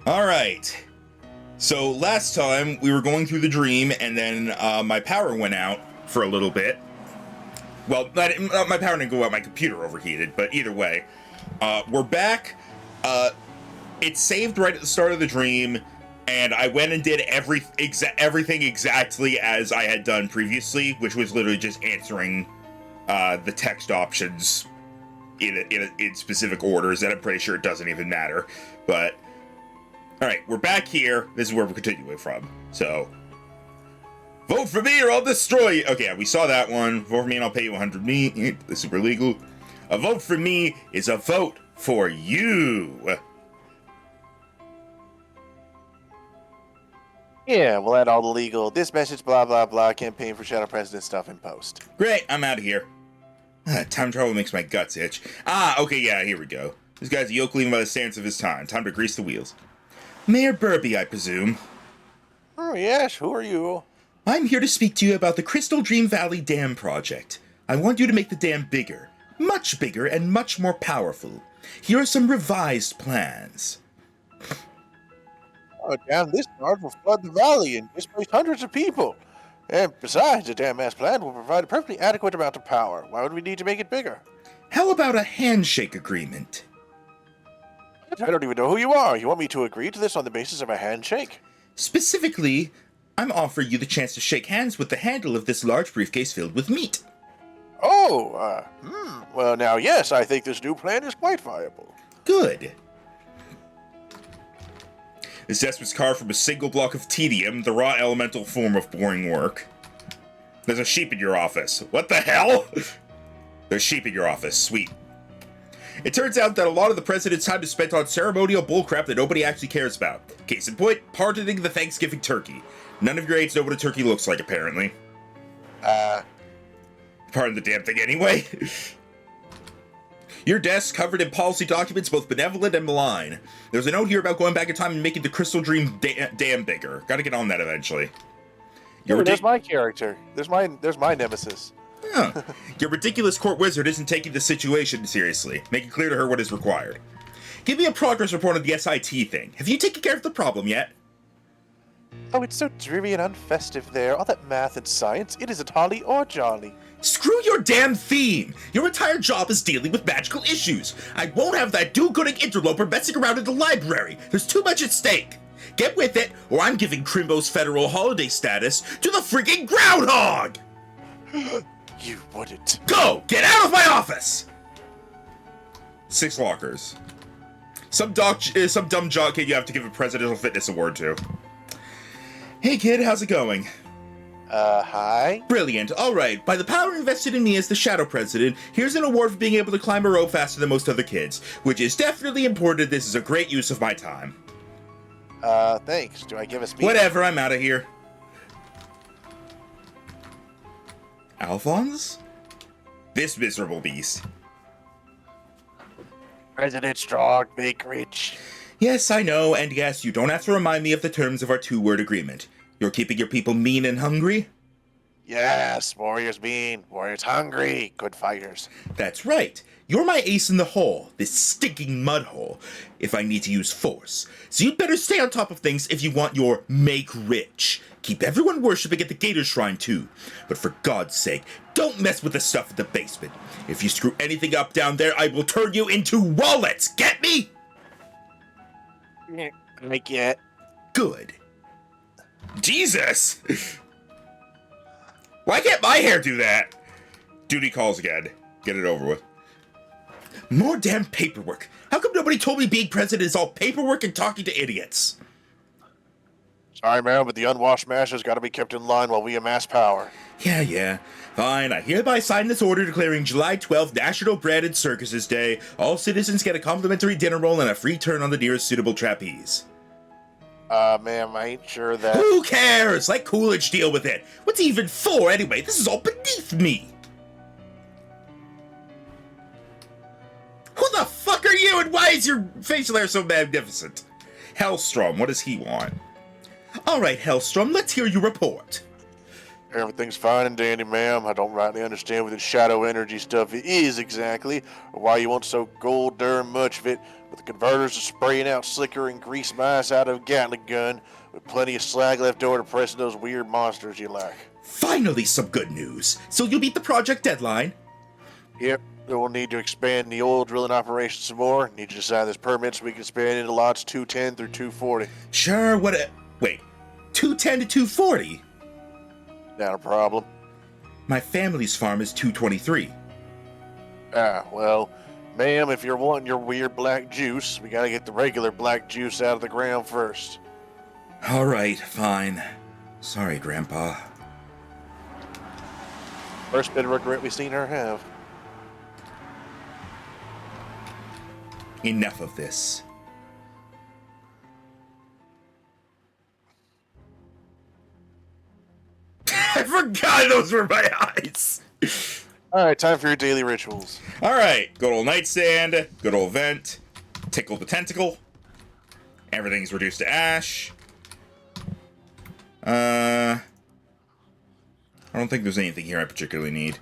All right. So last time we were going through the dream, and then my power went out for a little bit. Well, my power didn't go out, my computer overheated, but either way, we're back. It saved right at the start of the dream, and I went and did everything exactly as I had done previously, which was literally just answering the text options in specific orders, and I'm pretty sure it doesn't even matter. But, alright, we're back here. This is where we're continuing from. So, vote for me or I'll destroy you. Okay, yeah, we saw that one. Vote for me and I'll pay you 100 me. This is super legal. A vote for me is a vote for you. Yeah, we'll add all the legal, this message, blah, blah, blah, campaign for Shadow President stuff in post. Great, I'm out of here. Time travel makes my guts itch. Okay, yeah, here we go. This guy's a yoke leaving by the stance of his time. Time to grease the wheels. Mayor Burby, I presume. Oh, yes, who are you? I'm here to speak to you about the Crystal Dream Valley Dam project. I want you to make the dam bigger, much bigger and much more powerful. Here are some revised plans. Oh, damn, this dam will flood the valley and displace hundreds of people. And besides, the dam mass plan will provide a perfectly adequate amount of power. Why would we need to make it bigger? How about a handshake agreement? I don't even know who you are. You want me to agree to this on the basis of a handshake? Specifically, I'm offering you the chance to shake hands with the handle of this large briefcase filled with meat. Oh, well, now, yes, I think this new plan is quite viable. Good. This desk was carved from a single block of tedium, the raw elemental form of boring work. There's a sheep in your office. What the hell? There's sheep in your office. Sweet. It turns out that a lot of the president's time is spent on ceremonial bullcrap that nobody actually cares about. Case in point, pardoning the Thanksgiving turkey. None of your aides know what a turkey looks like, apparently. Pardon the damn thing anyway. Your desk covered in policy documents, both benevolent and malign. There's a note here about going back in time and making the Crystal Dream dam bigger. Gotta get on that eventually. There's my character. There's my nemesis. Huh. Your ridiculous court wizard isn't taking the situation seriously, making clear to her what is required. Give me a progress report on the SIT thing. Have you taken care of the problem yet? Oh, it's so dreary and unfestive there. All that math and science, it isn't holly or jolly. Screw your damn theme! Your entire job is dealing with magical issues. I won't have that do-gooding interloper messing around in the library. There's too much at stake. Get with it, or I'm giving Crimbo's federal holiday status to the freaking groundhog! You wouldn't. Go! Get out of my office! 6 lockers. Some dumb jock kid you have to give a presidential fitness award to. Hey kid, how's it going? Hi? Brilliant. Alright, by the power invested in me as the Shadow President, here's an award for being able to climb a rope faster than most other kids, which is definitely important. This is a great use of my time. Thanks. Do I give a speech? Whatever, I'm out of here. Alphonse? This miserable beast. President strong, make rich. Yes, I know, and yes, you don't have to remind me of the terms of our 2-word agreement. You're keeping your people mean and hungry? Yes, warriors mean, warriors hungry, good fighters. That's right. You're my ace in the hole, this stinking mud hole, if I need to use force. So you'd better stay on top of things if you want your make rich. Keep everyone worshipping at the Gator Shrine too. But for God's sake, don't mess with the stuff in the basement. If you screw anything up down there, I will turn you into wallets. Get me? I get. Good. Jesus! Why can't my hair do that? Duty calls again. Get it over with. More damn paperwork. How come nobody told me being president is all paperwork and talking to idiots? Sorry, man, but the unwashed masses got to be kept in line while we amass power. Yeah. Fine, I hereby sign this order declaring July 12th National Bread and Circuses Day. All citizens get a complimentary dinner roll and a free turn on the nearest suitable trapeze. Ma'am, I ain't sure that... Who cares? Let Coolidge deal with it. What's he even for, anyway? This is all beneath me. Who the fuck are you, and why is your facial hair so magnificent? Hellstrom, what does he want? Alright, Hellstrom, let's hear your report. Everything's fine and dandy, ma'am. I don't rightly understand what the shadow energy stuff is exactly, or why you want so gold darn much of it, but the converters are spraying out slicker and grease mice out of a Gatling gun with plenty of slag left over to press those weird monsters you like. Finally, some good news. So you'll beat the project deadline? Yep, then we'll need to expand the oil drilling operation some more. Need you to sign this permit so we can expand into lots 210 through 240. Sure, wait, 210 to 240? Not a problem. My family's farm is 223. Well, ma'am, if you're wanting your weird black juice, we gotta get the regular black juice out of the ground first. All right, fine. Sorry, Grandpa. First bit of regret we've seen her have. Enough of this. I forgot those were my eyes. Alright, time for your daily rituals. All right, good old nightstand, good old vent, tickle the tentacle. Everything's reduced to ash. I don't think there's anything here I particularly need.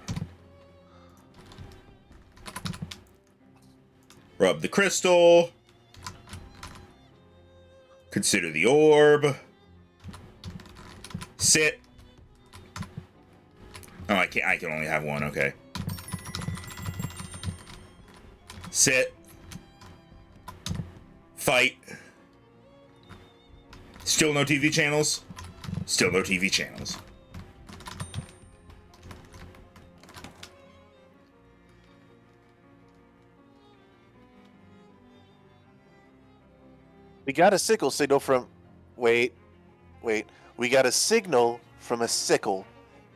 Rub the crystal. Consider the orb. Sit. Oh, I can only have one, okay. Sit. Fight. Still no TV channels? Still no TV channels. We got a sickle signal from... Wait. We got a signal from a sickle.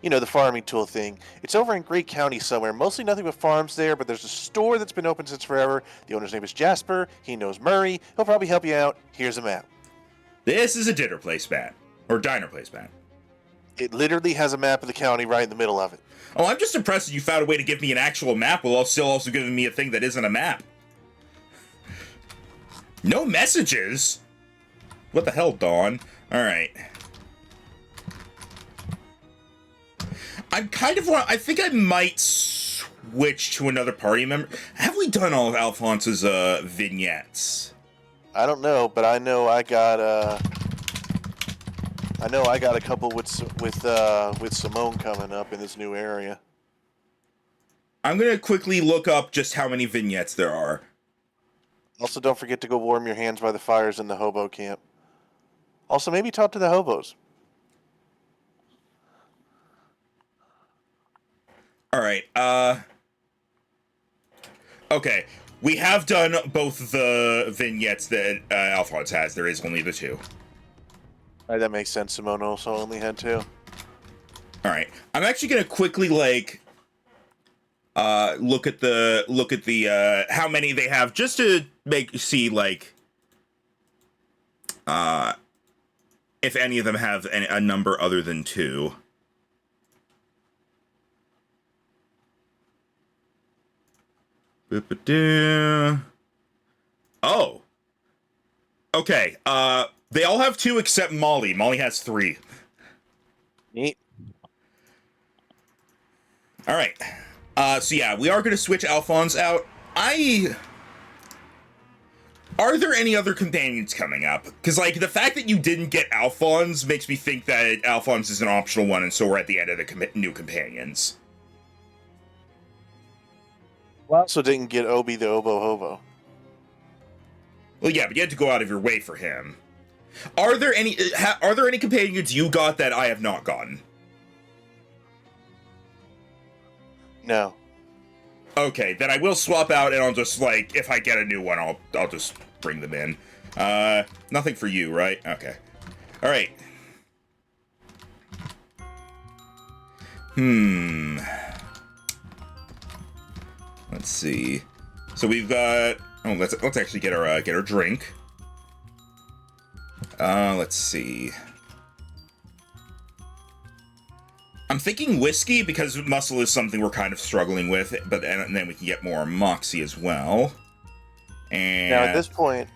You know, the farming tool thing. It's over in Great County somewhere. Mostly nothing but farms there, but there's a store that's been open since forever. The owner's name is Jasper. He knows Murray. He'll probably help you out. Here's a map. This is a dinner place map. Or diner place map. It literally has a map of the county right in the middle of it. Oh, I'm just impressed that you found a way to give me an actual map while still also giving me a thing that isn't a map. No messages? What the hell, Dawn? Alright. I think I might switch to another party member. Have we done all of Alphonse's vignettes? I don't know, but I know I got a couple with Simone coming up in this new area. I'm gonna quickly look up just how many vignettes there are. Also, don't forget to go warm your hands by the fires in the hobo camp. Also, maybe talk to the hobos. Alright, okay. We have done both the vignettes that Alphonse has. There is only the two. Alright, that makes sense. Simone also only had two. Alright. I'm actually gonna quickly, like, look at the how many they have, just to see, like, if any of them have a number other than two. Oh. Okay, they all have two except Molly. Molly has three. Neat. Alright. So yeah, we are going to switch Alphonse out. Are there any other companions coming up? Because, like, the fact that you didn't get Alphonse makes me think that Alphonse is an optional one, and so we're at the end of the new companions. Well, also didn't get Obi the Obo Hobo. Well, yeah, but you had to go out of your way for him. Are there any companions you got that I have not gotten? No. Okay, then I will swap out, and I'll just, like, if I get a new one, I'll just bring them in. Nothing for you, right? Okay. Alright. Let's see. So we've got... Oh, let's actually get our drink. Let's see. I'm thinking whiskey, because muscle is something we're kind of struggling with, but and then we can get more moxie as well. And now at this point,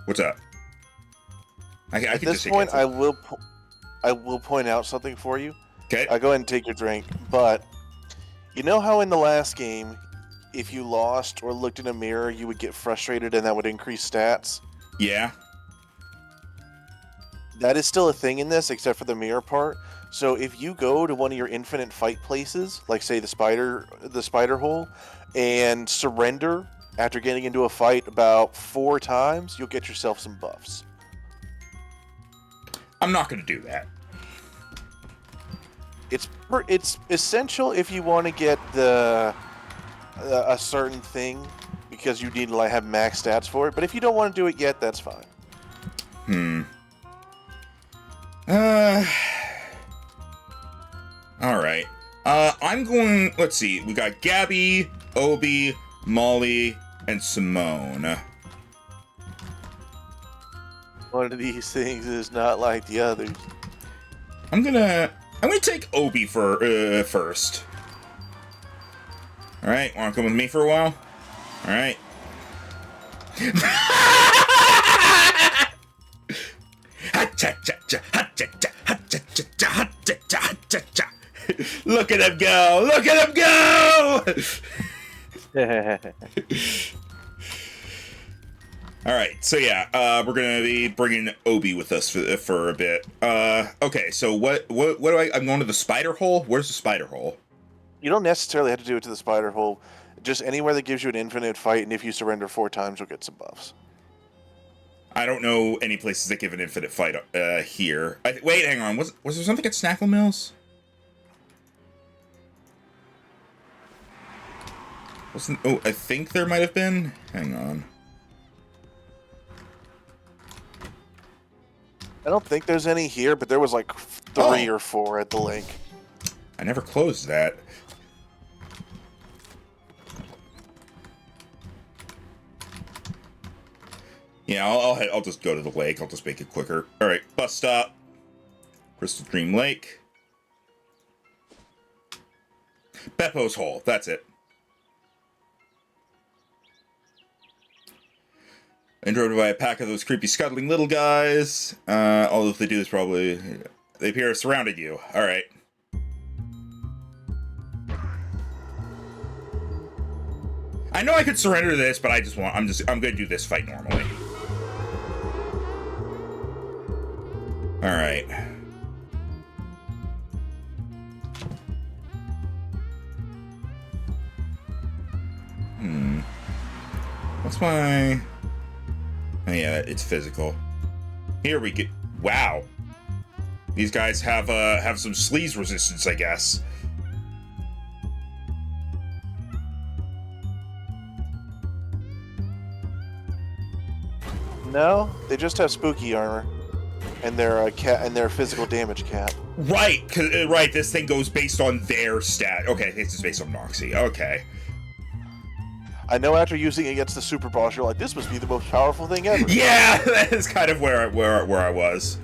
what's up? At this point, I will point out something for you. Okay. I'll go ahead and take your drink, but you know how in the last game if you lost or looked in a mirror, you would get frustrated and that would increase stats. Yeah. That is still a thing in this, except for the mirror part. So if you go to one of your infinite fight places, like say the spider hole, and surrender after getting into a fight about 4 times, you'll get yourself some buffs. I'm not going to do that. It's essential if you want to get a certain thing, because you need to like have max stats for it. But if you don't want to do it yet, that's fine. All right. I'm going. Let's see. We got Gabby, Obi, Molly, and Simone. One of these things is not like the others. I'm gonna take Obi for first. All right. Want to come with me for a while? All right. Look at him go! Look at him go! All right, so yeah, we're gonna be bringing Obi with us for a bit. Okay, so what do I'm going to the spider hole. Where's the spider hole? You don't necessarily have to do it to the spider hole. Just anywhere that gives you an infinite fight, and if you surrender 4 times, you'll get some buffs. I don't know any places that give an infinite fight here. Wait, hang on. Was there something at Snackle Mills? Wasn't? Oh, I think there might have been. Hang on. I don't think there's any here, but there was like 3 or 4 at the lake. I never closed that. Yeah, I'll just go to the lake. I'll just make it quicker. All right, bus stop. Crystal Dream Lake. Beppo's Hole. That's it. Interrupted by a pack of those creepy scuttling little guys. All that they do is probably they appear surrounding you. All right. I know I could surrender this, but I'm gonna do this fight normally. All right. What's my? Oh yeah, it's physical. Here we get. Wow. These guys have some sleaze resistance, I guess. No, they just have spooky armor, and their physical damage cap. Right, right. This thing goes based on their stat. Okay, this is based on Noxy. Okay. I know after using it against the super boss, you're like, this must be the most powerful thing ever. Yeah, that is kind of where I was.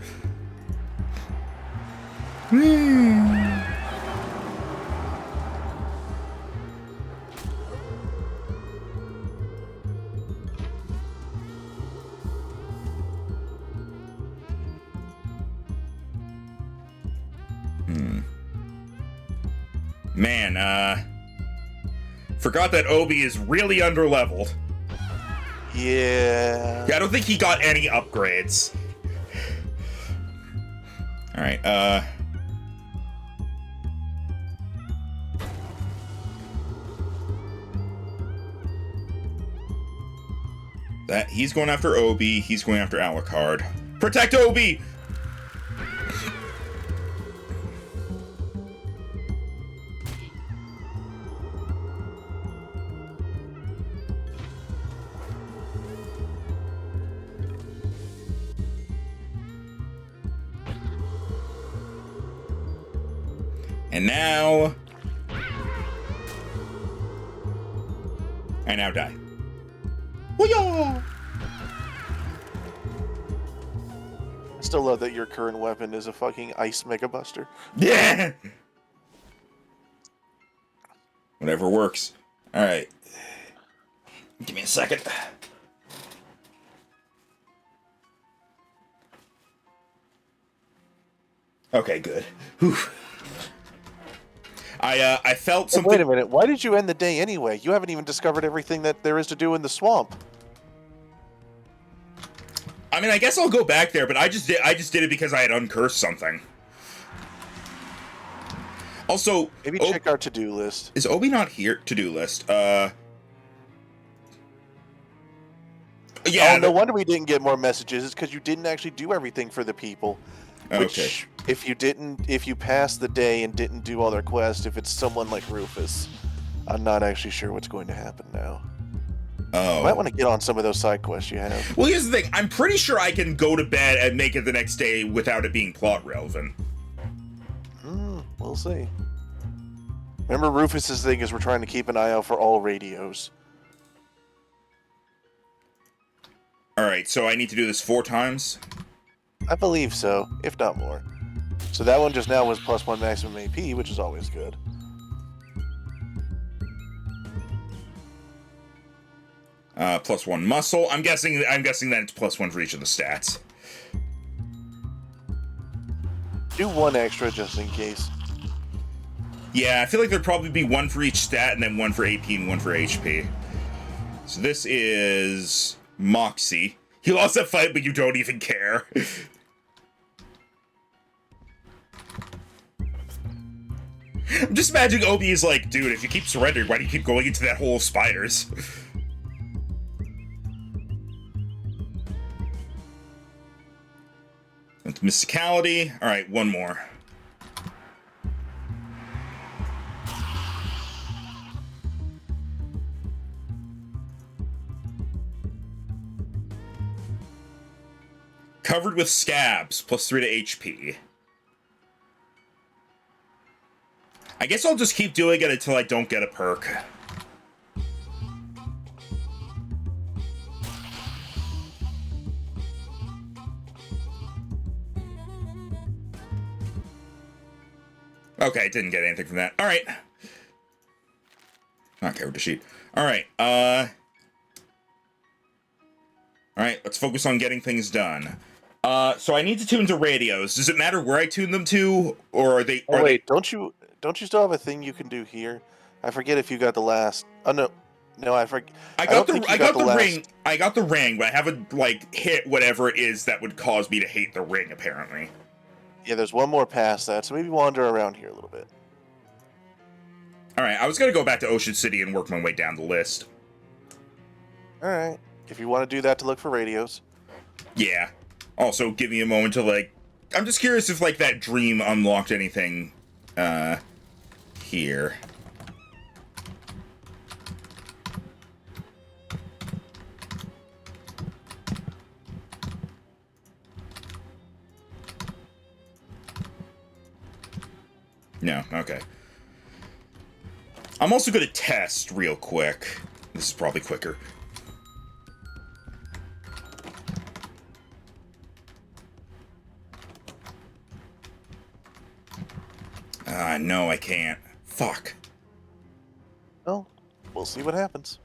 Man, forgot that Obi is really underleveled. Yeah. I don't think he got any upgrades. Alright, he's going after Obi, he's going after Alucard. Protect Obi! And now... I now die. Hoo-yah! I still love that your current weapon is a fucking ice mega buster. Yeah! Whatever works. Alright. Give me a second. Okay, good. Whew. I felt Hey, something. wait a minute. Why did you end the day anyway? You haven't even discovered everything that there is to do in the swamp. I mean, I guess I'll go back there, but I just did it because I had uncursed something. Also, Maybe check our to-do list. Is Obi not here? To-do list. Yeah. Oh, no wonder we didn't get more messages. It's because you didn't actually do everything for the people. Which, Okay. if you pass the day and didn't do all their quests, if it's someone like Rufus, I'm not actually sure what's going to happen now. Oh. You might want to get on some of those side quests you have. Well, here's the thing. I'm pretty sure I can go to bed and make it the next day without it being plot relevant. We'll see. Remember, Rufus's thing is we're trying to keep an eye out for all radios. Alright, so I need to do this 4 times? I believe so, if not more. So that one just now was +1 maximum AP, which is always good. +1 muscle. I'm guessing that it's +1 for each of the stats. Do 1 extra just in case. Yeah, I feel like there'd probably be 1 for each stat, and then 1 for AP and 1 for HP. So this is Moxie. He lost that fight, but you don't even care. I'm just imagining Obi is like, dude, if you keep surrendering, why do you keep going into that hole of spiders? That's Mysticality. Alright, 1 more. Covered with scabs, +3 to HP. I guess I'll just keep doing it until I don't get a perk. Okay, didn't get anything from that. Alright. Not covered the sheet. Alright, Alright, let's focus on getting things done. So I need to tune to radios. Does it matter where I tune them to, or are they? Oh wait, don't you still have a thing you can do here? I forget if you got the last. Oh no, I forget. I got the ring. I got the ring, but I haven't like hit whatever it is that would cause me to hate the ring. Apparently. Yeah, there's one more past that, so maybe wander around here a little bit. All right, I was gonna go back to Ocean City and work my way down the list. All right, if you want to do that to look for radios. Yeah. Also, give me a moment to like. I'm just curious if like that dream unlocked anything. Here. No, okay. I'm also going to test real quick. This is probably quicker. No, I can't. Fuck. Well, we'll see what happens.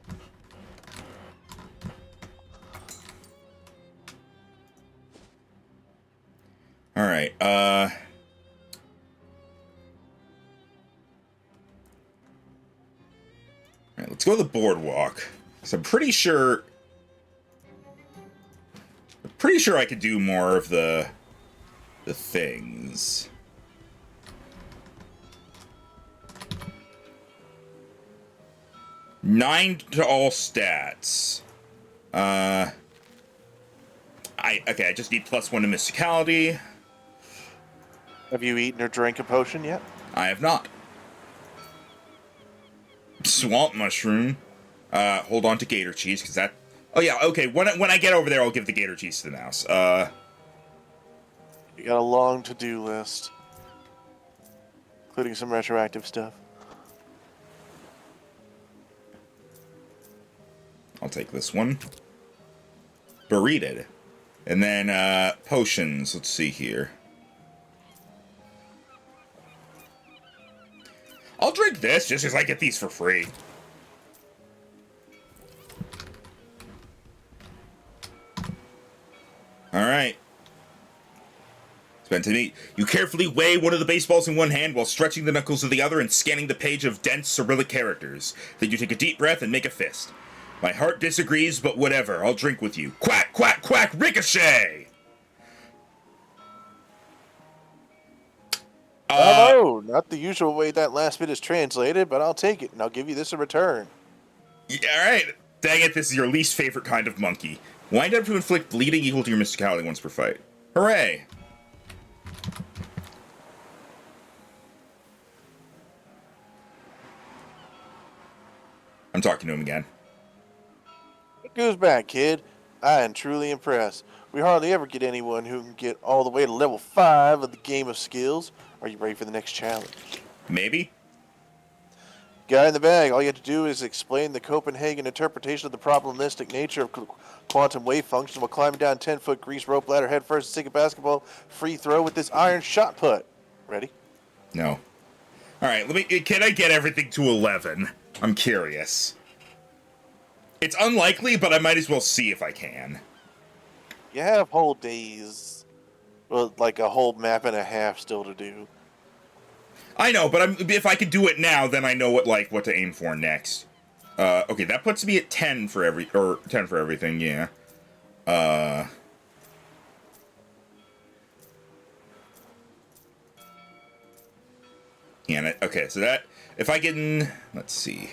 Alright, Alright, let's go to the boardwalk. So I'm pretty sure I could do more of the things. Nine to all stats. I just need +1 to Mysticality. Have you eaten or drank a potion yet? I have not. Swamp mushroom. Hold on to gator cheese, because that... Oh yeah, okay, when I get over there, I'll give the gator cheese to the mouse. You got a long to-do list. Including some retroactive stuff. I'll take this one. Burrited. And then, potions. Let's see here. I'll drink this just because I get these for free. Alright. Spent to meet. You carefully weigh one of the baseballs in one hand while stretching the knuckles of the other and scanning the page of dense Cyrillic characters. Then you take a deep breath and make a fist. My heart disagrees, but whatever. I'll drink with you. Quack, quack, quack, ricochet! Bravo! Not the usual way that last bit is translated, but I'll take it, and I'll give you this in return. Yeah, alright. Dang it, this is your least favorite kind of monkey. Wind up to inflict bleeding equal to your mysticality once per fight. Hooray! I'm talking to him again. It goes back, kid. I am truly impressed. We hardly ever get anyone who can get all the way to level 5 of the game of skills. Are you ready for the next challenge? Maybe? Guy in the bag, all you have to do is explain the Copenhagen interpretation of the probabilistic nature of quantum wave functions while climbing down 10-foot grease rope ladder head first and take a basketball free throw with this iron shot put. Ready? No. Alright, can I get everything to 11? I'm curious. It's unlikely, but I might as well see if I can. You have whole days. Well, like a whole map and a half still to do. I know, but if I could do it now, then I know what to aim for next. Okay, that puts me at 10 for 10 for everything, yeah. Okay, so that, if I can, let's see.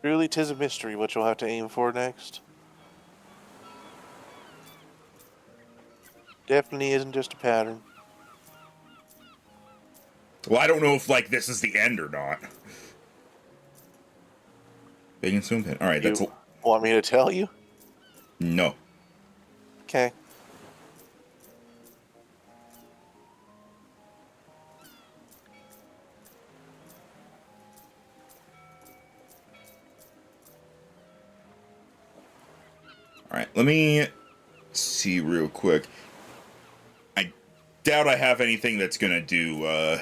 Truly, 'tis a mystery what you'll have to aim for next. Definitely isn't just a pattern. Well, I don't know if, this is the end or not. Bacon swim pin. Alright, that's... You want me to tell you? No. Okay. Alright, let me see real quick. I doubt I have anything that's gonna do,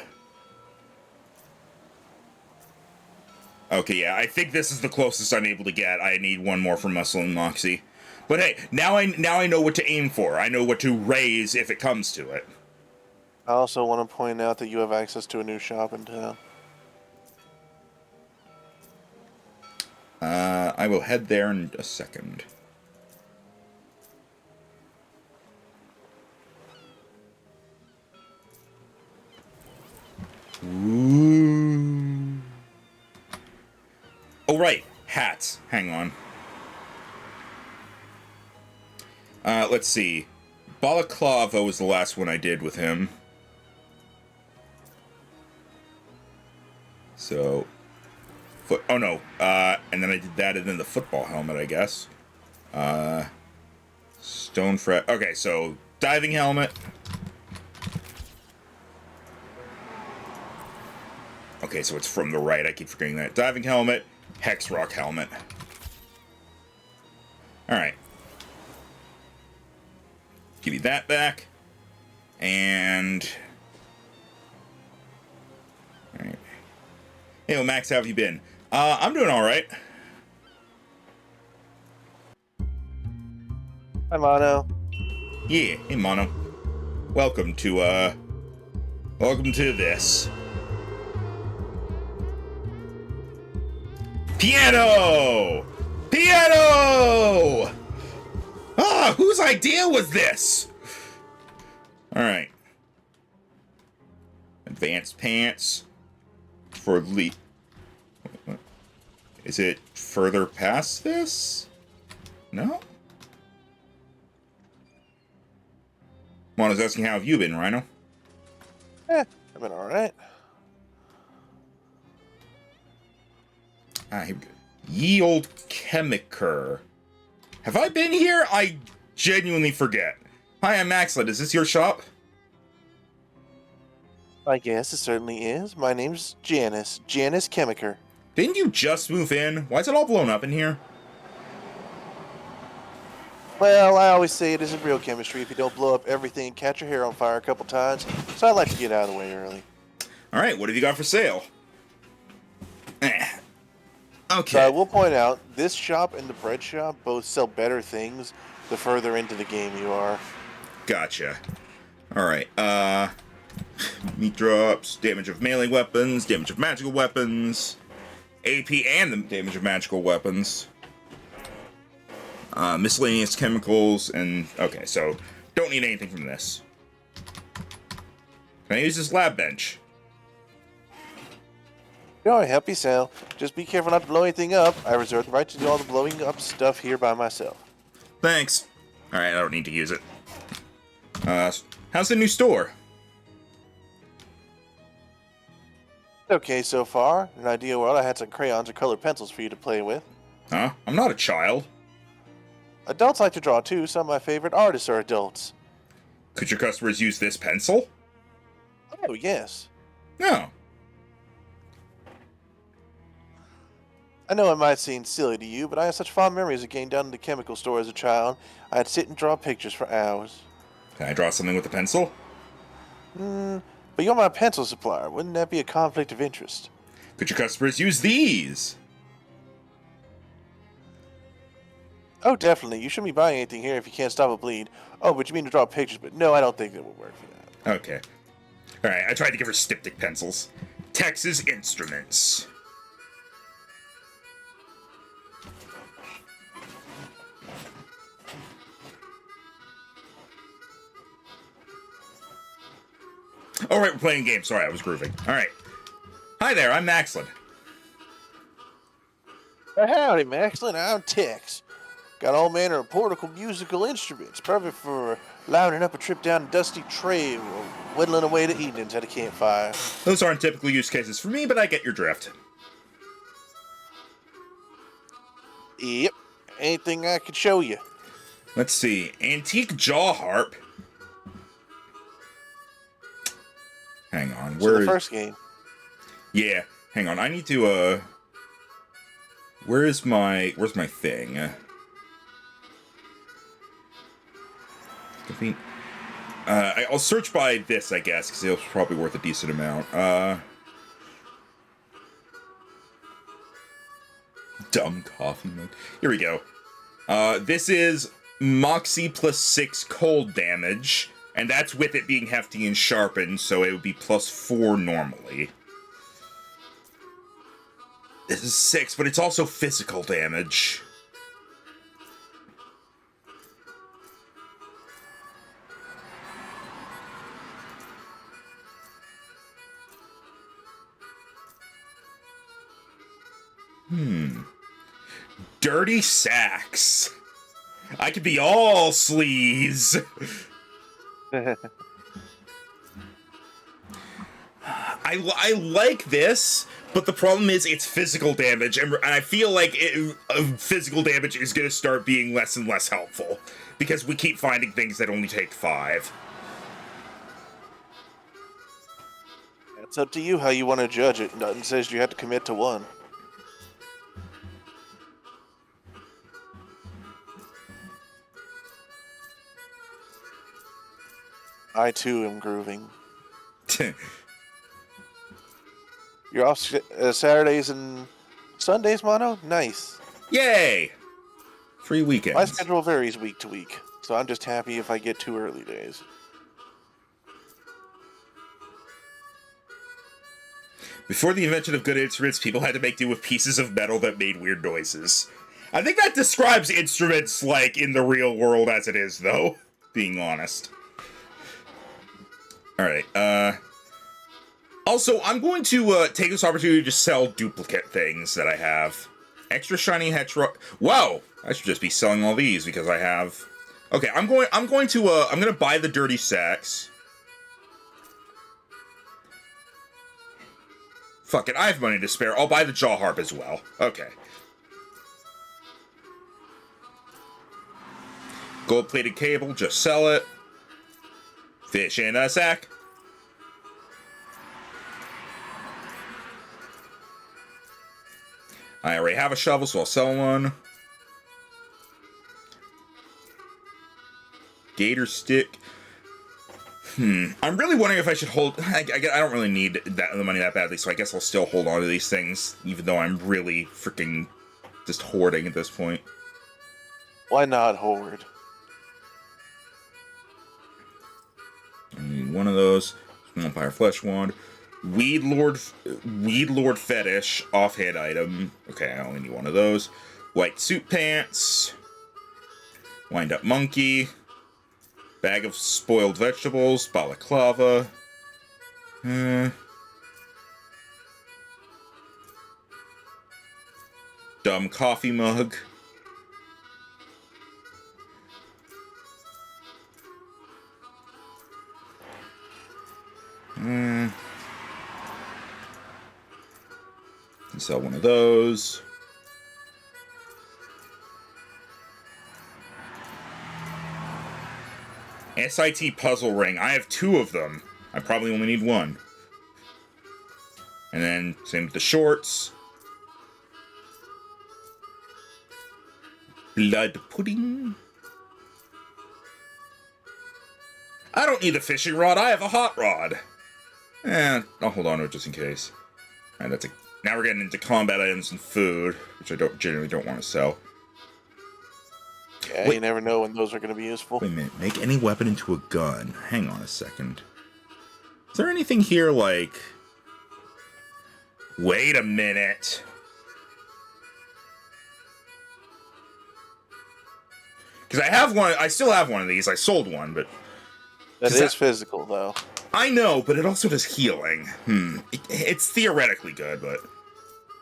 Okay, yeah, I think this is the closest I'm able to get. I need one more for Muscle and Moxie. But hey, now I know what to aim for. I know what to raise if it comes to it. I also want to point out that you have access to a new shop in town. I will head there in a second. Ooh. Oh, right. Hats. Hang on. Let's see. Balaclava was the last one I did with him. So... Oh, no. And then I did that and then the football helmet, I guess. Stone fret. Okay, so diving helmet. Okay, so it's from the right. I keep forgetting that. Diving helmet. Hex rock helmet. Alright. Give you that back. And... Alright. Hey, well, Max, how have you been? I'm doing alright. Hi, Mono. Yeah, hey, Mono. Welcome to this. Piano! Piano! Ah, whose idea was this? Alright. Advanced pants. For Lee. What? Is it further past this? No? Mono's asking how have you been, Rhino? I've been alright. Ah, here we go. Ye old chemiker. Have I been here? I genuinely forget. Hi, I'm Maxlet. Is this your shop? I guess it certainly is. My name's Janice. Janice Chemiker. Didn't you just move in? Why is it all blown up in here? Well, I always say it isn't real chemistry if you don't blow up everything and catch your hair on fire a couple times, so I like to get out of the way early. Alright, what have you got for sale? Okay. So I will point out, this shop and the bread shop both sell better things the further into the game you are. Gotcha. Alright, meat drops, damage of melee weapons, damage of magical weapons, AP and the damage of magical weapons, miscellaneous chemicals, and okay, so don't need anything from this. Can I use this lab bench? No, help yourself. Just be careful not to blow anything up. I reserve the right to do all the blowing up stuff here by myself. Thanks. Alright, I don't need to use it. How's the new store? Okay, so far. In an ideal world, I had some crayons or colored pencils for you to play with. Huh? I'm not a child. Adults like to draw too. Some of my favorite artists are adults. Could your customers use this pencil? Oh, yes. No. I know it might seem silly to you, but I have such fond memories of getting down to the chemical store as a child. I'd sit and draw pictures for hours. Can I draw something with a pencil? But you're my pencil supplier. Wouldn't that be a conflict of interest? Could your customers use these? Oh, definitely. You shouldn't be buying anything here if you can't stop a bleed. Oh, but you mean to draw pictures, but no, I don't think that would work for that. Okay. Alright, I tried to give her styptic pencils. Texas Instruments. Oh, right, we're playing games. Sorry, I was grooving. Alright. Hi there, I'm Maxlin. Howdy, Maxlin. I'm Tex. Got all manner of portable musical instruments, perfect for lining up a trip down a dusty trail or whittling away the evenings at a campfire. Those aren't typical use cases for me, but I get your drift. Yep. Anything I could show you. Let's see. Antique jaw harp. Hang on. So the first game. Yeah. Hang on. I need to, where's my thing? I'll search by this, I guess, because it's probably worth a decent amount. Dumb coffee mug. Here we go. This is Moxie plus 6 cold damage, and that's with it being hefty and sharpened, so it would be plus 4 normally. This is 6, but it's also physical damage. Dirty sacks. I could be all sleaze. I like this, but the problem is it's physical damage, and I feel like physical damage is going to start being less and less helpful, because we keep finding things that only take 5. It's up to you how you want to judge it. Nothing says you have to commit to one. I too am grooving. You're off Saturdays and Sundays, Mono? Nice. Yay! Free weekends. My schedule varies week to week, so I'm just happy if I get 2 early days. Before the invention of good instruments, people had to make do with pieces of metal that made weird noises. I think that describes instruments, like, in the real world as it is, though. Being honest. Alright, also, I'm going to, take this opportunity to sell duplicate things that I have. Extra shiny hetero... Wow! I should just be selling all these, because I have... Okay, I'm going to buy the dirty sacks. Fuck it, I have money to spare. I'll buy the jaw harp as well. Okay. Gold-plated cable, just sell it. Fish in a sack. I already have a shovel, so I'll sell one. Gator stick. I'm really wondering if I should hold... I don't really need the money that badly, so I guess I'll still hold on to these things, even though I'm really freaking just hoarding at this point. Why not hoard? I need one of those. Vampire Flesh Wand. Weed Lord Fetish, offhand item. Okay, I only need one of those. White Suit Pants. Wind Up Monkey. Bag of Spoiled Vegetables. Balaclava. Dumb Coffee Mug. Sell one of those. SIT puzzle ring. I have 2 of them. I probably only need 1. And then same with the shorts. Blood pudding. I don't need a fishing rod. I have a hot rod. I'll hold on to it just in case. Alright, that's a... Now we're getting into combat items and food, which I generally don't want to sell. Yeah, you never know when those are going to be useful. Wait a minute. Make any weapon into a gun. Hang on a second. Is there anything here like... Wait a minute. Because I have one... I still have one of these. I sold one, but... That is physical, though. I know, but it also does healing. It's theoretically good, but...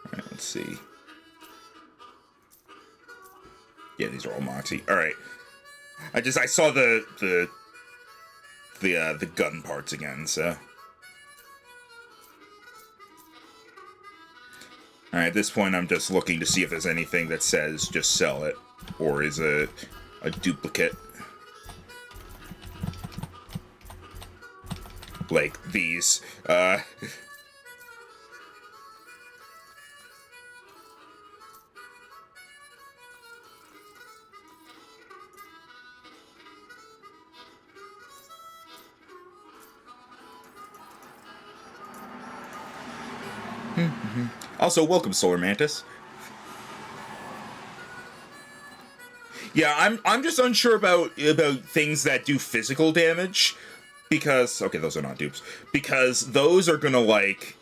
Alright, let's see. Yeah, these are all Moxie. Alright. I saw the gun parts again, so... Alright, at this point I'm just looking to see if there's anything that says just sell it, or is a duplicate. Like these. Also, welcome, Solar Mantis. Yeah, I'm just unsure about things that do physical damage, because okay, those are not dupes, because those are gonna like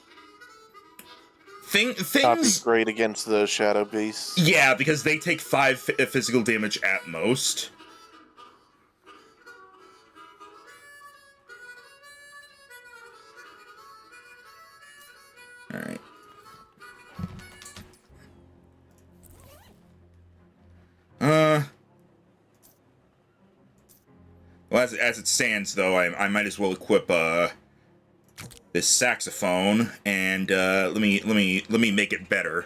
things. Not be great against the shadow beasts. Yeah, because they take 5 physical damage at most. All right. Well, as it stands, though, I might as well equip this saxophone, and let me make it better.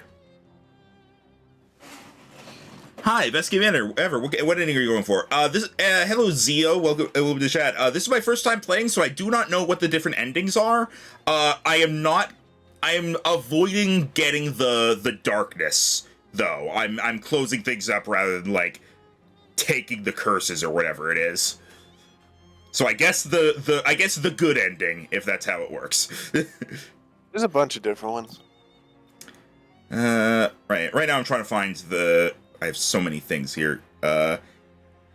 Hi, best game ever. What ending are you going for? Hello Zio, welcome to the chat. This is my first time playing, so I do not know what the different endings are. I am avoiding getting the darkness, though. I'm closing things up rather than like taking the curses or whatever it is. So I guess the good ending, if that's how it works. There's a bunch of different ones. Right now I'm trying to find the... I have so many things here. Yeah,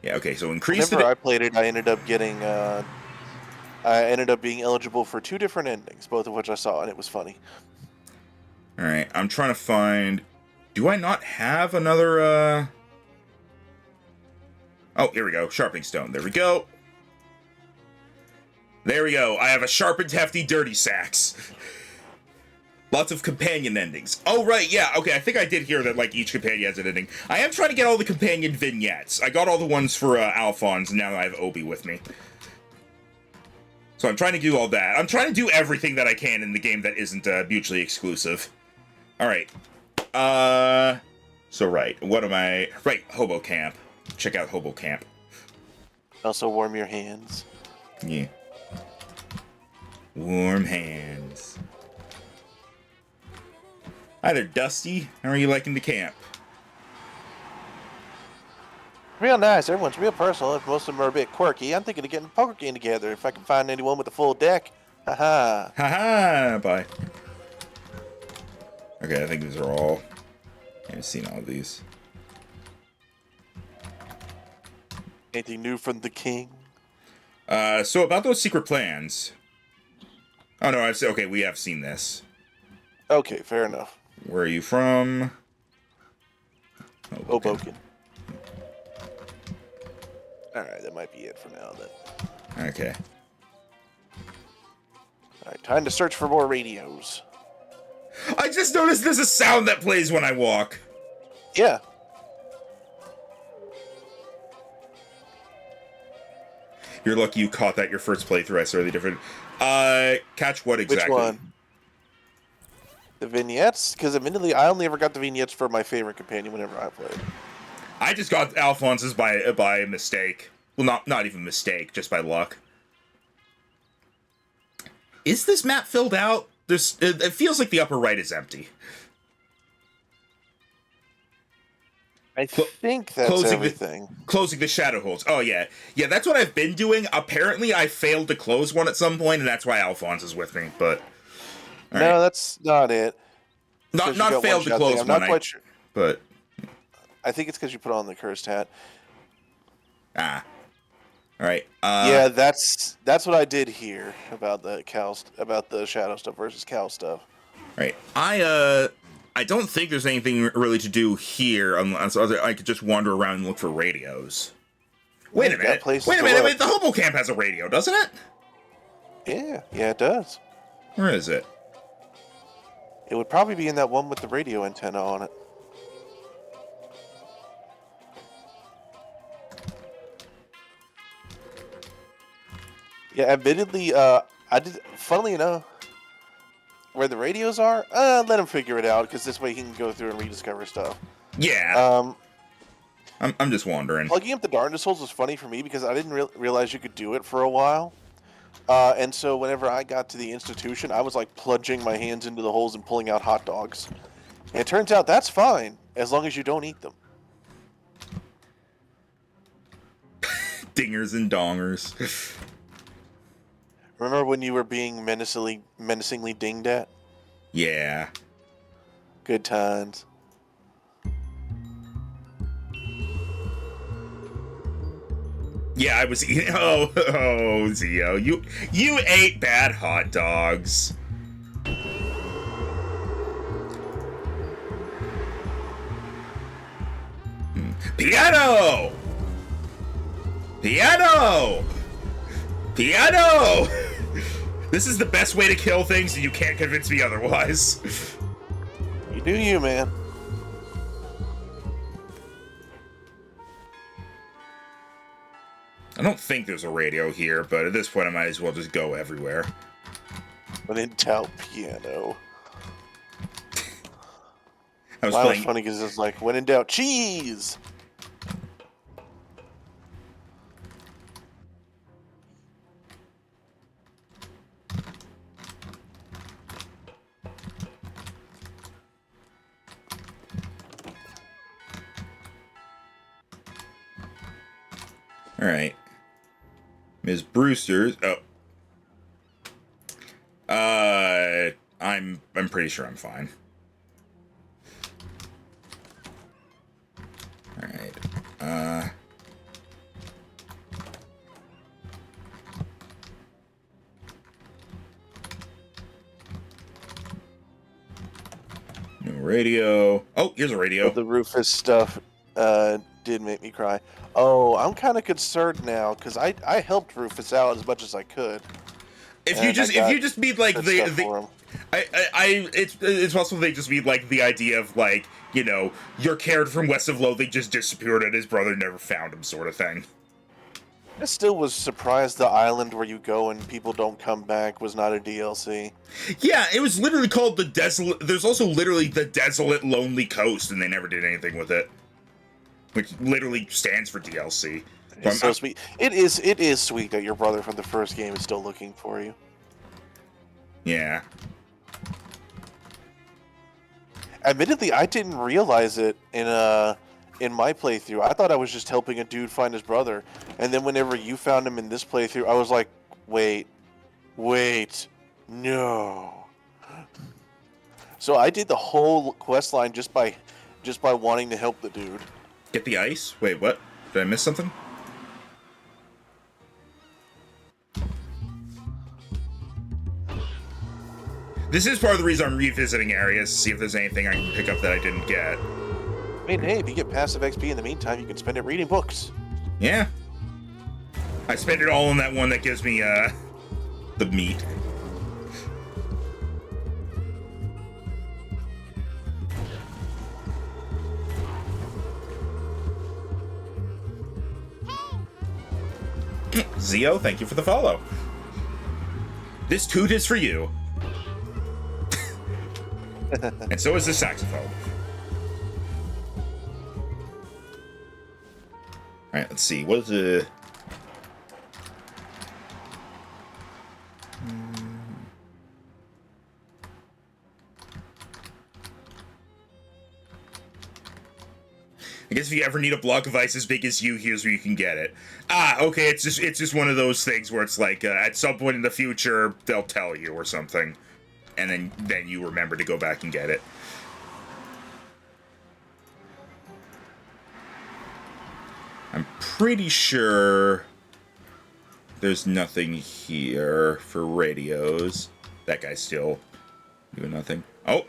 okay, so increase Whenever I played it, I ended up getting... I ended up being eligible for 2 different endings, both of which I saw, and it was funny. Alright, I'm trying to find... Do I not have another, Oh, here we go. Sharpening stone. There we go. There we go. I have a sharpened, hefty, dirty sax. Lots of companion endings. Oh, right, yeah. Okay, I think I did hear that, like, each companion has an ending. I am trying to get all the companion vignettes. I got all the ones for Alphonse, and now I have Obi with me. So I'm trying to do all that. I'm trying to do everything that I can in the game that isn't mutually exclusive. Alright. So, right. What am I... Right, Hobo Camp. Check out Hobo Camp. Also warm your hands. Yeah. Warm hands. Hi there, Dusty. How are you liking the camp? real nice. Everyone's real personal. If most of them are a bit quirky, I'm thinking of getting a poker game together. If I can find anyone with a full deck. Haha. Haha, bye. Okay, I think these are all... I've seen all of these. Anything new from the king? So about those secret plans... Oh no, I've seen... Okay, we have seen this. Okay, fair enough. Where are you from? Hoboken. Alright, that might be it for now then. Okay. Alright, time to search for more radios. I just noticed there's a sound that plays when I walk. Yeah. You're lucky you caught that your first playthrough. I saw the different... catch what exactly? Which one? The vignettes? Because admittedly, I only ever got the vignettes for my favorite companion whenever I played. I just got Alphonse's by mistake. Well, not even mistake, just by luck. Is this map filled out? It feels like the upper right is empty. I think that's everything. Closing the shadow holes. Oh, yeah. Yeah, that's what I've been doing. Apparently, I failed to close one at some point, and that's why Alphonse is with me, but... No, that's not it. Not failed to close I'm not quite sure. But... I think it's because you put on the cursed hat. Ah. Alright, yeah, that's what I did here about the about the shadow stuff versus cow stuff. Right. I don't think there's anything really to do here unless I could just wander around and look for radios. Wait a minute. Wait a minute. Wait, the hobo camp has a radio, doesn't it? Yeah, it does. Where is it? It would probably be in that one with the radio antenna on it. Yeah, admittedly, I did. Funnily enough, where the radios are, let him figure it out because this way he can go through and rediscover stuff. Yeah. I'm just wondering. Plugging up the darkness holes was funny for me because I didn't realize you could do it for a while. And so whenever I got to the institution, I was like plunging my hands into the holes and pulling out hot dogs. And it turns out that's fine as long as you don't eat them. Dingers and dongers. Remember when you were being menacingly dinged at? Yeah. Good times. Yeah, I was eating. Oh, Zio, you ate bad hot dogs. Piano! Piano! Piano! This is the best way to kill things, and you can't convince me otherwise. You do you, man. I don't think there's a radio here, but at this point I might as well just go everywhere. When in doubt, piano. Was funny because it's like, when in doubt, cheese! Alright. Ms. Brewster's... Oh. I'm pretty sure I'm fine. Alright. No radio. Oh, here's a radio. But the Rufus stuff did make me cry. Oh, I'm kind of concerned now because I helped Rufus out as much as I could. If you just mean like it's possible they just mean like the idea of like, you know, your character from West of Loathing just disappeared and his brother never found him sort of thing. I still was surprised the island where you go and people don't come back was not a DLC. Yeah, it was literally called the Desolate... There's also literally the Desolate Lonely Coast, and they never did anything with it. Which literally stands for DLC. It's so sweet. It is sweet that your brother from the first game is still looking for you. Yeah. Admittedly, I didn't realize it in my playthrough. I thought I was just helping a dude find his brother, and then whenever you found him in this playthrough, I was like, wait, no. So I did the whole quest line just by wanting to help the dude. Get the ice? Wait, what? Did I miss something? This is part of the reason I'm revisiting areas to see if there's anything I can pick up that I didn't get. I mean, hey, if you get passive XP in the meantime, you can spend it reading books. Yeah. I spend it all on that one that gives me, the meat. Zio, thank you for the follow. This toot is for you. And so is this saxophone. Alright, let's see. What is the... I guess if you ever need a block of ice as big as you, here's where you can get it. Ah, okay, it's just one of those things where it's like, at some point in the future, they'll tell you or something. And then you remember to go back and get it. I'm pretty sure there's nothing here for radios. That guy's still doing nothing. Oh,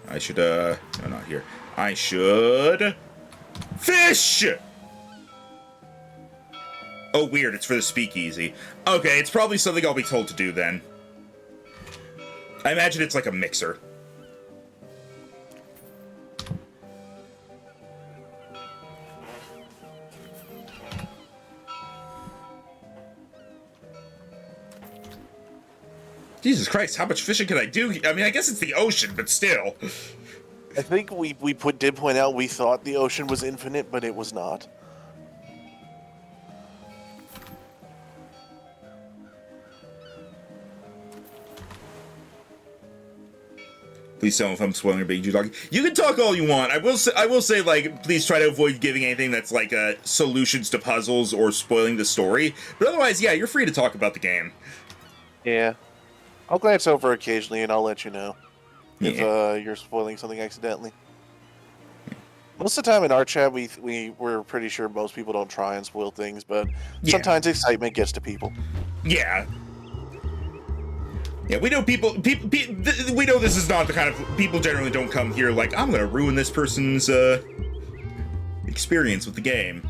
I should, no, not here. I should fish! Oh, weird, it's for the speakeasy. Okay, it's probably something I'll be told to do then. I imagine it's like a mixer. Jesus Christ, how much fishing can I do? I mean, I guess it's the ocean, but still. I think we did point out we thought the ocean was infinite, but it was not. Please tell me if I'm spoiling or being too talky. You can talk all you want. I will say, like, please try to avoid giving anything that's like solutions to puzzles or spoiling the story. But otherwise, yeah, you're free to talk about the game. Yeah, I'll glance over occasionally, and I'll let you know if you're spoiling something accidentally. Most of the time in our chat, we're pretty sure most people don't try and spoil things, but sometimes excitement gets to people. Yeah. Yeah, we know we know this is not the kind of people generally don't come here like, I'm gonna ruin this person's experience with the game.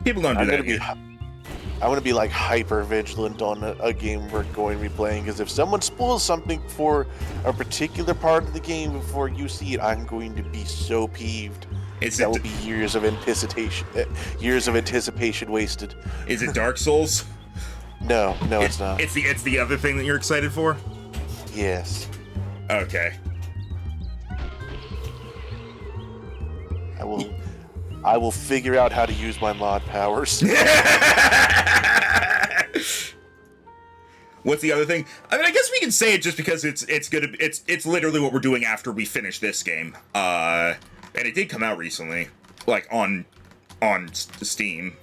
People don't do that here. I'm gonna be like hyper vigilant on a game we're going to be playing, because if someone spoils something for a particular part of the game before you see it, I'm going to be so peeved. That will be years of anticipation wasted. Is it Dark Souls? No, it's not. It's the other thing that you're excited for? Yes. Okay. I will figure out how to use my mod powers. What's the other thing? I mean, I guess we can say it just because it's literally what we're doing after we finish this game. And it did come out recently, like on Steam.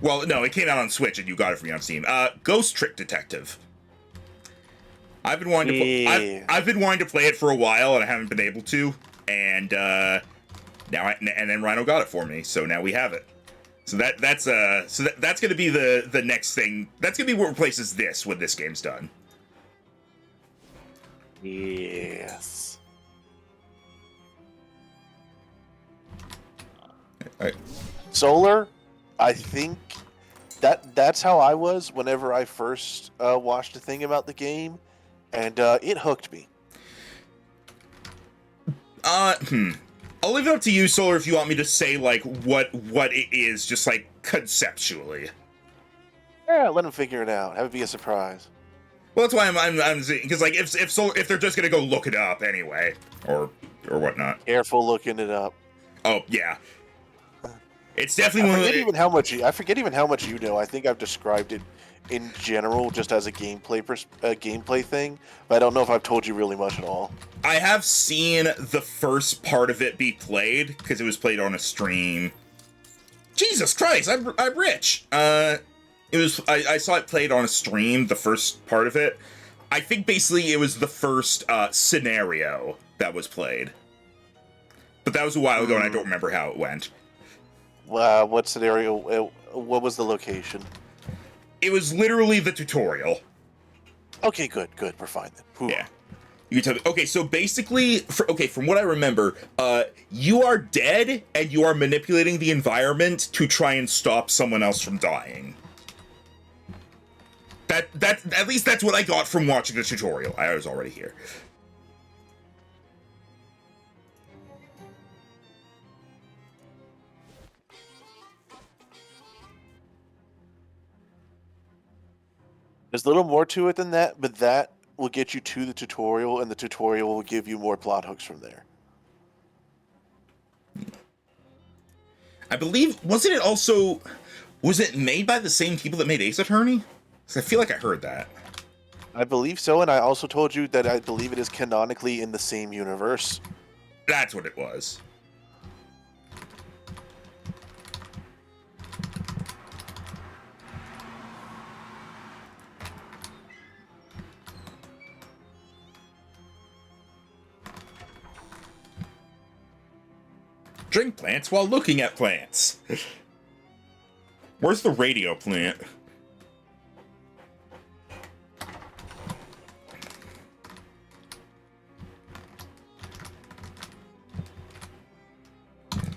Well, no, it came out on Switch, and you got it for me on Steam. Ghost Trick Detective. I've been wanting to. I've been wanting to play it for a while, and I haven't been able to. And and then Rhino got it for me, so now we have it. So that's going to be the next thing. That's going to be what replaces this when this game's done. Yes. All right. Solar. I think that's how I was whenever I first watched a thing about the game, and it hooked me. I'll leave it up to you, Solar, if you want me to say like what it is, just like conceptually. Yeah, let them figure it out. Have it be a surprise. Well, that's why I'm because like if they're just gonna go look it up anyway, or whatnot. Careful looking it up. Oh yeah. It's definitely I forget even how much you know. I think I've described it in general, just as a gameplay thing. But I don't know if I've told you really much at all. I have seen the first part of it be played because it was played on a stream. Jesus Christ, I'm rich. It was I saw it played on a stream, the first part of it. I think basically it was the first scenario that was played. But that was a while ago, and I don't remember how it went. What scenario? What was the location? It was literally the tutorial. Okay, good. We're fine then. Whew. Yeah. You tell me. Okay, so basically, from what I remember, you are dead, and you are manipulating the environment to try and stop someone else from dying. That at least that's what I got from watching the tutorial. I was already here. There's a little more to it than that, but that will get you to the tutorial, and the tutorial will give you more plot hooks from there. I believe, was it made by the same people that made Ace Attorney? 'Cause I feel like I heard that. I believe so, and I also told you that I believe it is canonically in the same universe. That's what it was. Drink plants while looking at plants. Where's the radio plant?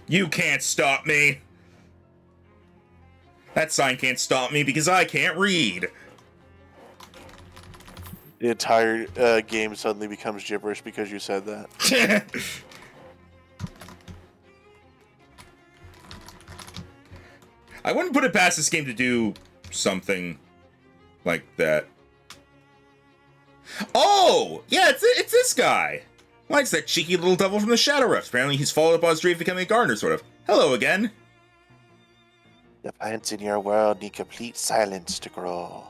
You can't stop me. That sign can't stop me because I can't read. The entire game suddenly becomes gibberish because you said that. I wouldn't put it past this game to do something like that. Oh! Yeah, it's this guy! Why, it's that cheeky little devil from the Shadow Rifts. Apparently he's followed up on his dream of becoming a gardener, sort of. Hello again. The plants in your world need complete silence to grow.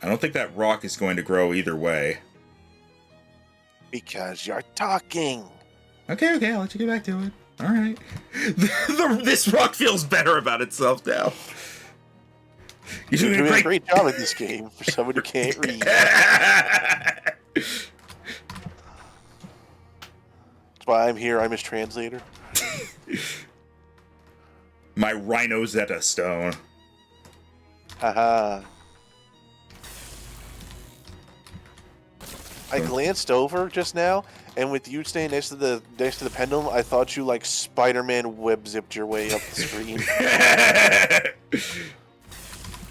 I don't think that rock is going to grow either way. Because you're talking. Okay, I'll let you get back to it. Alright. This rock feels better about itself now. You're doing a great job at this game for someone who can't read. That's why I'm here. I'm his translator. My Rhinozetta stone. Haha. I glanced over just now, and with you staying next to the pendulum, I thought you like Spider-Man web zipped your way up the screen.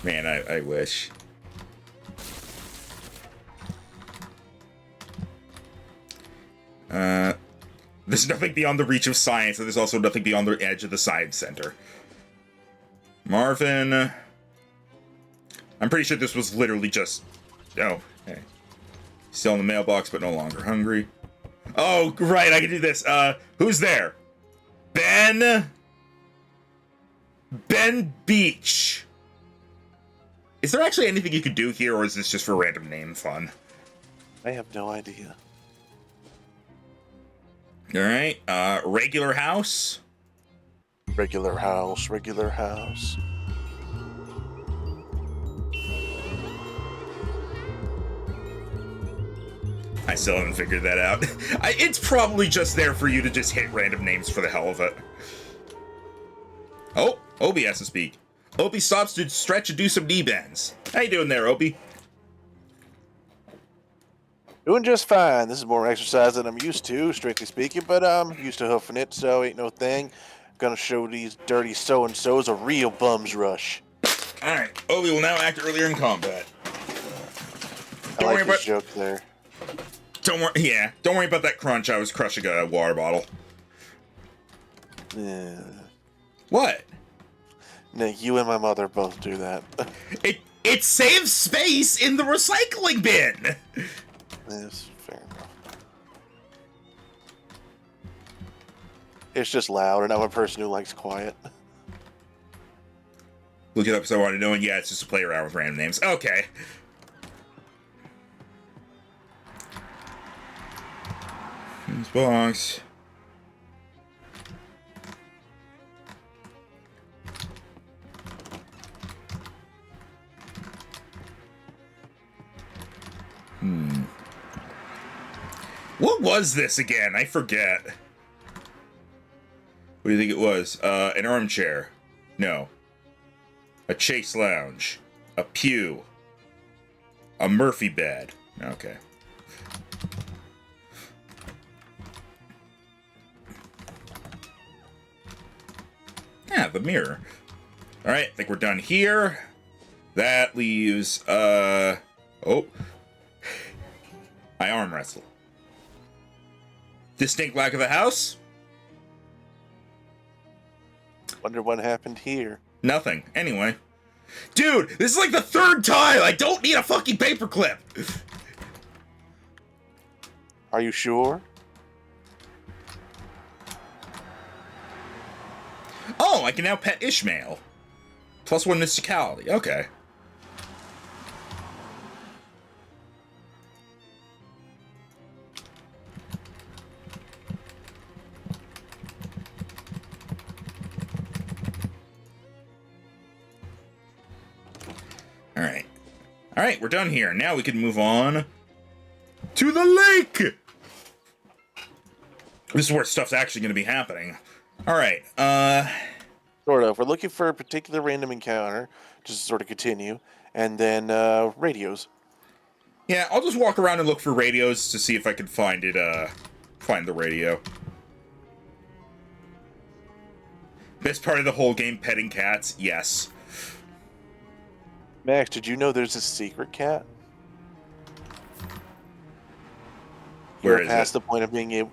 Man, I wish. There's nothing beyond the reach of science, and there's also nothing beyond the edge of the science center. Marvin. I'm pretty sure this was literally just... Oh, hey. Still in the mailbox, but no longer hungry. Oh, right, I can do this. Who's there? Ben Beach. Is there actually anything you could do here, or is this just for random name fun? I have no idea. Alright, regular house. Regular house. I still haven't figured that out. It's probably just there for you to just hit random names for the hell of it. Oh, Obi has to speak. Obi stops to stretch and do some knee bends. How you doing there, Obi? Doing just fine. This is more exercise than I'm used to, strictly speaking, but I'm used to hoofing it, so ain't no thing. Gonna show these dirty so-and-sos a real bum's rush. Alright, Obi will now act earlier in combat. I like his joke there. Don't worry about that crunch. I was crushing a water bottle. Yeah. What? No, you and my mother both do that. It saves space in the recycling bin! Yes, fair enough. It's just loud, and I'm a person who likes quiet. Look it up because I want to know, and yeah, it's just to play around with random names. Okay. This box. What was this again? I forget. What do you think it was? An armchair. No. A chase lounge. A pew. A Murphy bed. Okay. Yeah, the mirror. Alright, I think we're done here. That leaves, oh. I arm wrestle. Distinct lack of a house? Wonder what happened here. Nothing. Anyway. Dude, this is like the third time! I don't need a fucking paperclip! Are you sure? Oh, I can now pet Ishmael. +1 mysticality. Okay. Alright. Alright, we're done here. Now we can move on to the lake! This is where stuff's actually going to be happening. Alright, Sort of. We're looking for a particular random encounter, just to sort of continue, and then radios. yeah, I'll just walk around and look for radios to see if I can find it, find the radio. Best part of the whole game, petting cats? Yes. Max, did you know there's a secret cat? Where You're is past it? the point of being able.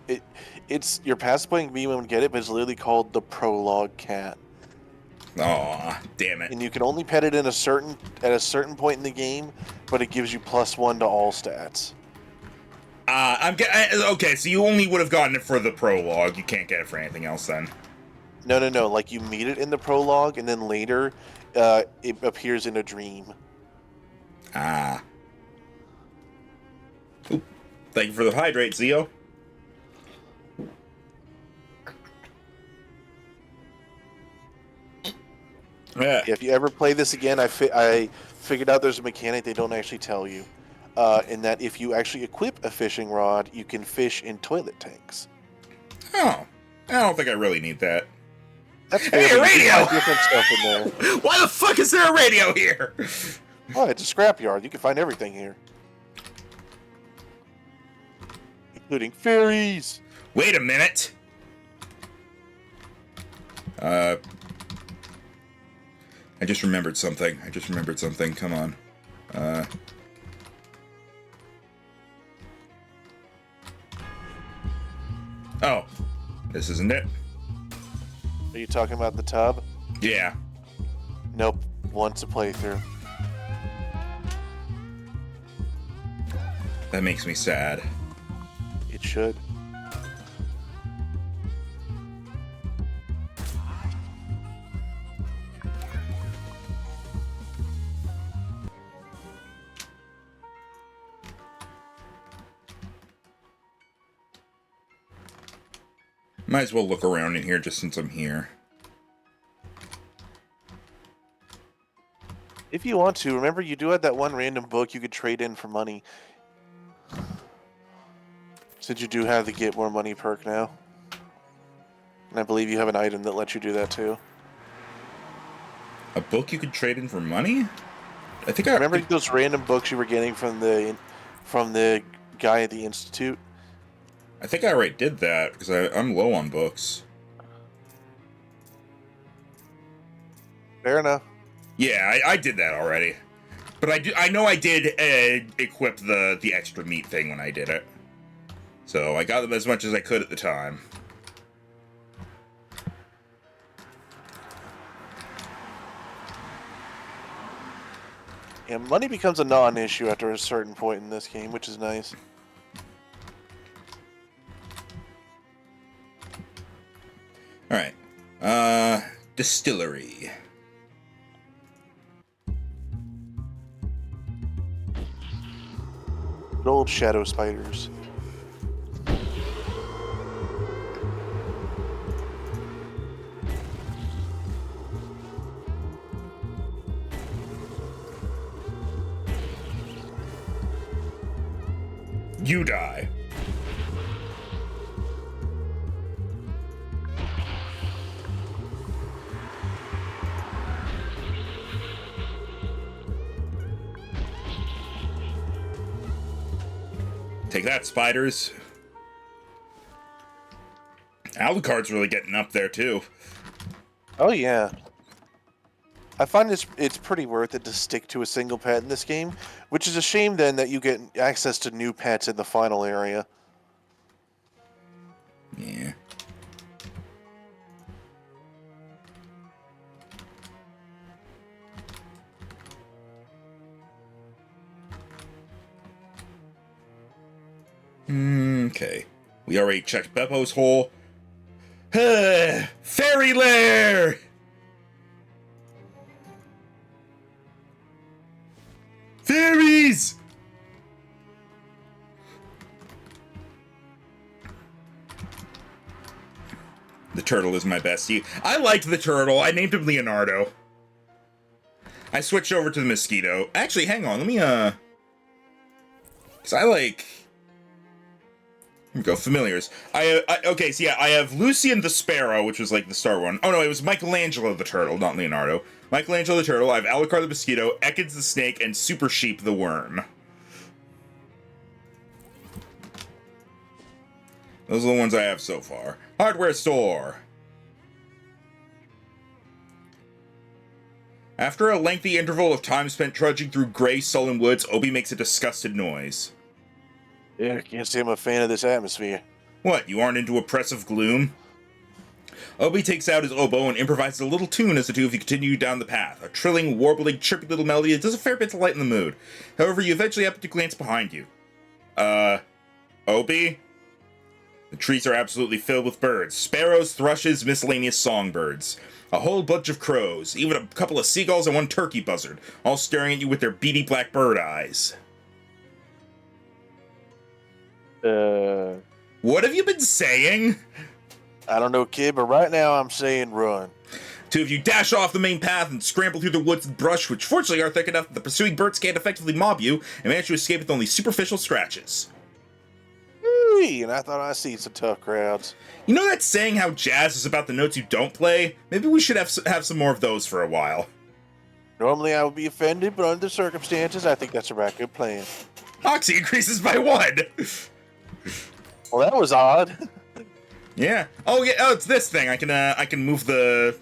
You're past the point of being able to get it, but it's literally called the prologue cat, Aw, damn it. and you can only pet it at a certain point in the game, but it gives you +1 to all stats. Okay, so you only would have gotten it for the prologue. You can't get it for anything else then. No. Like you meet it in the prologue, and then later, it appears in a dream. Ah. Oop. Thank you for the hydrate, Zio. Yeah. If you ever play this again, I figured out there's a mechanic they don't actually tell you, in that if you actually equip a fishing rod, you can fish in toilet tanks. Oh. I don't think I really need that. That's Hey, fair, a but you can radio! find different stuff in there. Why the fuck is there a radio here? Oh, it's a scrapyard. You can find everything here, including fairies. Wait a minute. I just remembered something. Come on. Oh. This isn't it? Are you talking about the tub? Yeah. Nope. Once a playthrough. That makes me sad. It should. Might as well look around in here just since I'm here. If you want to, remember you do have that one random book you could trade in for money. Since you do have the get more money perk now. And I believe you have an item that lets you do that too. A book you could trade in for money? I think I Remember those random books you were getting from the guy at the Institute? I think I already did that because I'm low on books. Fair enough. Yeah, I did that already. But I know I did equip the extra meat thing when I did it. So I got them as much as I could at the time. Yeah, money becomes a non-issue after a certain point in this game, which is nice. Alright. Distillery. Good old shadow spiders. You die. Take that, spiders. Alucard's really getting up there, too. Oh, yeah. I find it's pretty worth it to stick to a single pet in this game, which is a shame then that you get access to new pets in the final area. Yeah. Okay. We already checked Beppo's hole. Fairy lair! Fairies! The turtle is my bestie. I liked the turtle. I named him Leonardo. I switched over to the mosquito. Actually, hang on. Let me, because I like... Here we go, familiars. Okay, so yeah, I have Lucian the Sparrow, which was like the star one. Oh no, it was Michelangelo the Turtle, not Leonardo. Michelangelo the Turtle, I have Alucard the Mosquito, Ekans the Snake, and Super Sheep the Worm. Those are the ones I have so far. Hardware store. After a lengthy interval of time spent trudging through gray, sullen woods, Obi makes a disgusted noise. Yeah, can't say I'm a fan of this atmosphere. What, you aren't into oppressive gloom? Obi takes out his oboe and improvises a little tune as the two of you continue down the path. A trilling, warbling, chirpy little melody that does a fair bit to lighten the mood. However, you eventually happen to glance behind you. Obi? The trees are absolutely filled with birds. Sparrows, thrushes, miscellaneous songbirds. A whole bunch of crows, even a couple of seagulls and one turkey buzzard, all staring at you with their beady black bird eyes. What have you been saying? I don't know, kid, but right now I'm saying run. Two of you dash off the main path and scramble through the woods and brush, which fortunately are thick enough that the pursuing birds can't effectively mob you, and manage to escape with only superficial scratches. Whee, and I thought I seen some tough crowds. You know that saying how jazz is about the notes you don't play? Maybe we should have some more of those for a while. Normally I would be offended, but under the circumstances, I think that's a right good plan. Oxy increases by 1! Well, that was odd. Yeah. Oh, yeah. Oh, it's this thing. I can move the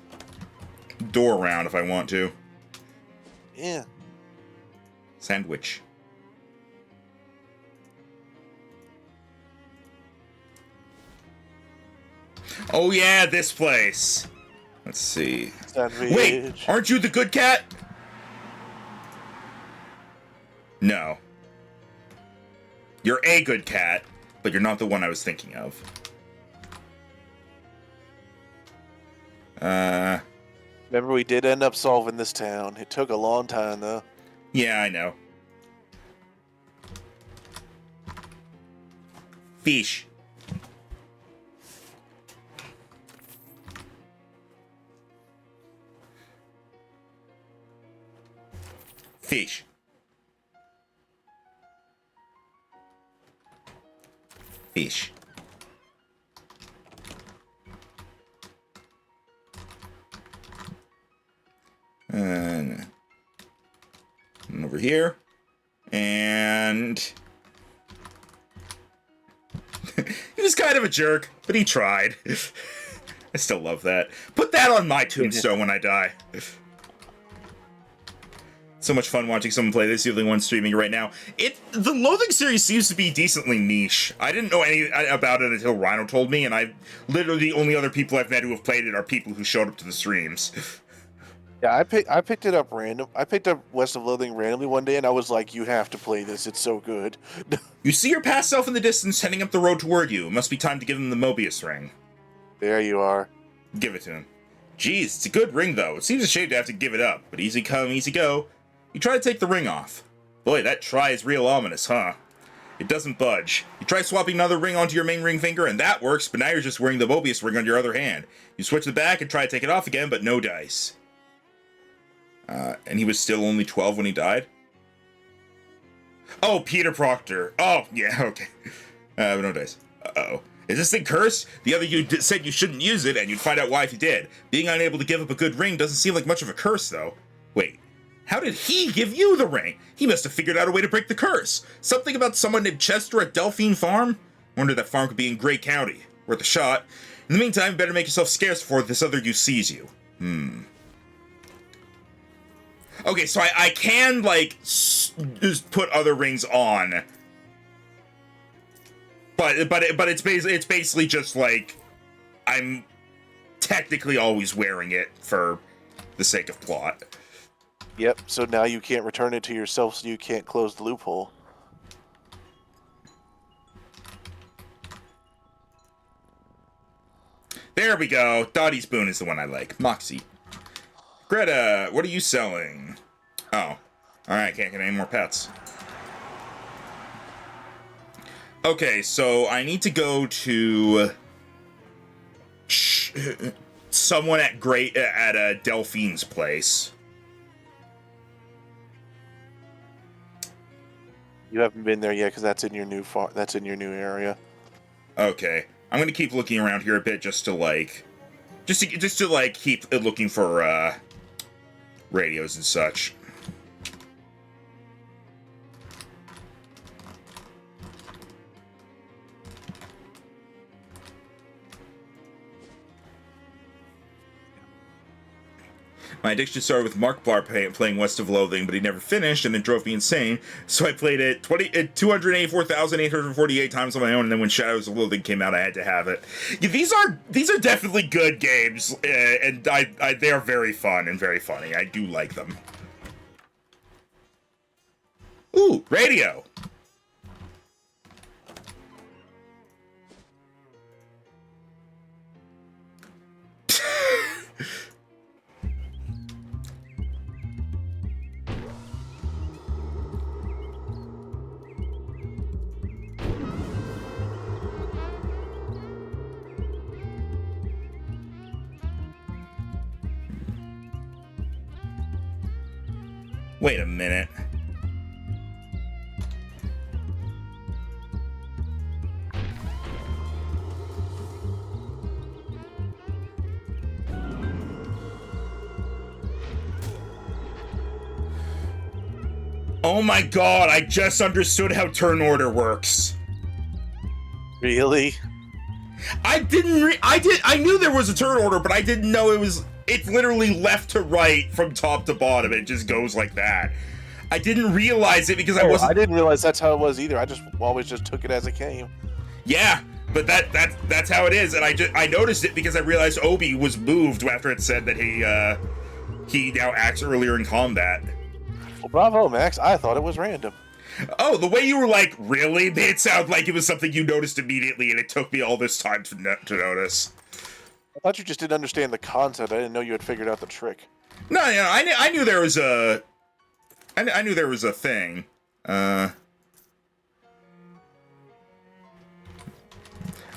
door around if I want to. Yeah. Sandwich. Oh, yeah, this place. Let's see. Sandwich. Wait, aren't you the good cat? No. You're a good cat, but you're not the one I was thinking of. Remember, we did end up solving this town. It took a long time, though. Yeah, I know. Fish. Fish. Fish. And over here. And he was kind of a jerk, but he tried. I still love that. Put that on my tombstone when I die. So much fun watching someone play this. You're the only one streaming right now. The Loathing series seems to be decently niche. I didn't know any about it until Rhino told me, and literally the only other people I've met who have played it are people who showed up to the streams. Yeah, I picked it up random. I picked up West of Loathing randomly one day, and I was like, "You have to play this. It's so good." You see your past self in the distance heading up the road toward you. It must be time to give him the Mobius ring. There you are. Give it to him. Jeez, it's a good ring, though. It seems a shame to have to give it up, but easy come, easy go. You try to take the ring off. Boy, that try is real ominous, huh? It doesn't budge. You try swapping another ring onto your main ring finger, and that works, but now you're just wearing the Mobius ring on your other hand. You switch the back and try to take it off again, but no dice. And he was still only 12 when he died? Oh, Peter Proctor. Oh, yeah, okay. No dice. Uh-oh. Is this thing cursed? The other you said you shouldn't use it, and you'd find out why if you did. Being unable to give up a good ring doesn't seem like much of a curse, though. Wait. How did he give you the ring? He must have figured out a way to break the curse. Something about someone named Chester at Delphine Farm? Wonder that farm could be in Gray County. Worth a shot. In the meantime, better make yourself scarce before this other you sees you. Okay, so I can, like, just put other rings on. But it's basically just, like, I'm technically always wearing it for the sake of plot. Yep, so now you can't return it to yourself, so you can't close the loophole. There we go. Dottie's Boon is the one I like. Moxie. Greta, what are you selling? Oh. Alright, can't get any more pets. Okay, so I need to go to someone at Delphine's place. You haven't been there yet because that's in your new that's in your new area. Okay, I'm gonna keep looking around here a bit just to like keep looking for radios and such. My addiction started with Markiplier playing West of Loathing, but he never finished, and it drove me insane. So I played it 284,848 times on my own, and then when Shadows of Loathing came out, I had to have it. Yeah, these are definitely good games, and they are very fun and very funny. I do like them. Ooh, radio. Wait a minute. Oh my god, I just understood how turn order works. Really? I knew there was a turn order, but I didn't know it's literally left to right from top to bottom. It just goes like that. I didn't realize it because I didn't realize that's how it was either. I just always just took it as it came. Yeah, but that's how it is, and I noticed it because I realized Obi was moved after it said that he now acts earlier in combat. Well, bravo, Max. I thought it was random. Oh, the way you were like, really? Made it sound like it was something you noticed immediately, and it took me all this time to notice. I thought you just didn't understand the concept. I didn't know you had figured out the trick. No, I knew there was a... I knew there was a thing. I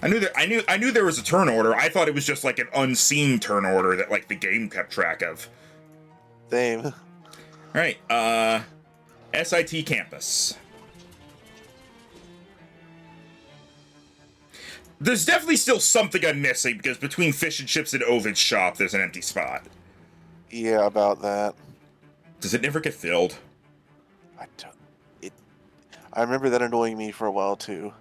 knew there was a turn order. I thought it was just like an unseen turn order that like the game kept track of. Same. All right, SIT campus. There's definitely still something I'm missing because between Fish and Chips and Ovid's shop, there's an empty spot. Yeah, about that. Does it never get filled? I remember that annoying me for a while too.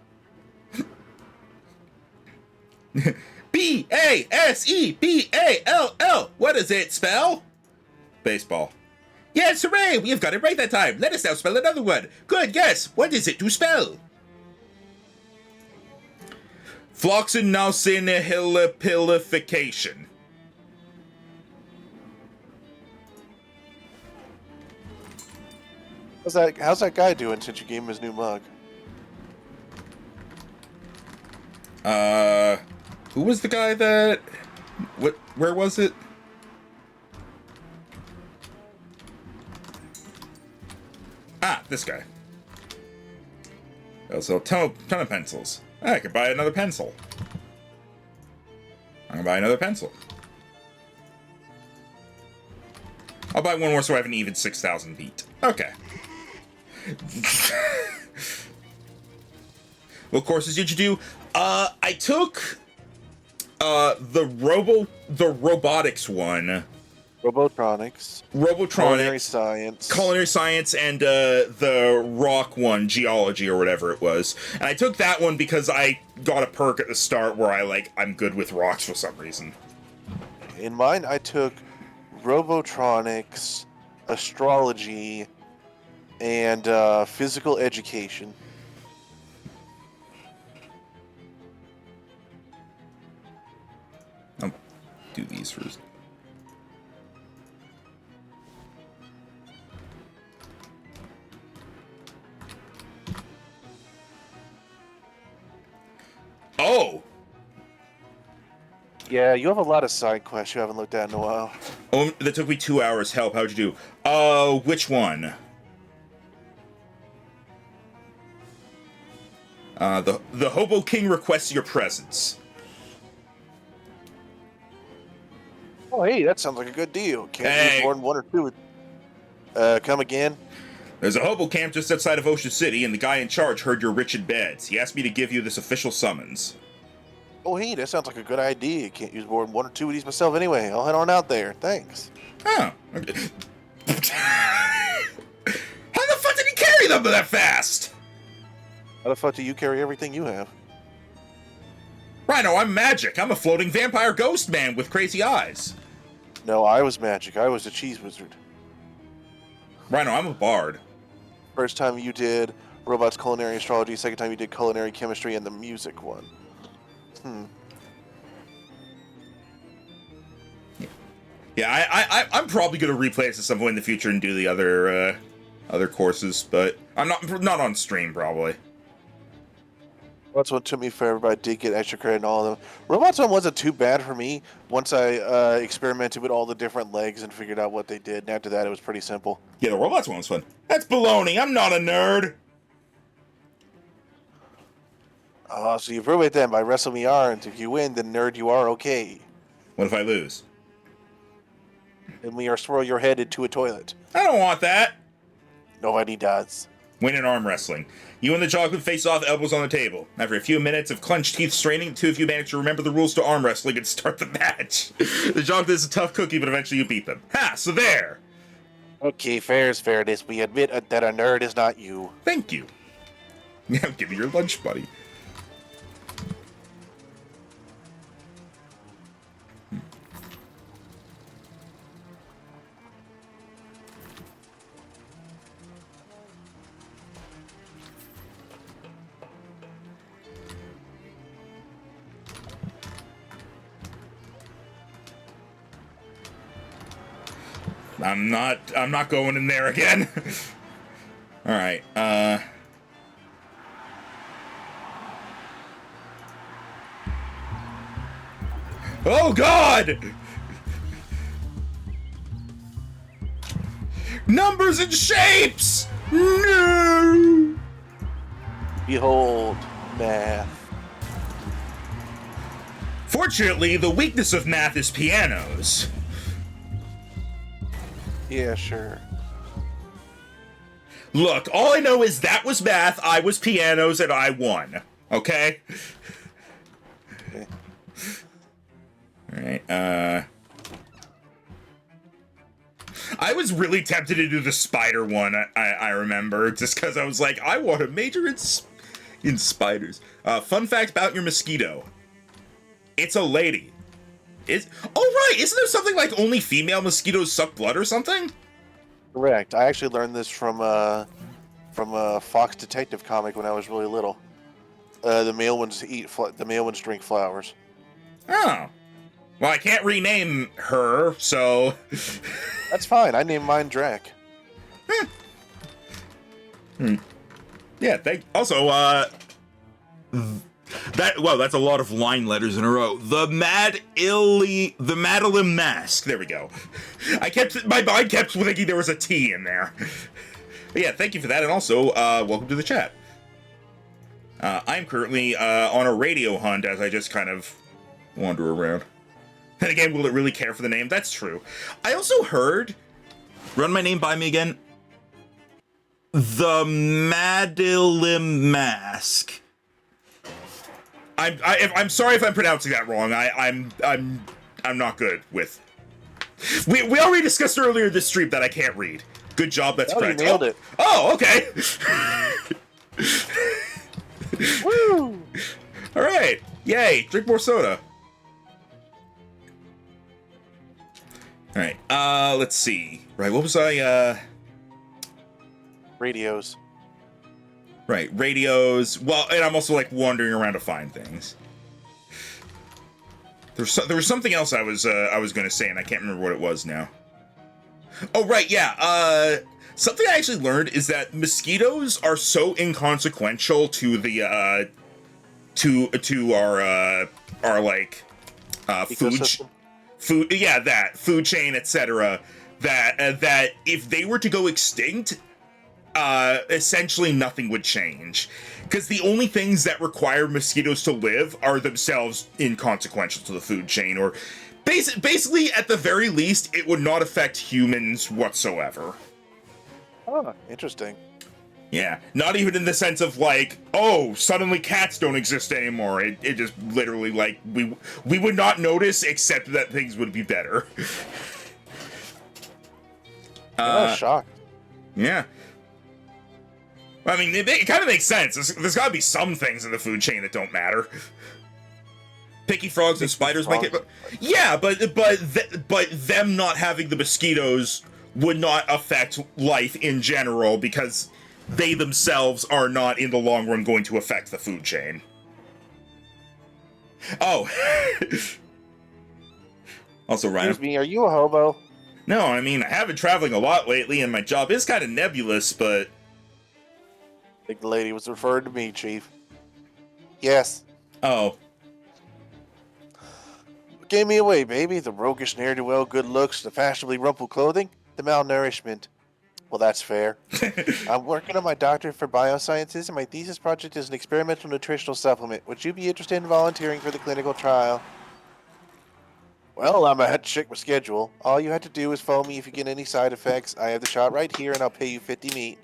BASEBALL. What does it spell? Baseball. Yes, hooray! We have got it right that time. Let us now spell another one. Good guess. What is it to spell? Floxinaucinihilipilification. How's that guy doing since you gave him his new mug? Who was the guy that... Where was it? Ah, this guy. They'll sell a ton of pencils. I could buy another pencil. I'm gonna buy another pencil. I'll buy one more so I have an even 6,000 beat. Okay. What courses did you do? I took the robotics one. Robotronics. Culinary science. Culinary science, and the rock one, geology or whatever it was. And I took that one because I got a perk at the start where I'm good with rocks for some reason. In mine, I took robotronics, astrology, and physical education. I'll do these first. Oh! Yeah, you have a lot of side quests you haven't looked at in a while. Oh, that took me 2 hours. Help, how'd you do? Which one? The Hobo King requests your presence. Oh, hey, that sounds like a good deal. Can't Hey. use more than one or two. Come again? There's a hobo camp just outside of Ocean City, and the guy in charge heard you're rich in beds. He asked me to give you this official summons. Oh, hey, that sounds like a good idea. Can't use more than one or two of these myself anyway. I'll head on out there. Thanks. Oh. Okay. How the fuck did he carry them that fast? How the fuck do you carry everything you have? Rhino, I'm magic. I'm a floating vampire ghost man with crazy eyes. No, I was magic. I was a cheese wizard. Rhino, I'm a bard. First time you did robots, culinary astrology. Second time you did culinary chemistry and the music one. Yeah, I'm probably gonna replay this at some point in the future and do the other courses, but I'm not on stream probably. Robots one took me forever, but I did get extra credit in all of them. Robots one wasn't too bad for me once I experimented with all the different legs and figured out what they did. And after that, it was pretty simple. Yeah, the robots one was fun. That's baloney. I'm not a nerd. Oh, so you prove it then by wrestle me aren't. If you win, then nerd you are okay. What if I lose? Then we are swirl your head into a toilet. I don't want that. Nobody does. Win in arm wrestling. You and the chocolate face off, elbows on the table. After a few minutes of clenched teeth straining, the two of you manage to remember the rules to arm wrestling and start the match. The chocolate is a tough cookie, but eventually you beat them. Ha! So there! Okay, fair is fairness. We admit that a nerd is not you. Thank you. Now give me your lunch, buddy. I'm not going in there again. All right. Oh God! Numbers and shapes! No! Behold, math. Fortunately, the weakness of math is pianos. Yeah, sure. Look, all I know is that was math, I was pianos, and I won. Okay? Okay. Alright, I was really tempted to do the spider one, I remember, just because I was like, I want to major in spiders. Fun fact about your mosquito. It's a lady. Oh right, isn't there something like only female mosquitoes suck blood or something? Correct. I actually learned this from a Fox Detective comic when I was really little. The male ones drink flowers. Oh. Well, I can't rename her, so... That's fine. I named mine Drac. Yeah, also, that's a lot of line letters in a row. The Madeline Mask. There we go. My mind kept thinking there was a T in there. But yeah, thank you for that, and also, welcome to the chat. I'm currently on a radio hunt as I just kind of wander around. And again, will it really care for the name? That's true. I also heard... Run my name by me again. The Madilim Mask. I'm sorry if I'm pronouncing that wrong. I'm not good with... We already discussed earlier this stream that I can't read. Good job, that's correct. You nailed it. Oh, okay. Woo! All right. Yay, drink more soda. All right. Let's see. Right, what was I Radios. Right, radios. Well, and I'm also like wandering around to find things. There was something else I was going to say, and I can't remember what it was now. Oh, right, yeah. Something I actually learned is that mosquitoes are so inconsequential to the to our like food chain, etc. That if they were to go extinct, essentially nothing would change, because the only things that require mosquitoes to live are themselves inconsequential to the food chain, or basically at the very least it would not affect humans whatsoever. Oh, interesting. Yeah, not even in the sense of like, oh, suddenly cats don't exist anymore. It just literally like we would not notice, except that things would be better. I was shocked. Yeah. I mean, it kind of makes sense. There's got to be some things in the food chain that don't matter. Picky frogs and spiders might get... Yeah, but them not having the mosquitoes would not affect life in general, because they themselves are not in the long run going to affect the food chain. Oh. Also, Ryan... Excuse me, are you a hobo? No, I mean, I have been traveling a lot lately, and my job is kind of nebulous, but... I think the lady was referring to me, Chief. Yes. Oh. What gave me away, baby? The roguish ne'er-do-well good looks, the fashionably rumpled clothing, the malnourishment. Well, that's fair. I'm working on my doctorate for biosciences, and my thesis project is an experimental nutritional supplement. Would you be interested in volunteering for the clinical trial? Well, I'm gonna have to check my schedule. All you have to do is phone me if you get any side effects. I have the shot right here, and I'll pay you 50 meat.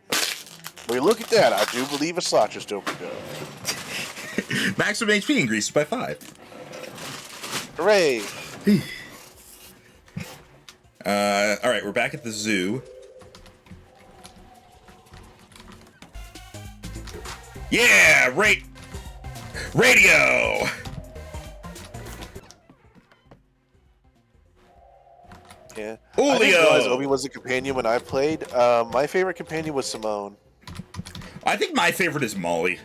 Well, look at that. I do believe a slot just opened up. Maximum HP increased by 5. Hooray! Alright, we're back at the zoo. Yeah! Radio! Yeah. Julio! I didn't realize Obi was a companion when I played. My favorite companion was Simone. I think my favorite is Molly.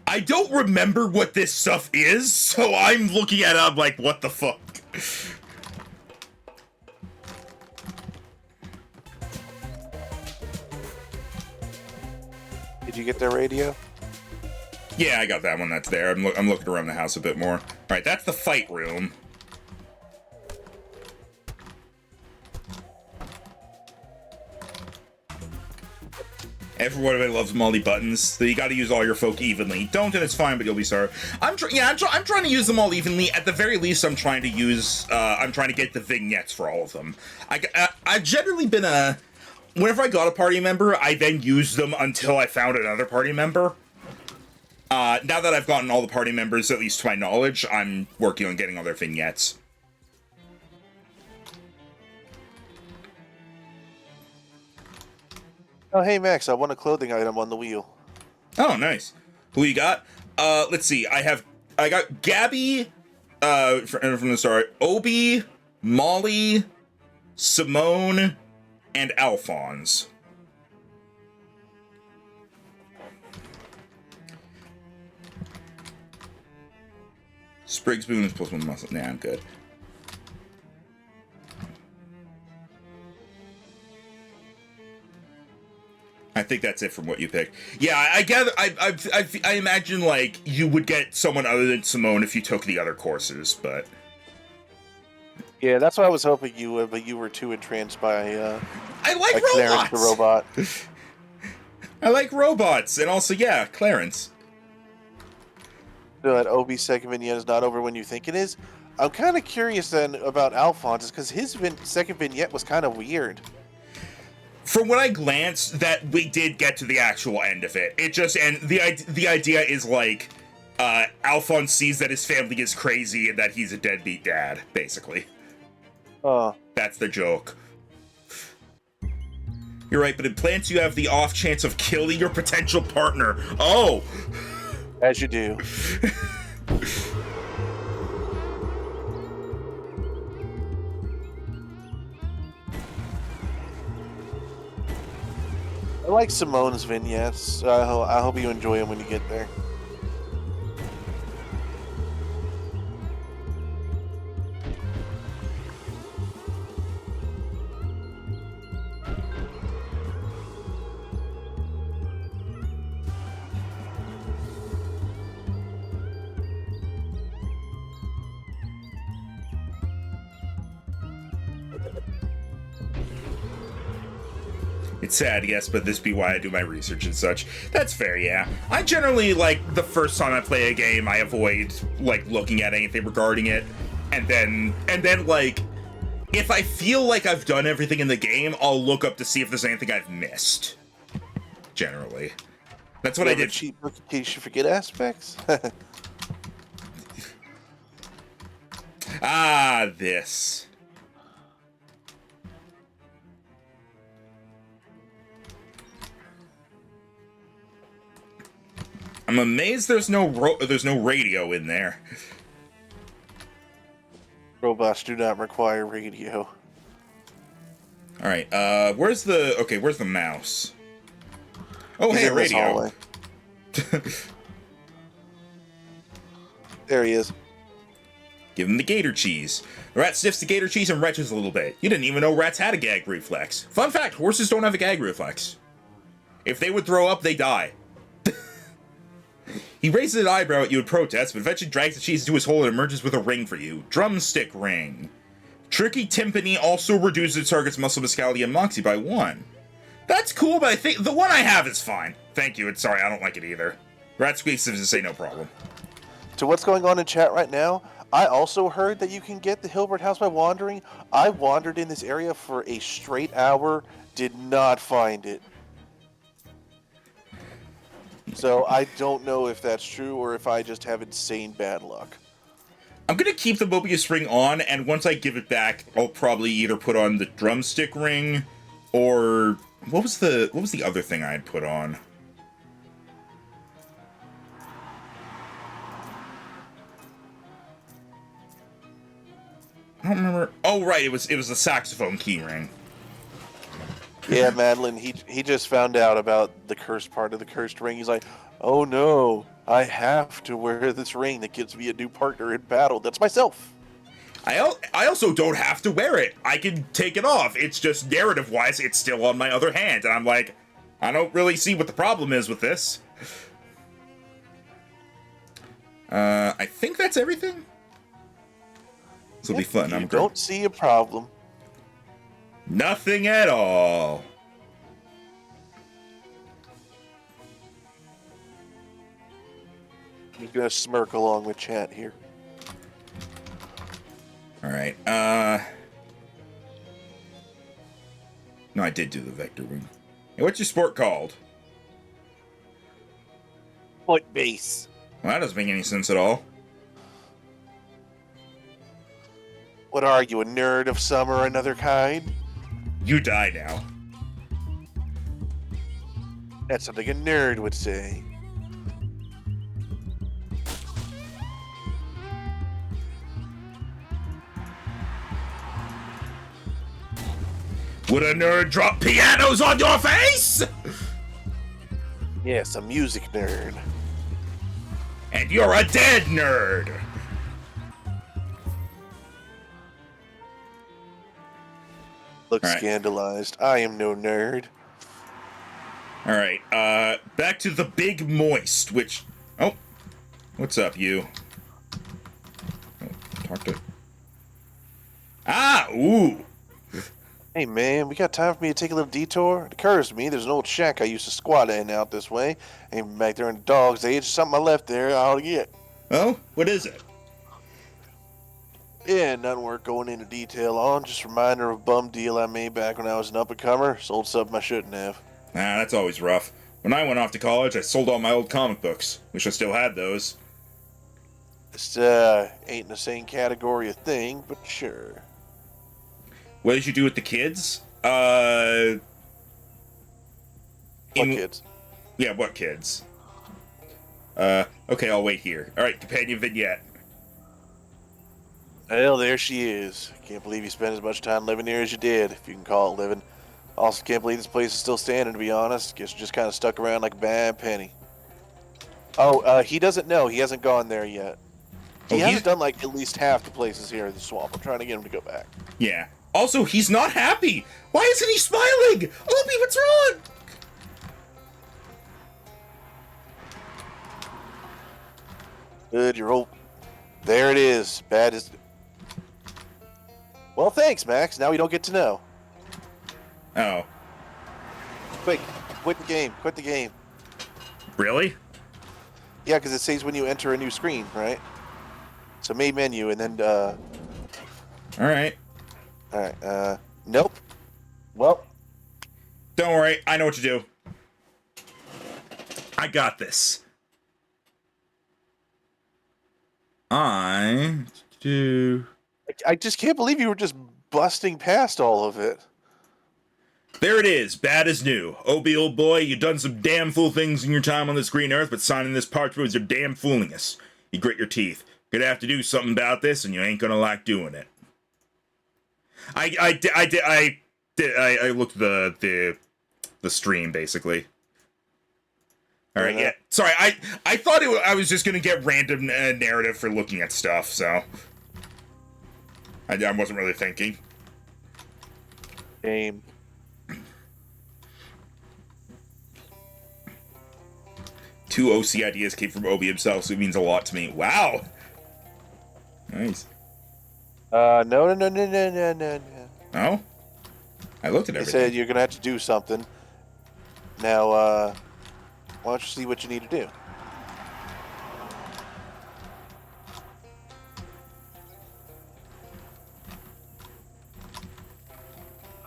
I don't remember what this stuff is, so I'm looking at it, I'm like, what the fuck? Did you get their radio? Yeah, I got that one that's there. I'm looking around the house a bit more. Alright, that's the fight room. Everybody loves Molly buttons, so you gotta use all your folk evenly. Don't, and it's fine, but you'll be sorry. I'm trying to use them all evenly. At the very least, I'm trying to get the vignettes for all of them. I've generally been whenever I got a party member, I then used them until I found another party member. Now that I've gotten all the party members, at least to my knowledge, I'm working on getting all their vignettes. Oh, hey, Max, I won a clothing item on the wheel. Oh, nice. Who you got? Let's see. I got Gabby, from the start. Obi, Molly, Simone, and Alphonse. Sprig's Boon is +1 muscle. Nah, I'm good. I think that's it from what you picked. Yeah, I gather. I imagine like you would get someone other than Simone if you took the other courses, but Yeah, that's what I was hoping you would, but you were too entranced by I like Clarence the robots! robot. I like robots, and also, yeah, Clarence. So that Obi's second vignette is not over when you think it is. I'm kind of curious then about Alphonse, because his second vignette was kind of weird. From when I glanced, that we did get to the actual end of it. It just, and the idea is like, Alphonse sees that his family is crazy and that he's a deadbeat dad, basically. That's the joke. You're right, but in plants you have the off chance of killing your potential partner. Oh! As you do. I like Simone's vignettes. I hope you enjoy them when you get there. It's sad, yes, but this be why I do my research and such. That's fair, yeah. I generally, like, the first time I play a game, I avoid, like, looking at anything regarding it. And then, like, if I feel like I've done everything in the game, I'll look up to see if there's anything I've missed. Generally. That's what I did. Cheat book in case you forget aspects? Ah, this. I'm amazed there's no radio in there. Robots do not require radio. All right, where's the mouse? Oh, He's hey, in this radio. hallway. There he is. Give him the gator cheese. The rat sniffs the gator cheese and retches a little bit. You didn't even know rats had a gag reflex. Fun fact, horses don't have a gag reflex. If they would throw up, they die. He raises an eyebrow at you in protest, but eventually drags the cheese into his hole and emerges with a ring for you. Drumstick ring. Tricky Timpani also reduces its target's muscle viscality and moxie by 1. That's cool, but I think the one I have is fine. Thank you, and sorry, I don't like it either. Rat squeaks and say no problem. To what's going on in chat right now, I also heard that you can get the Hilbert House by wandering. I wandered in this area for a straight hour, did not find it. So I don't know if that's true or if I just have insane bad luck. I'm gonna keep the Mobius ring on, and once I give it back, I'll probably either put on the drumstick ring, or what was the other thing I had put on? I don't remember. Oh right, it was the saxophone key ring. Yeah, Madeline, he just found out about the cursed part of the cursed ring. He's like, oh no, I have to wear this ring that gives me a new partner in battle. That's myself. I also don't have to wear it. I can take it off. It's just narrative-wise, it's still on my other hand. And I'm like, I don't really see what the problem is with this. I think that's everything. This will be fun. I don't see a problem. Nothing at all. I'm gonna smirk along with chat here. Alright, no, I did do the vector wing. Hey, what's your sport called? Foot base. Well, that doesn't make any sense at all. What are you, a nerd of some or another kind? You die now. That's something a nerd would say. Would a nerd drop pianos on your face? Yes, a music nerd. And you're a dead nerd. Look right. Scandalized. I am no nerd. Alright, back to the Big Moist, which... Oh, what's up, you? Oh, talk to... Ah, ooh. Hey man, we got time for me to take a little detour? It occurs to me there's an old shack I used to squat in out this way. Ain't back there in the dog's age. Something I left there I ought to get. Oh, what is it? Yeah, nothing worth going into detail on. Just a reminder of a bum deal I made back when I was an up-and-comer. Sold something I shouldn't have. Ah, that's always rough. When I went off to college, I sold all my old comic books. Wish I still had those. This ain't in the same category of thing, but sure. What did you do with the kids? What kids? Yeah, what kids? Okay, I'll wait here. Alright, companion vignette. Well, there she is. Can't believe you spent as much time living here as you did, if you can call it living. Also, can't believe this place is still standing, to be honest. Guess you're just kind of stuck around like a bad penny. Oh, he doesn't know. He hasn't gone there yet. He hasn't done, like, at least half the places here in the swamp. I'm trying to get him to go back. Yeah. Also, he's not happy! Why isn't he smiling? Opie, what's wrong? Good, you're old. There it is. Bad as... Well, thanks, Max. Now we don't get to know. Oh. Quick, quit the game. Quit the game. Really? Yeah, because it says when you enter a new screen, right? So main menu, and then, Alright. Alright, nope. Well. Don't worry, I know what to do. I got this. I just can't believe you were just busting past all of it. There it is, bad as new. Opie, old boy, you done some damn fool things in your time on this green earth, but signing this parchment was your damn fooliness. You grit your teeth. Gonna have to do something about this, and you ain't gonna like doing it. I looked at the stream, basically. Alright, yeah. Sorry, I thought I was just gonna get random narrative for looking at stuff, so... I wasn't really thinking. Game. Two OC ideas came from Obi himself, so it means a lot to me. Wow! Nice. No. Oh? I looked at everything. They said you're gonna have to do something. Now, why don't you see what you need to do?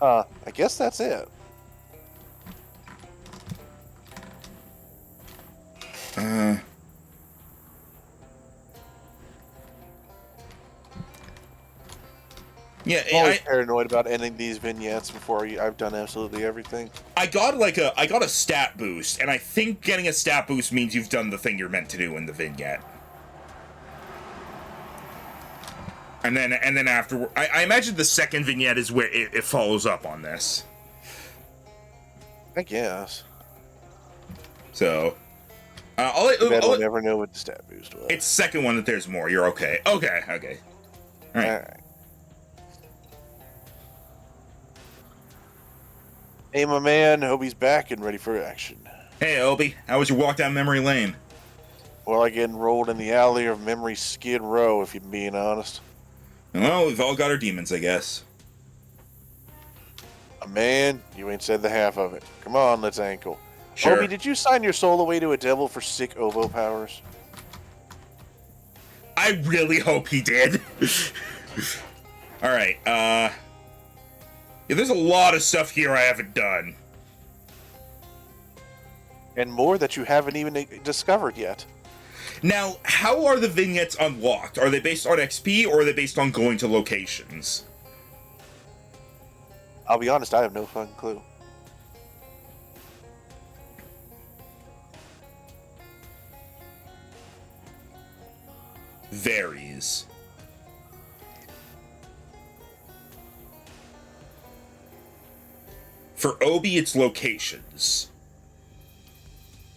I guess that's it. Yeah, I'm always paranoid about ending these vignettes before I've done absolutely everything. I got a stat boost, and I think getting a stat boost means you've done the thing you're meant to do in the vignette. And then afterward, I imagine the second vignette is where it follows up on this. I guess. So, I'll never know what the stat boost was. It's second one that there's more. You're okay. Okay. All right. Hey, my man. Hope he's back and ready for action. Hey, Obi. How was your walk down memory lane? Well, I get enrolled in the alley of memory Skid Row, if you're being honest. Well, we've all got our demons, I guess. Man, you ain't said the half of it. Come on, let's ankle. Sure. Obi, did you sign your soul away to a devil for sick oboe powers? I really hope he did. Alright, yeah, there's a lot of stuff here I haven't done. And more that you haven't even discovered yet. Now, how are the vignettes unlocked? Are they based on XP, or are they based on going to locations? I'll be honest, I have no fucking clue. Varies. For Obi, it's locations.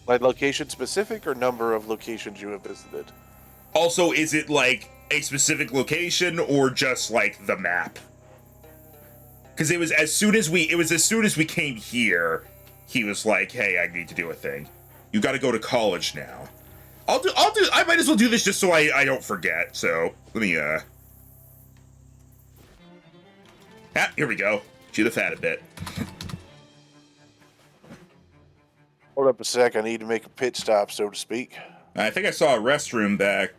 Like location specific or number of locations you have visited? Also, is it like a specific location or just like the map? Because it was as soon as we came here, he was like, "Hey, I need to do a thing. You got to go to college now." I might as well do this just so I don't forget. So let me Ah, here we go. Chew the fat a bit. Hold up a sec. I need to make a pit stop, so to speak. I think I saw a restroom back.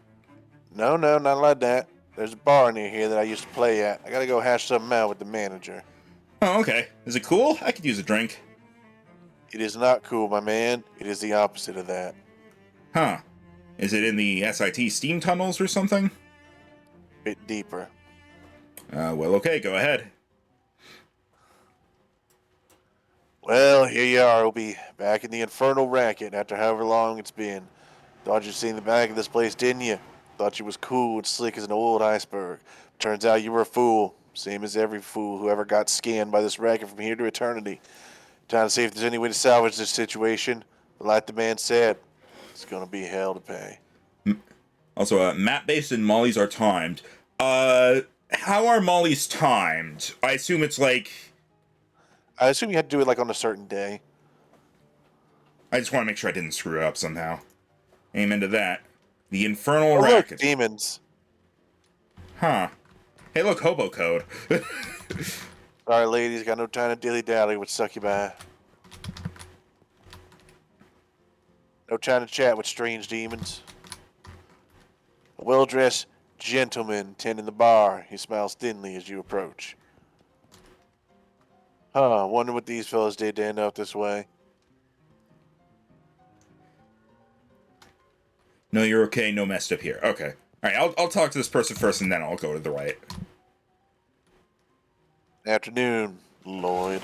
No, not like that. There's a bar near here that I used to play at. I gotta go hash something out with the manager. Oh, okay. Is it cool? I could use a drink. It is not cool, my man. It is the opposite of that. Huh. Is it in the SIT steam tunnels or something? Bit deeper. Well, okay, go ahead. Well, here you are, Obi. Back in the infernal racket after however long it's been. Thought you'd seen the back of this place, didn't you? Thought you was cool and slick as an old iceberg. Turns out you were a fool. Same as every fool who ever got scanned by this racket from here to eternity. Time to see if there's any way to salvage this situation. But like the man said, it's gonna be hell to pay. Also, map-based and mollies are timed. How are mollies timed? I assume it's like... I assume you had to do it like on a certain day. I just want to make sure I didn't screw up somehow. Amen to that. The infernal Oh, racket. look, demons. Huh. Hey, look, hobo code. Sorry, ladies, got no time to dilly-dally with succubi. No time to chat with strange demons. A well-dressed gentleman tending the bar. He smiles thinly as you approach. Huh, wonder what these fellas did to end up this way. No, you're okay. No messed up here. Okay. All right, I'll talk to this person first, and then I'll go to the right. Afternoon, Lloyd.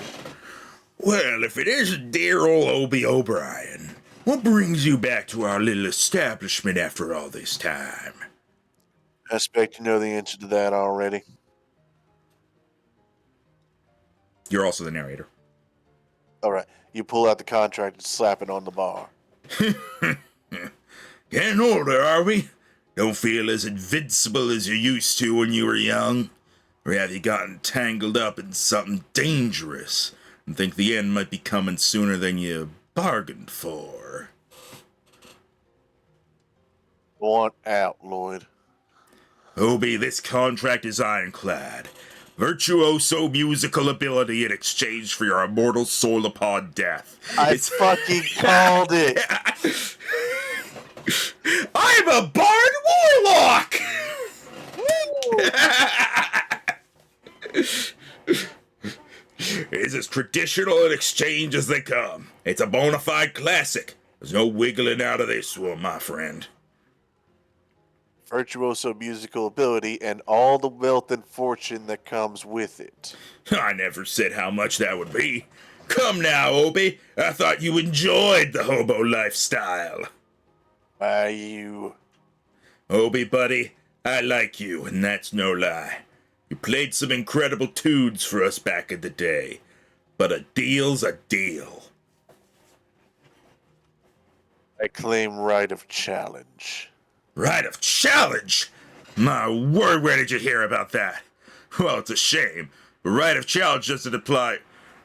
Well, if it isn't dear old Obie O'Brien, what brings you back to our little establishment after all this time? I expect you know the answer to that already. You're also the narrator. Alright, you pull out the contract and slap it on the bar. Getting older, are we? Don't feel as invincible as you used to when you were young? Or have you gotten tangled up in something dangerous and think the end might be coming sooner than you bargained for? Want out, Lloyd. Obie, this contract is ironclad. Virtuoso musical ability in exchange for your immortal soul upon death. I fucking called it! I'm a Bard Warlock! It's as traditional an exchange as they come. It's a bona fide classic. There's no wiggling out of this one, my friend. Virtuoso musical ability and all the wealth and fortune that comes with it. I never said how much that would be. Come now, Obie. I thought you enjoyed the hobo lifestyle. Why, you... Obie, buddy, I like you, and that's no lie. You played some incredible tunes for us back in the day. But a deal's a deal. I claim right of challenge. Right of challenge? My word, where did you hear about that? Well, it's a shame. But right of challenge doesn't apply.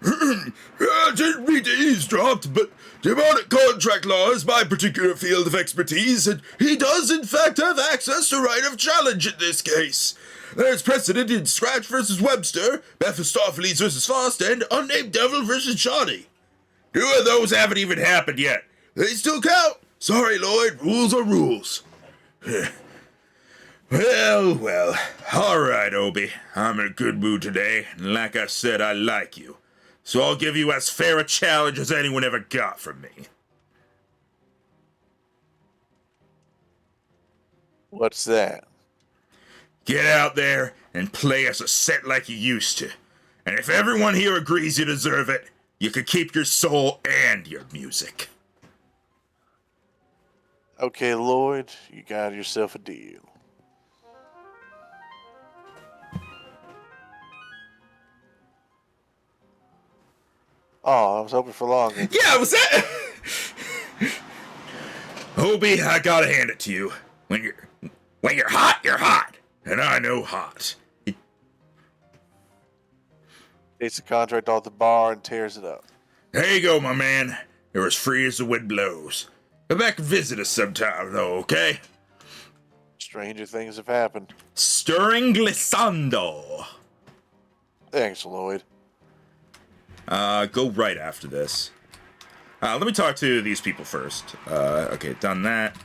I didn't mean to eavesdrop, but demonic contract law is my particular field of expertise, and he does in fact have access to right of challenge in this case. There's precedent in Scratch versus Webster, Mephistopheles versus Faust, and Unnamed Devil versus Johnny. 2 of those haven't even happened yet. They still count. Sorry, Lloyd, rules are rules. Well, all right, Obie. I'm in a good mood today, and like I said, I like you. So I'll give you as fair a challenge as anyone ever got from me. What's that? Get out there and play us a set like you used to. And if everyone here agrees you deserve it, you can keep your soul and your music. Okay, Lloyd, you got yourself a deal. Oh, I was hoping for longer. Yeah, was that? Obie, I gotta hand it to you. When you're hot, you're hot. And I know hot. Takes the contract off the bar and tears it up. There you go, my man. You're as free as the wind blows. Come back and visit us sometime, though, okay? Stranger things have happened. Stirring glissando. Thanks, Lloyd. Go right after this. Let me talk to these people first. Okay, done that.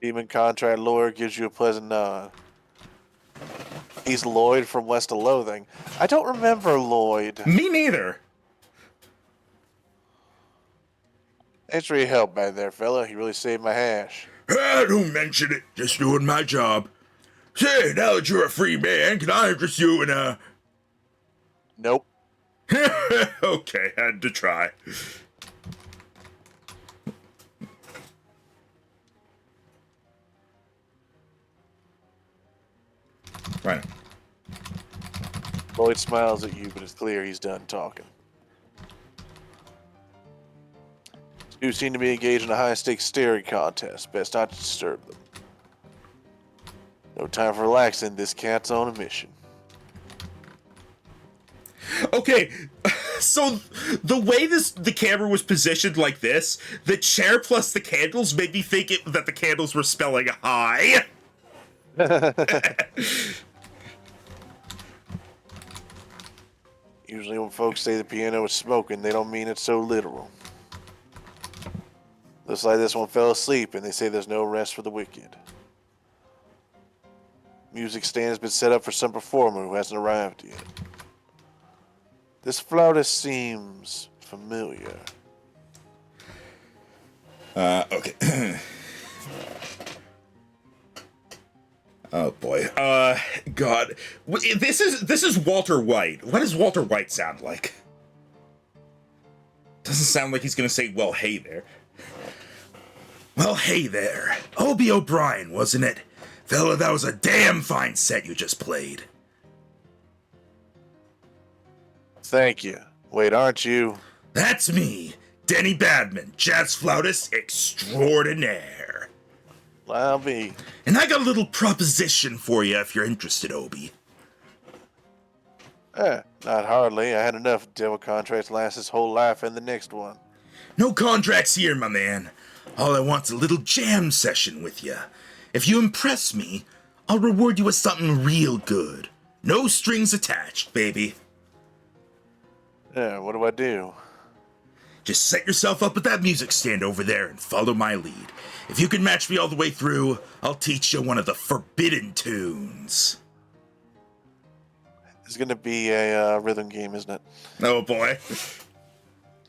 Demon contract lawyer gives you a pleasant nod. He's Lloyd from West of Loathing. I don't remember Lloyd. Me neither. Thanks for your help back there, fella. You really saved my hash. Don't mention it. Just doing my job. Say, now that you're a free man, can I interest you in a... Nope. Okay, had to try. Right. Lloyd smiles at you, but it's clear he's done talking. You seem to be engaged in a high-stakes staring contest. Best not to disturb them. No time for relaxing. This cat's on a mission. Okay, so the way the camera was positioned like this, the chair plus the candles made me think that the candles were spelling high. Usually when folks say the piano is smoking, they don't mean it so literal. Looks like this one fell asleep, and they say there's no rest for the wicked. Music stand has been set up for some performer who hasn't arrived yet. This flautist seems familiar. Okay. Oh boy. God. This is Walter White. What does Walter White sound like? Doesn't sound like he's gonna say, well, hey there. Well, hey there. Obie O'Brien, wasn't it? Fella, that was a damn fine set you just played. Thank you. Wait, aren't you? That's me, Denny Badman, jazz flautist extraordinaire. I'll be. And I got a little proposition for you if you're interested, Obie. Not hardly. I had enough devil contracts to last his whole life and the next one. No contracts here, my man. All I want's a little jam session with you. If you impress me, I'll reward you with something real good. No strings attached, baby. What do I do? Just set yourself up at that music stand over there and follow my lead. If you can match me all the way through, I'll teach you one of the forbidden tunes. It's gonna be a rhythm game, isn't it? Oh boy.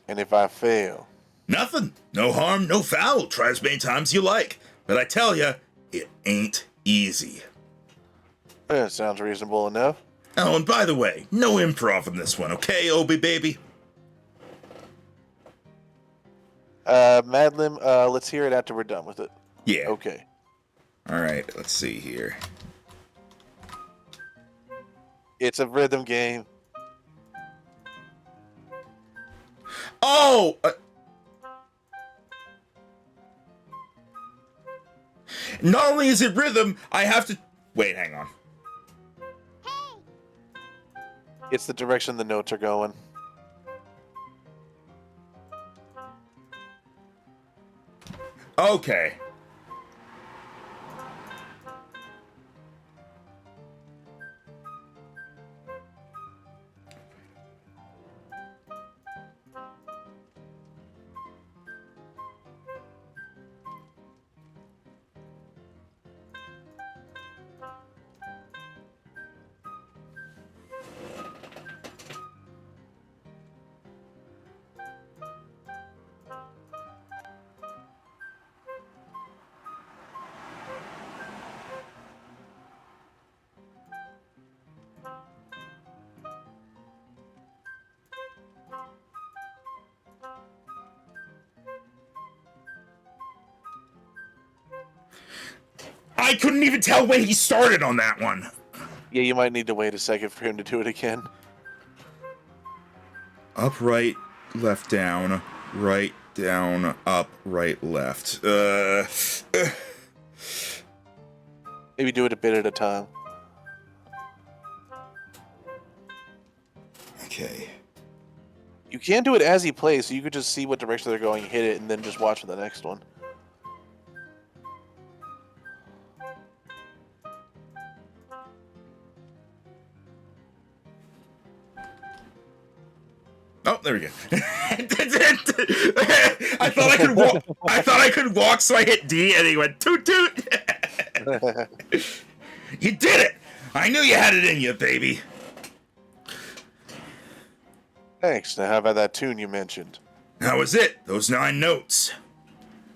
And if I fail? Nothing. No harm, no foul. Try as many times you like. But I tell you, it ain't easy. Sounds reasonable enough. Oh, and by the way, no improv in this one, okay, Obie baby? Madlim, let's hear it after we're done with it. Yeah. Okay. All right. Let's see here. It's a rhythm game. Oh. Not only is it rhythm, I have to wait. Hang on. It's the direction the notes are going. Okay. I couldn't even tell when he started on that one. Yeah, you might need to wait a second for him to do it again. Up, right, left, down, right, down, up, right, left. Maybe do it a bit at a time. Okay. You can do it as he plays, so you could just see what direction they're going, hit it, and then just watch for the next one. Oh, there we go. I thought I could walk. I thought I could walk, so I hit D, and he went toot toot. You did it! I knew you had it in you, baby. Thanks. Now, how about that tune you mentioned? How was it? Those 9 notes.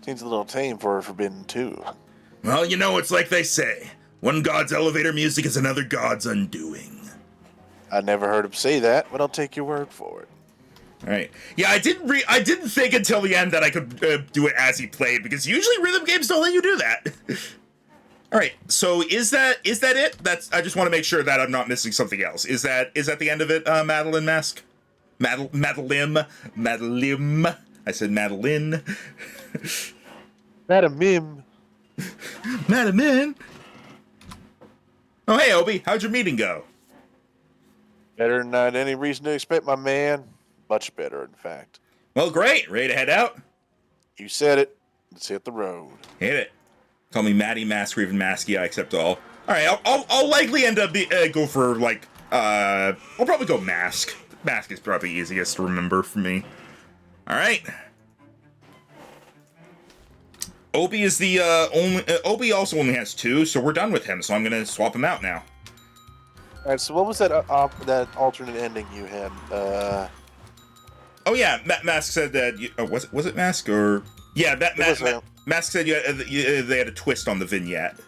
Seems a little tame for a forbidden tune. Well, you know, it's like they say. One god's elevator music is another god's undoing. I never heard him say that, but I'll take your word for it. All right. Yeah, I didn't think until the end that I could do it as he played, because usually rhythm games don't let you do that. All right. So is that it? I just want to make sure that I'm not missing something else. Is that the end of it, Madeline Mask? Madeline. I said Madeline. Madam Mim. Madeline. Oh, hey, Obi. How'd your meeting go? Better than I had any reason to expect, my man. Much better, in fact. Well, great. Ready to head out? You said it. Let's hit the road. Hit it. Call me Maddie Mask or even Masky. I accept all. All right. I'll likely end up go for like I'll probably go Mask. Mask is probably easiest to remember for me. All right. Obi is the only. Obi also only has 2, so we're done with him. So I'm gonna swap him out now. All right. So what was that that alternate ending you had? Oh yeah, Mask said that. Was it Mask or yeah? Mask said they had a twist on the vignette.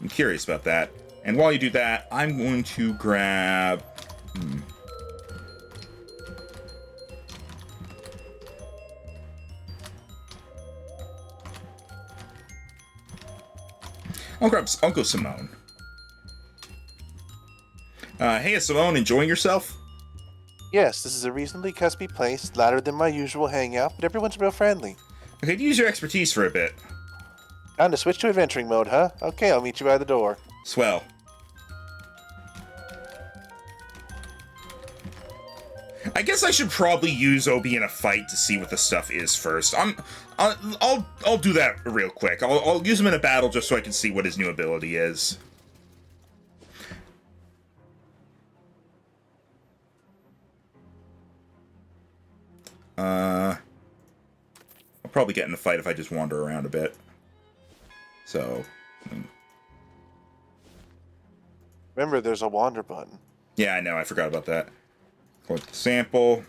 I'm curious about that. And while you do that, I'm going to grab. I'll grab Uncle Simone. Hey, Simone, enjoying yourself? Yes, this is a reasonably cuspy place, louder than my usual hangout, but everyone's real friendly. I could use your expertise for a bit. Time to switch to adventuring mode, huh? Okay, I'll meet you by the door. Swell. I guess I should probably use Obi in a fight to see what the stuff is first. I'll do that real quick. I'll use him in a battle just so I can see what his new ability is. I'll probably get in a fight if I just wander around a bit. So. Remember, there's a wander button. Yeah, I know. I forgot about that. Collect the sample.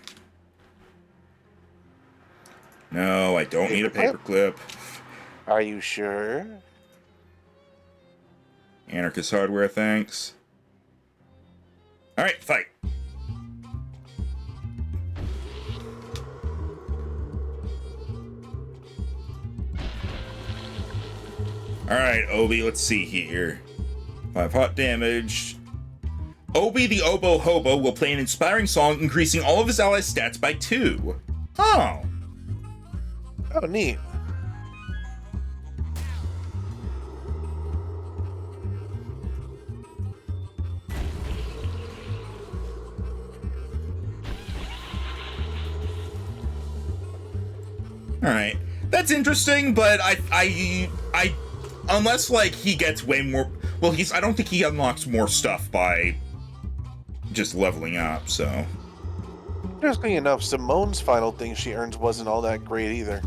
No, I don't need a paperclip. Are you sure? Anarchist hardware, thanks. Alright, fight. Alright, Obi, let's see here. 5 hot damage. Obi the Obo Hobo will play an inspiring song, increasing all of his allies' stats by 2. Oh. Oh, neat. Alright. That's interesting, but I unless like he gets way more well, I don't think he unlocks more stuff by just leveling up, so. Interestingly enough, Simone's final thing she earns wasn't all that great either.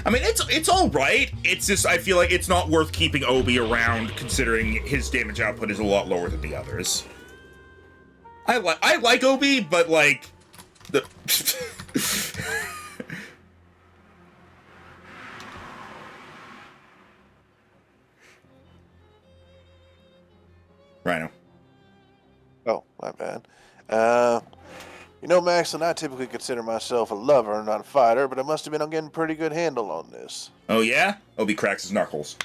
I mean, it's all right. It's just I feel like it's not worth keeping Obi around, considering his damage output is a lot lower than the others. I like Obi, but like the. Rhino. Oh, my bad. You know, Max, and I typically consider myself a lover, not a fighter, but I must admit I'm getting a pretty good handle on this. Oh yeah? Obi cracks his knuckles.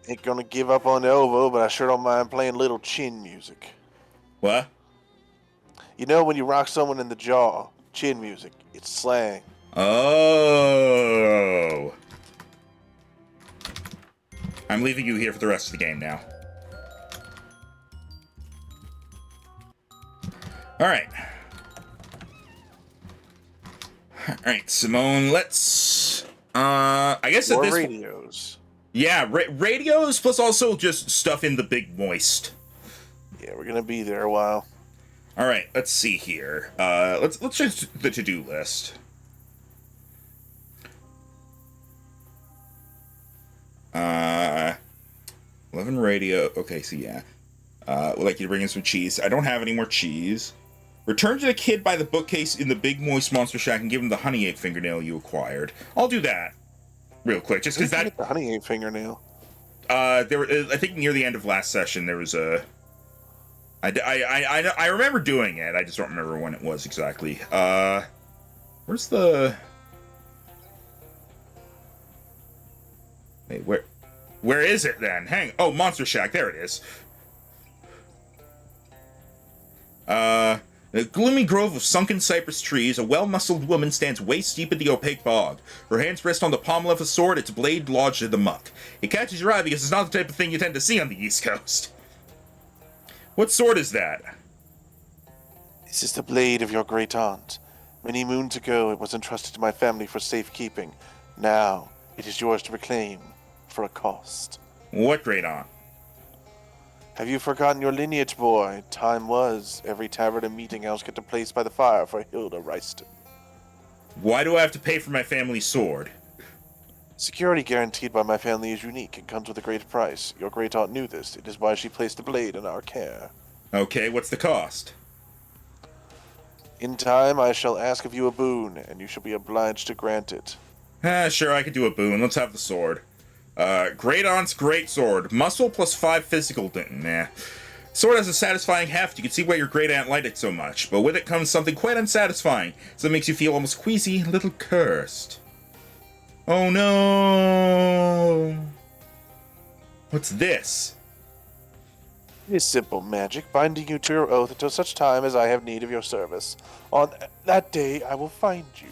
Ain't gonna give up on the Ovo, but I sure don't mind playing little chin music. What? You know when you rock someone in the jaw, chin music, it's slang. Oh. I'm leaving you here for the rest of the game now. Alright. Alright, Simone, let's... I guess More at this... radios. Yeah, radios, plus also just stuff in the big moist. Yeah, we're gonna be there a while. All right, let's see here. Let's just the to-do list. 11 radio. Okay, so yeah. Would like you to bring in some cheese. I don't have any more cheese. Return to the kid by the bookcase in the big moist monster shack and give him the honey ape fingernail you acquired. I'll do that real quick, just because that the honey ape fingernail. I think near the end of last session there was a. I remember doing it. I just don't remember when it was exactly. Where's the? Wait, where is it then? Oh, Monster Shack. There it is. In a gloomy grove of sunken cypress trees, a well-muscled woman stands waist-deep in the opaque bog. Her hands rest on the pommel of a sword, its blade lodged in the muck. It catches your eye because it's not the type of thing you tend to see on the East Coast. What sword is that? This is the blade of your great aunt. Many moons ago, it was entrusted to my family for safekeeping. Now, it is yours to reclaim, for a cost. What great aunt? Have you forgotten your lineage, boy? Time was, every tavern and meeting house kept a place by the fire for Hilda Ryston. Why do I have to pay for my family's sword? Security guaranteed by my family is unique and comes with a great price. Your great aunt knew this. It is why she placed the blade in our care. Okay, what's the cost? In time, I shall ask of you a boon, and you shall be obliged to grant it. Sure, I could do a boon. Let's have the sword. Great aunt's great sword. Muscle plus 5 physical. Nah. Sword has a satisfying heft. You can see why your great aunt liked it so much. But with it comes something quite unsatisfying. So it makes you feel almost queasy, a little cursed. Oh no! What's this? It is simple magic, binding you to your oath until such time as I have need of your service. On that day, I will find you.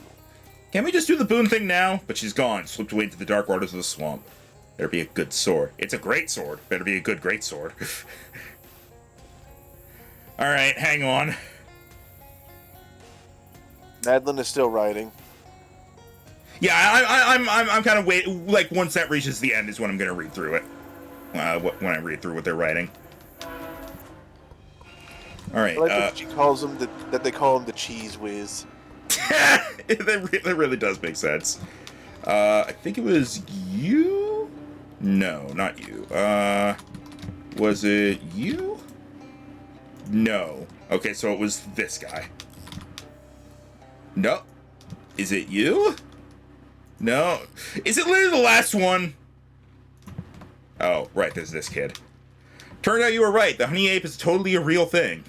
Can't we just do the boon thing now? But she's gone, slipped away into the dark waters of the swamp. Better be a good sword. It's a great sword. Better be a good great sword. Alright, hang on. Madeline is still writing. Yeah, I'm kind of waiting. Like, once that reaches the end is when I'm going to read through it. When I read through what they're writing. Alright, I like that she calls him that they call him the cheese whiz. that really does make sense. I think it was you? No, not you. Was it you? No. Okay, so it was this guy. No. Is it you? No. Is it literally the last one? Oh, right, there's this kid. Turned out you were right. The honey ape is totally a real thing.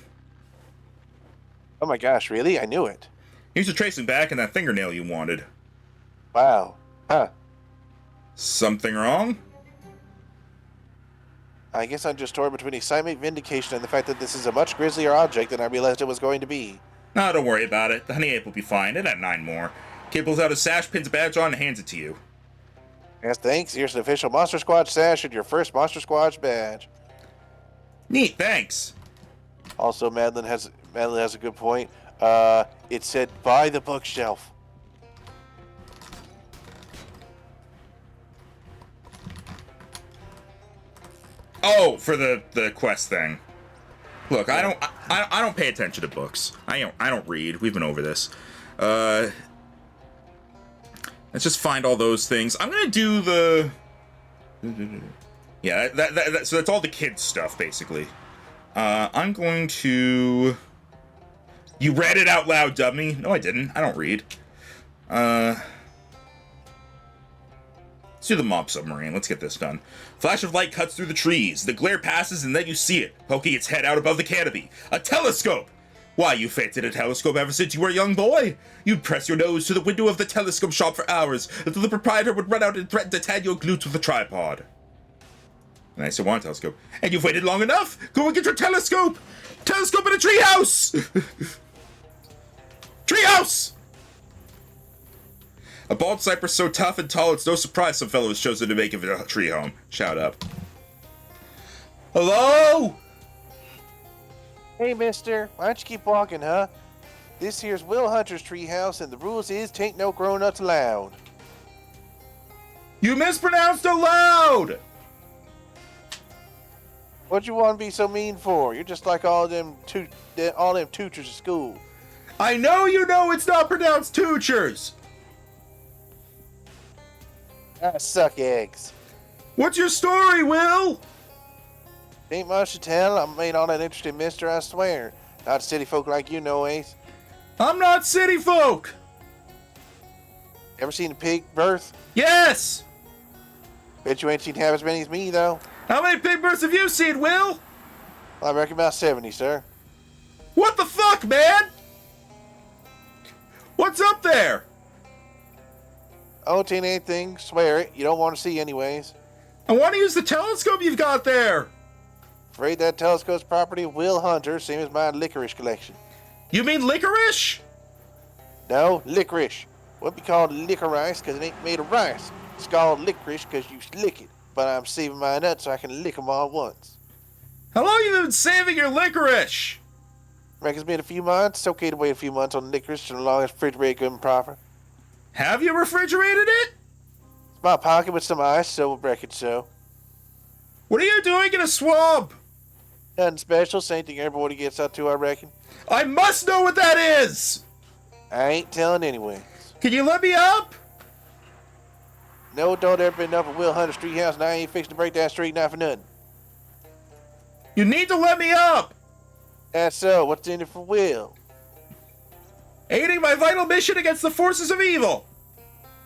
Oh my gosh, really? I knew it. Here's the tracing back and that fingernail you wanted. Wow. Huh. Something wrong? I guess I'm just torn between excitement, vindication, and the fact that this is a much grislier object than I realized it was going to be. No, don't worry about it. The honey ape will be fine. It had 9 more. Kid pulls out his sash, pins a badge on, and hands it to you. Yes, thanks. Here's an official Monster Squad sash and your first Monster Squad badge. Neat, thanks. Also, Madeline has a good point. It said, buy the bookshelf. Oh, for the quest thing. Look, I don't pay attention to books. I don't read. We've been over this. Let's just find all those things. I'm gonna do the. Yeah, so that's all the kids stuff basically. I'm going to. You read it out loud, dummy. No, I didn't. I don't read. Let's do the mob submarine. Let's get this done. Flash of light cuts through the trees. The glare passes and then you see it, poking its head out above the canopy. A telescope! Why, you fancied a telescope ever since you were a young boy? You'd press your nose to the window of the telescope shop for hours until the proprietor would run out and threaten to tag your glutes with a tripod. And I still want a telescope. And you've waited long enough! Go and get your telescope! Telescope in a treehouse! Treehouse! A bald cypress so tough and tall, it's no surprise some fellow has chosen to make it a tree home. Shout up. Hello? Hey, mister. Why don't you keep walking, huh? This here's Will Hunter's treehouse, and the rules is tain't no grown-ups allowed. You mispronounced aloud! What you want to be so mean for? You're just like all them tutors at school. I know you know it's not pronounced Toochers. I suck eggs. What's your story, Will? Ain't much to tell. I ain't all that interesting, mister, I swear. Not city folk like you know, Ace. I'm not city folk. Ever seen a pig birth? Yes. Bet you ain't seen half as many as me, though. How many pig births have you seen, Will? I reckon about 70, sir. What the fuck, man? What's up there? Oh, it ain't anything. Swear it. You don't want to see anyways. I want to use the telescope you've got there. Afraid that telescope's property of Will Hunter, same as my licorice collection. You mean licorice? No, licorice. Wouldn't be called licorice because it ain't made of rice. It's called licorice because you lick it. But I'm saving my nuts so I can lick 'em all at once. How long have you been saving your licorice? Reckon it's been a few months. It's okay to wait a few months on licorice so long as refrigerated good and proper. Have you refrigerated it? It's my pocket with some ice, so we'll reckon so. What are you doing in a swamp? Nothing special, same thing everybody gets up to, I reckon. I must know what that is. I ain't telling anyway. Can you let me up? No, don't ever been up at Will Hunter Street House, and I ain't fixing to break that street not for nothing. You need to let me up. That's so. What's in it for Will? Aiding my vital mission against the forces of evil.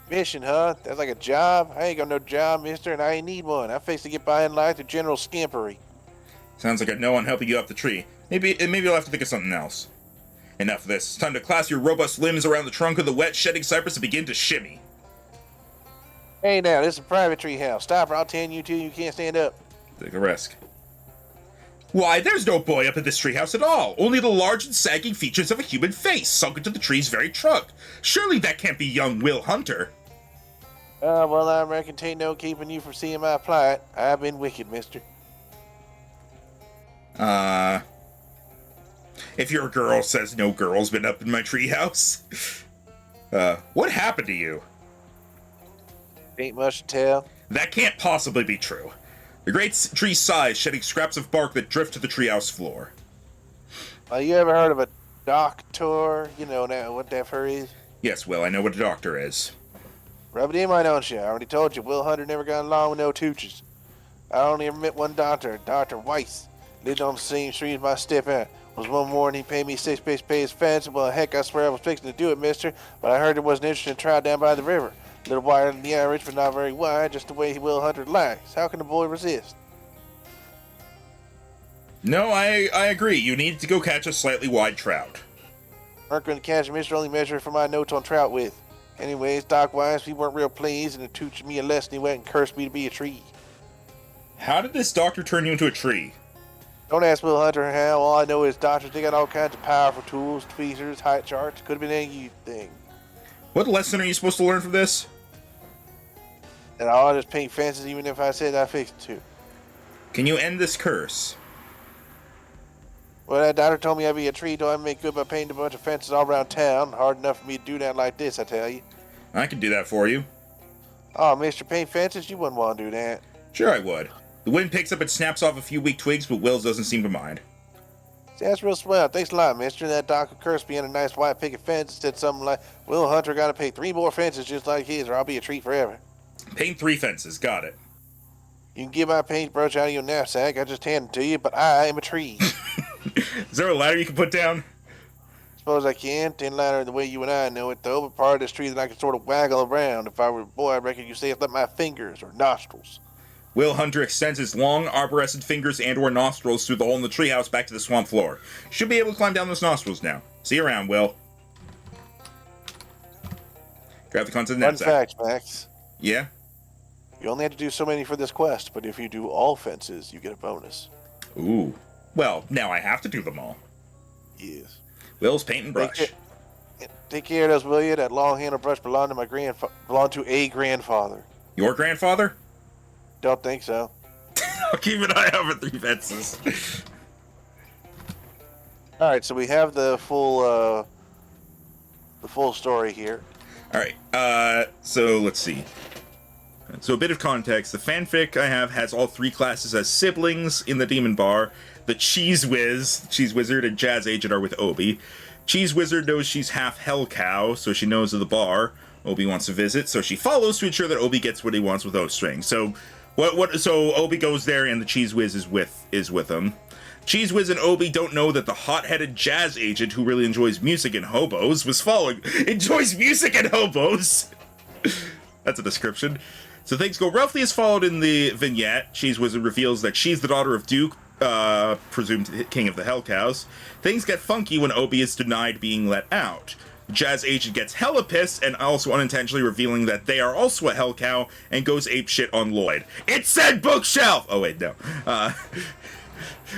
Mission, huh? That's like a job? I ain't got no job, mister, and I ain't need one. I face to get by in life through general scampery. Sounds like I know I'm helping you up the tree. Maybe you'll have to think of something else. Enough of this. It's time to clasp your robust limbs around the trunk of the wet, shedding cypress and begin to shimmy. Hey now, this is a private tree house. Stop or I'll tell you two you can't stand up. Take a risk. Why, there's no boy up in this treehouse at all. Only the large and sagging features of a human face sunk into the tree's very trunk. Surely that can't be young Will Hunter. Well, I reckon 'tain't no keeping you from seeing my plight. I've been wicked, mister. If your girl says no girl's been up in my treehouse. What happened to you? Ain't much to tell. That can't possibly be true. The great tree sighs, shedding scraps of bark that drift to the treehouse floor. You ever heard of a doctor? You know now what that for is? Yes, Will, I know what a doctor is. Rub it in, why don't you? I already told you, Will Hunter never got along with no tooches. I only ever met one doctor, Dr. Weiss. Lived on the same street as my stepaunt. Was one morning he paid me 6 base to pay his fence. Well, heck, I swear I was fixing to do it, mister. But I heard there was an interesting trial down by the river. A little wider than the average, but not very wide, just the way Will Hunter likes. How can the boy resist? No, I agree. You need to go catch a slightly wide trout. Aren't going to catch him, mister. Only measure for my notes on trout with. Anyways, Doc Wise, we weren't real pleased, and it taught me a lesson. He went and cursed me to be a tree. How did this doctor turn you into a tree? Don't ask Will Hunter how. All I know is doctors, they got all kinds of powerful tools, tweezers, height charts. Could have been anything. What lesson are you supposed to learn from this? And I'll just paint fences even if I said I fixed to. Can you end this curse? Well, that doctor told me I'd be a tree till I make good by painting a bunch of fences all around town. Hard enough for me to do that like this, I tell you. I can do that for you. Oh, Mr. Paint Fences, you wouldn't want to do that. Sure I would. The wind picks up and snaps off a few weak twigs, but Wills doesn't seem to mind. See, that's real swell. Thanks a lot, mister. That doctor cursed me on a nice white picket fence and said something like, Will Hunter got to pay 3 more fences just like his or I'll be a tree forever. Paint 3 fences, got it. You can get my paintbrush out of your knapsack. I just hand it to you, but I am a tree. Is there a ladder you can put down? Suppose I can. 10 ladder the way you and I know it, though, but part of this tree that I can sort of waggle around. If I were a boy, I reckon you'd say it's like my fingers or nostrils. Will Hunter extends his long, arborescent fingers and or nostrils through the hole in the treehouse back to the swamp floor. Should be able to climb down those nostrils now. See you around, Will. Grab the contents of the Fun knapsack. fact, Max. Yeah? You only have to do so many for this quest, but if you do all fences, you get a bonus. Ooh. Well, now I have to do them all. Yes. Will's paint and brush. Take care of those, will you? That long handle brush belonged to a grandfather. Your grandfather? Don't think so. I'll keep an eye out for 3 fences. All right, so we have the full story here. Alright, so let's see. So a bit of context, the fanfic I have has all 3 classes as siblings in the Demon Bar. The Cheese Wizard, and Jazz Agent are with Obi. Cheese Wizard knows she's half Hell Cow, so she knows of the bar. Obi wants to visit, so she follows to ensure that Obi gets what he wants with O-String. So so Obi goes there and the Cheese Whiz is with him. Cheese Whiz and Obi don't know that the hot-headed Jazz Agent who really enjoys music and hobos was following. Enjoys music and hobos! That's a description. So things go roughly as followed in the vignette. Cheese Wizard reveals that she's the daughter of Duke, presumed king of the Hell Cows. Things get funky when Obi is denied being let out. Jazz Agent gets hella pissed and also unintentionally revealing that they are also a Hell Cow and goes apeshit on Lloyd. It said bookshelf! Oh wait, no.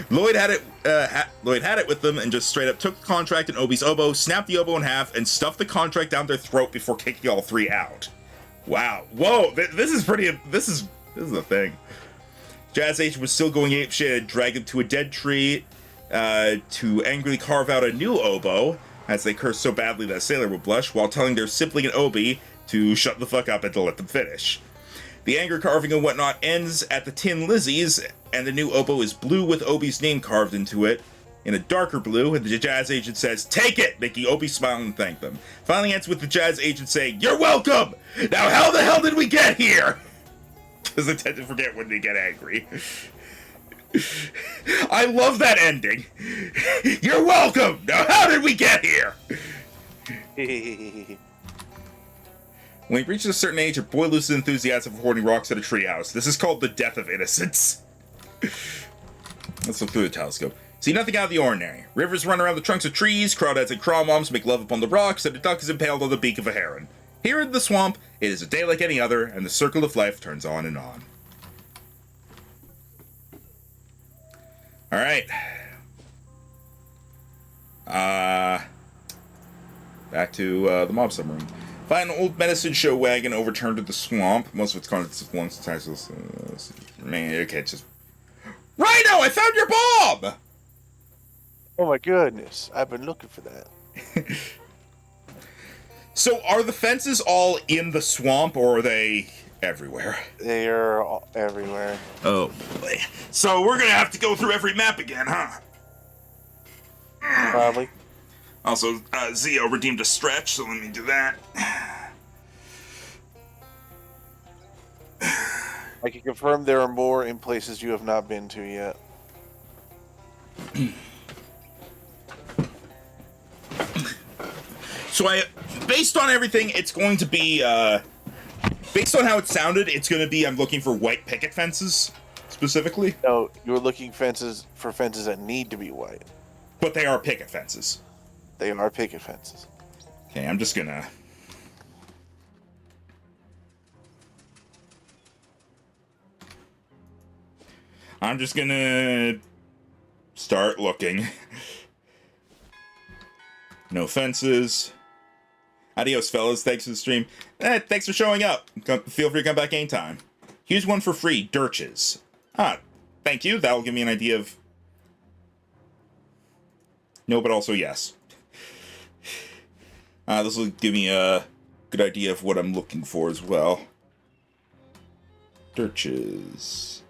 Lloyd had it with them and just straight up took the contract and Obi's oboe, snapped the oboe in half, and stuffed the contract down their throat before kicking all 3 out. Wow. Whoa, this is the thing. Jazz Agent was still going apeshit and dragged him to a dead tree to angrily carve out a new oboe, as they cursed so badly that Sailor would blush, while telling their sibling and Obi to shut the fuck up and to let them finish. The anger carving and whatnot ends at the Tin Lizzies, and the new oboe is blue with Obi's name carved into it, in a darker blue, and the Jazz Agent says, "Take it!" making Obi smile and thank them. Finally ends with the Jazz Agent saying, "You're welcome! Now how the hell did we get here?" Because I tend to forget when they get angry. I love that ending. You're welcome! Now how did we get here? When he reaches a certain age, a boy loses enthusiasm for hoarding rocks at a treehouse. This is called the death of innocence. Let's look through the telescope. See nothing out of the ordinary. Rivers run around the trunks of trees, crawdads and crawmoms make love upon the rocks, and a duck is impaled on the beak of a heron. Here in the swamp, it is a day like any other, and the circle of life turns on and on. Alright. Back to the mob submarine. Find an old medicine show wagon overturned in the swamp. Most of its contents have belonged to Texas. Okay, it's just... Rhino, I found your bomb! Oh my goodness, I've been looking for that. So, are the fences all in the swamp, or are they everywhere? They are everywhere. Oh, boy. So, we're gonna have to go through every map again, huh? Probably. Also, Zio redeemed a stretch, so let me do that. I can confirm there are more in places you have not been to yet. So based on everything, it's going to be, based on how it sounded, it's going to be I'm looking for white picket fences, specifically. No, you're looking for fences that need to be white. But they are picket fences. They are picket fences. Okay, I'm just gonna... start looking. No fences. Adios, fellas. Thanks for the stream. Thanks for showing up. Feel free to come back anytime. Here's one for free. Dirches. Thank you. That'll give me an idea of... No, but also yes. This will give me a good idea of what I'm looking for as well. Dirches.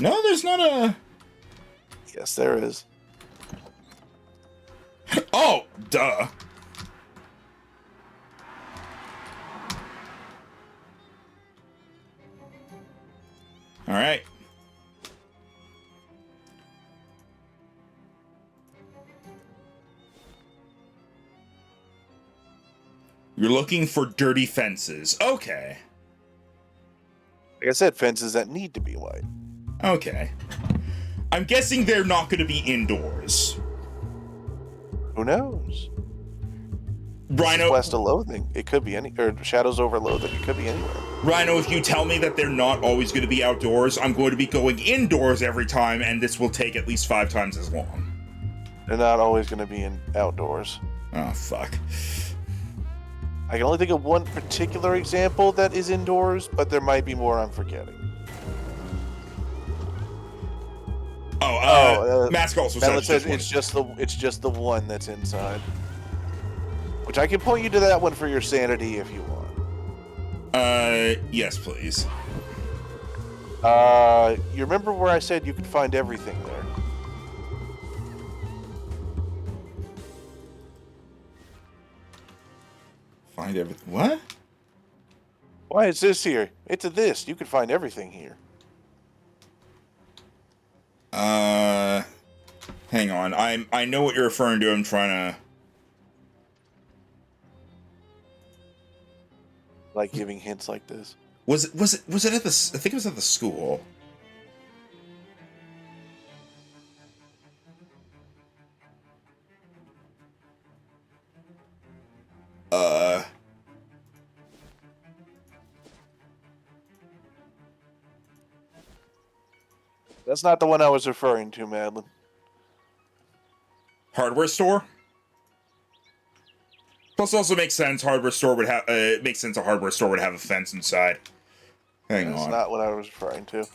No, there's not a... Yes, there is. Oh, duh. All right. You're looking for dirty fences. Okay. Like I said, fences that need to be white. Okay. I'm guessing they're not going to be indoors. Who knows? Rhino. West of Loathing. It could be any, or Shadows over Loathing. It could be anywhere. Rhino, if you tell me that they're not always going to be outdoors, I'm going to be going indoors every time, and this will take at least 5 times as long. They're not always going to be outdoors. Oh, fuck. I can only think of one particular example that is indoors, but there might be more I'm forgetting. Mask also Madeline says says it's just the one that's inside. Which I can point you to that one for your sanity if you want. Yes, please. You remember where I said you could find everything there? Find everything. What? Why is this here? It's a this. You could find everything here. Hang on. I know what you're referring to. I'm trying to. Like giving hints like this. Was it at the? I think it was at the school. That's not the one I was referring to, Madeline. Hardware store. Plus, also makes sense. Hardware store would have. It makes sense. A hardware store would have a fence inside. Hang on. That's not what I was referring to.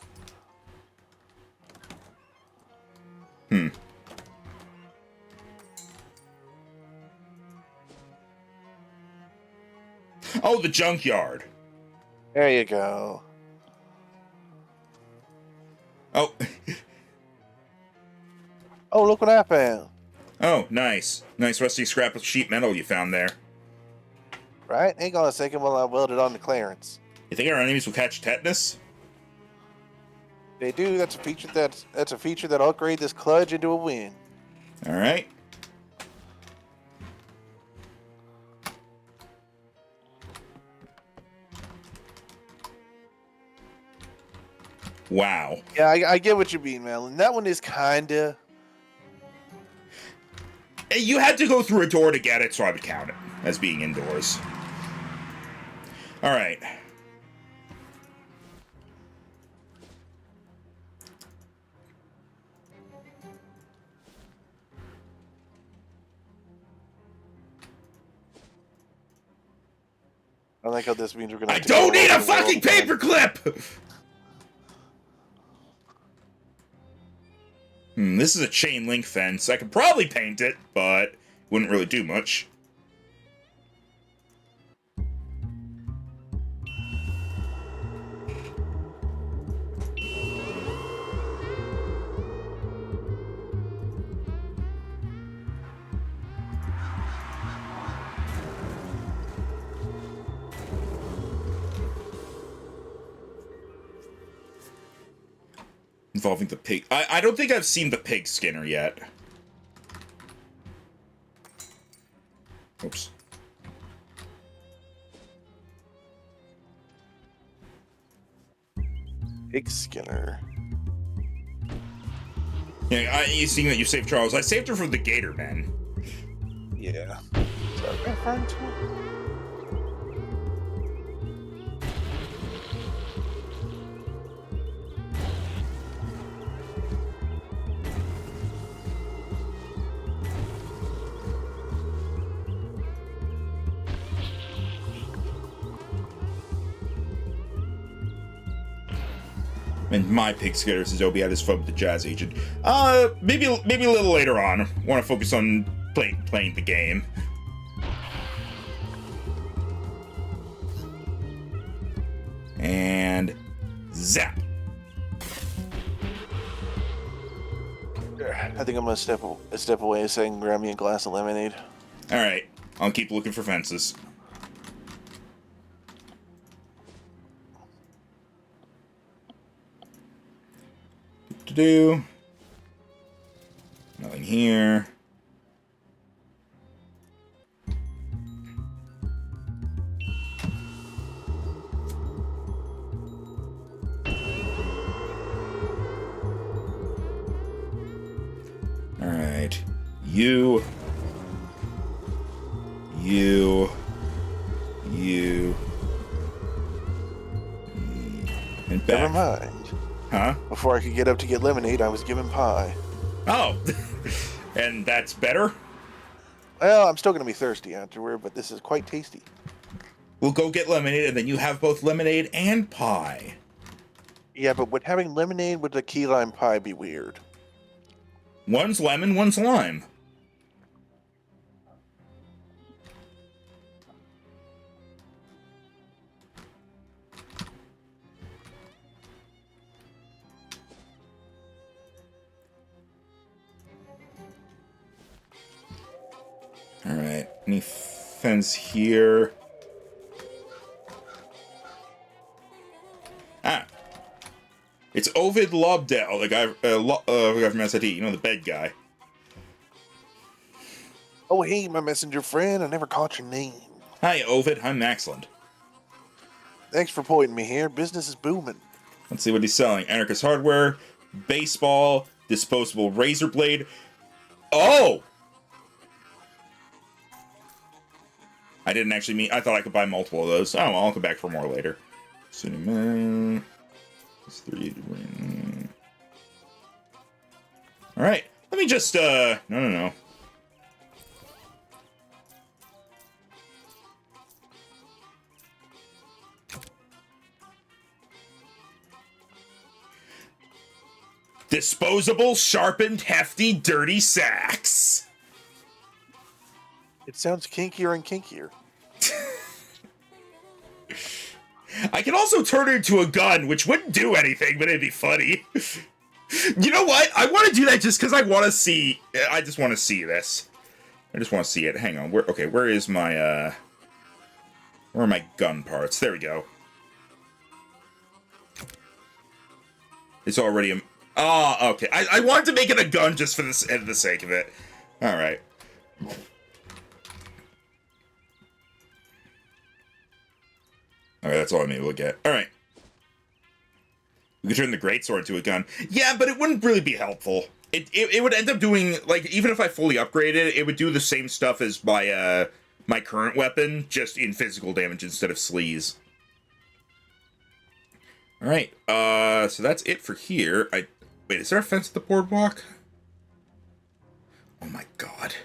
Oh, the junkyard. There you go. Oh. Oh, look what I found. Oh, nice. Nice rusty scrap of sheet metal you found there. Right? Hang on a second while I weld it on to clearance. You think our enemies will catch tetanus? They do. That's a feature that'll upgrade this kludge into a win. All right. Wow. Yeah, I get what you mean, Madeline. That one is kinda. You had to go through a door to get it, so I would count it as being indoors. All right. I like how this means we're gonna. I don't need a fucking paperclip! This is a chain link fence. I could probably paint it, but wouldn't really do much. Involving the pig. I don't think I've seen the pig skinner yet. Oops. Pig Skinner. Yeah, you seeing that you saved Charles. I saved her from the Gator Men. Yeah. Is that referring to it? And my pig skinner says Obi had his fun with the jazz agent. Maybe a little later on. Want to focus on playing the game. And zap. I think I'm gonna step away saying grab me a glass of lemonade. All right, I'll keep looking for fences. Do nothing here. All right, you, and back. Never mind. Huh? Before I could get up to get lemonade, I was given pie. Oh, and that's better? Well, I'm still going to be thirsty afterward, but this is quite tasty. We'll go get lemonade, and then you have both lemonade and pie. Yeah, but would having lemonade with a key lime pie be weird? One's lemon, one's lime. Alright, any fence here? Ah. It's Ovid Lobdell, the guy, the guy from SIT, you know, the bed guy. Oh, hey, my messenger friend. I never caught your name. Hi, Ovid. I'm Maxland. Thanks for pointing me here. Business is booming. Let's see what he's selling. Anarchist hardware, baseball, disposable razor blade. Oh! I didn't actually mean... I thought I could buy multiple of those. Oh, well, I'll come back for more later. Cinnamon... Alright. Let me just, No. Disposable, sharpened, hefty, dirty sacks. It sounds kinkier and kinkier. I can also turn it into a gun, which wouldn't do anything, but it'd be funny. You know what? I want to do that just because I want to see... I just want to see this. I just want to see it. Hang on. Where is my, Where are my gun parts? There we go. It's already a... Oh, okay. I wanted to make it a gun just for the sake of it. Alright. Okay, that's all I'm able to get. Alright. We could turn the greatsword into a gun. Yeah, but it wouldn't really be helpful. It would end up doing, like, even if I fully upgraded it, it would do the same stuff as my, my current weapon, just in physical damage instead of sleaze. Alright, so that's it for here. Wait, is there a fence at the boardwalk? Oh my god.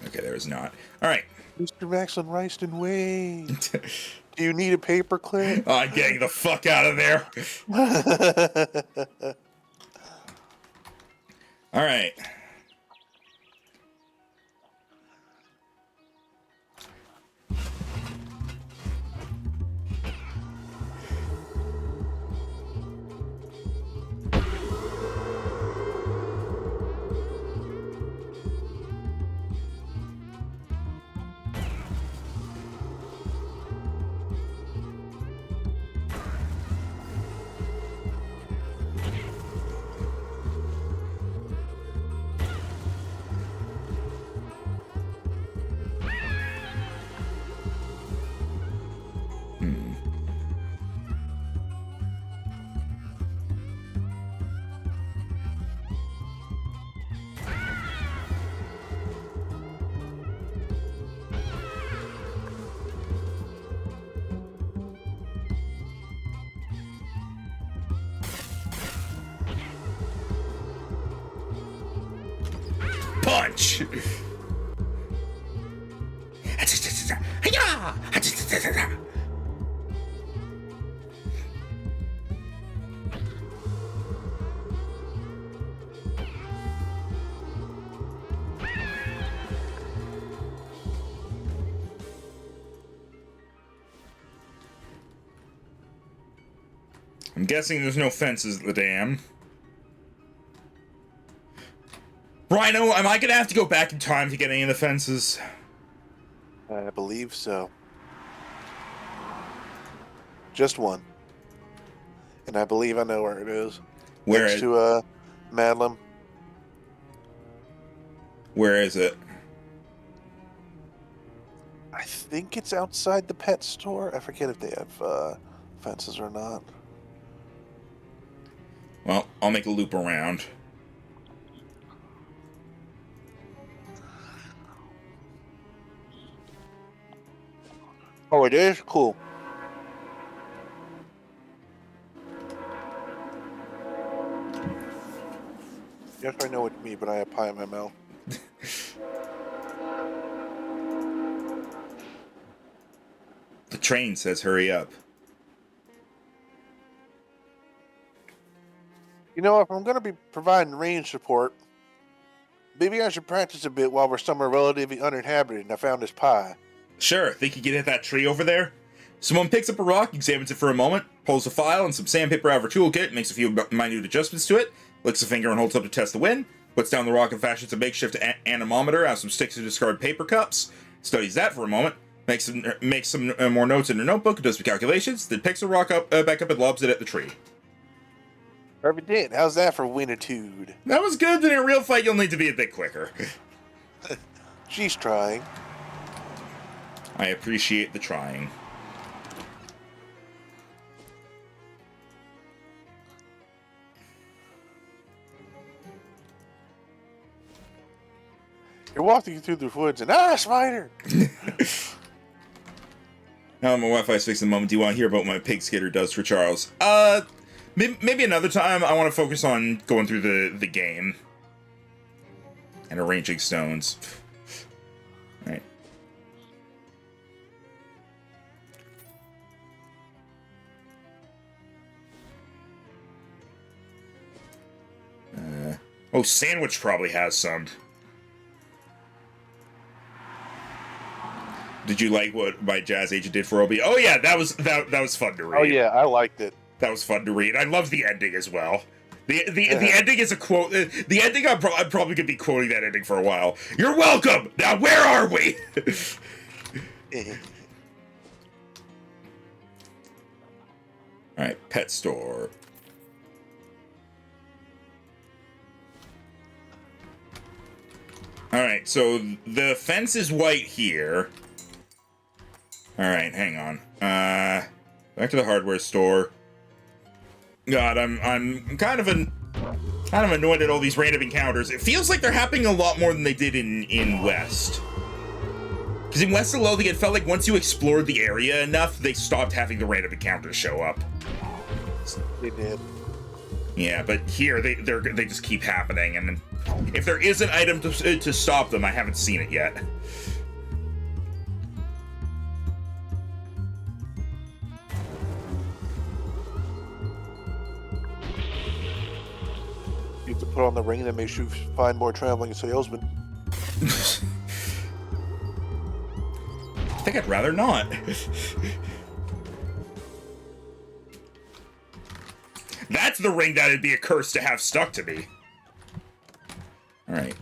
Okay, there is not. Alright. Mr. Maxland Ryston, wait. Do you need a paperclip? Oh, I'm getting the fuck out of there. Alright. Punch! I'm guessing there's no fences at the dam. Rhino, am I gonna have to go back in time to get any of the fences? I believe so. Just one. And I believe I know where it is. Where Next is, to, Madlam. where is it? I think it's outside the pet store. I forget if they have, fences or not. Well, I'll make a loop around. Oh, it is? Cool. Yes, I know it's me, but I have pie in my mouth. The train says hurry up. You know, if I'm going to be providing range support, maybe I should practice a bit while we're somewhere relatively uninhabited and I found this pie. Sure, think you can hit that tree over there? Someone picks up a rock, examines it for a moment, pulls a file and some sandpaper out of her toolkit, makes a few minute adjustments to it, licks a finger and holds up to test the wind, puts down the rock and fashions a makeshift anemometer out of some sticks and discarded paper cups, studies that for a moment, makes some more notes in her notebook, does some calculations, then picks the rock up back up and lobs it at the tree. Perfect did. How's that for winitude? That was good, but in a real fight you'll need to be a bit quicker. She's trying. I appreciate the trying. You're walking through the woods and spider! Now my Wi-Fi's fixed in the moment. Do you want to hear about what my pig skitter does for Charles? Maybe another time. I want to focus on going through the game. And arranging stones. Alright. Oh, Sandwich probably has some. Did you like what my jazz agent did for Obi? Oh yeah, that was fun to read. Oh yeah, I liked it. That was fun to read. I love the ending as well. The ending is a quote. The ending, I'm probably gonna be quoting that ending for a while. You're welcome. Now where are we? All right, pet store. All right, so the fence is white here. All right, hang on. Back to the hardware store. God, I'm kind of annoyed at all these random encounters. It feels like they're happening a lot more than they did in West. Because in West of Loathing, it felt like once you explored the area enough, they stopped having the random encounters show up. They did. Yeah, but here they just keep happening, and if there is an item to stop them, I haven't seen it yet. You have to put on the ring that makes you find more traveling salesmen. I think I'd rather not. That's the ring that'd be a curse to have stuck to me. Alright,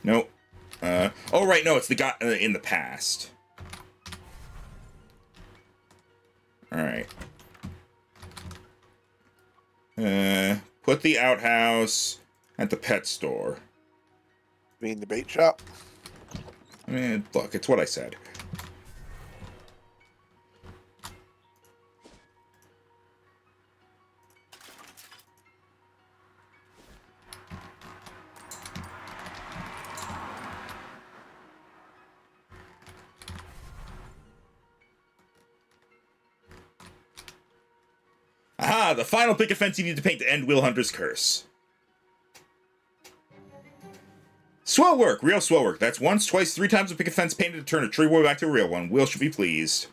nope. Oh, right, no, it's the guy in the past. Alright. Put the outhouse at the pet store. You mean the bait shop? I mean, look, it's what I said. Aha! The final picket fence you need to paint to end Will Hunter's curse. Swell work! Real swell work. That's once, twice, 3 times a picket fence painted to turn a tree boy back to a real one. Will should be pleased.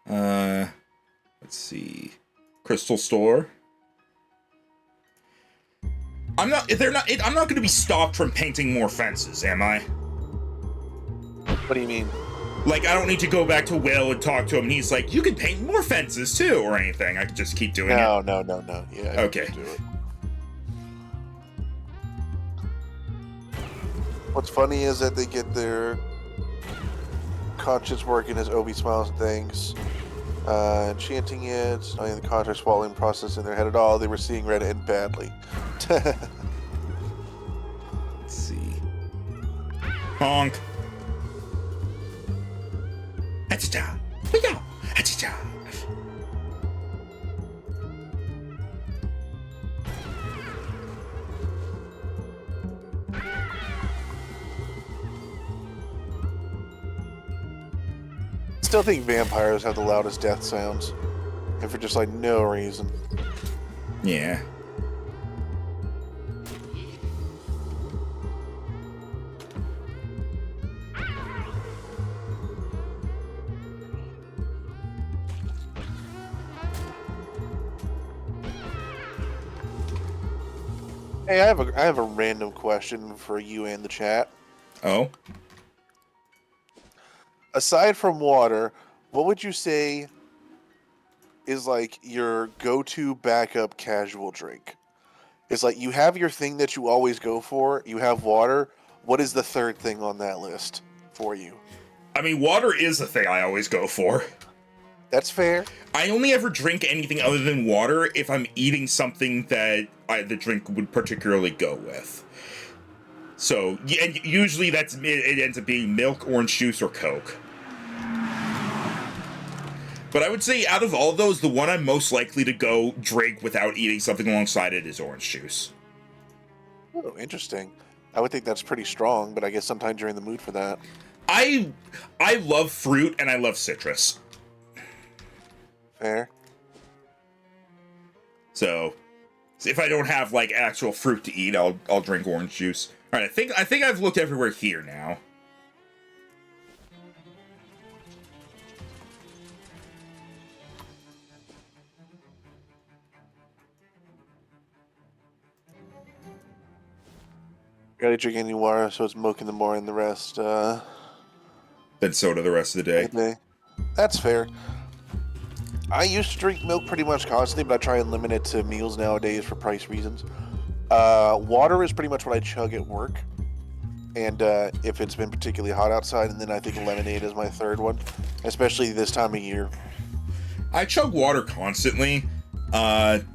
Let's see. Crystal store. I'm not going to be stopped from painting more fences, am I? What do you mean? Like, I don't need to go back to Will and talk to him, and he's like, you can paint more fences, too, or anything. I can just keep doing it. No. Yeah. Okay. Do it. What's funny is that they get their conscience working as Obi smiles and things. Enchanting it, not in the contract swallowing process in their head at all. They were seeing red and badly. Let's see. Honk. Achita. Meow. Achita. Still think vampires have the loudest death sounds, and for just like no reason. Yeah. Hey, I have a random question for you and the chat. Oh? Aside from water, what would you say is like your go-to backup casual drink? It's like you have your thing that you always go for, you have water. What is the third thing on that list for you? I mean, water is the thing I always go for. That's fair. I only ever drink anything other than water if I'm eating something that the drink would particularly go with. So, and usually it ends up being milk, orange juice, or Coke. But I would say out of all those, the one I'm most likely to go drink without eating something alongside it is orange juice. Oh, interesting. I would think that's pretty strong, but I guess sometimes you're in the mood for that. I love fruit and I love citrus. Fair. So if I don't have like actual fruit to eat, I'll drink orange juice. All right, I think I've looked everywhere here now. Gotta drink any water, so it's milk in the morning, the rest, Then soda the rest of the day. day. That's fair. I used to drink milk pretty much constantly, but I try and limit it to meals nowadays for price reasons. Water is pretty much what I chug at work. And if it's been particularly hot outside, and then I think lemonade is my third one, especially this time of year. I chug water constantly, and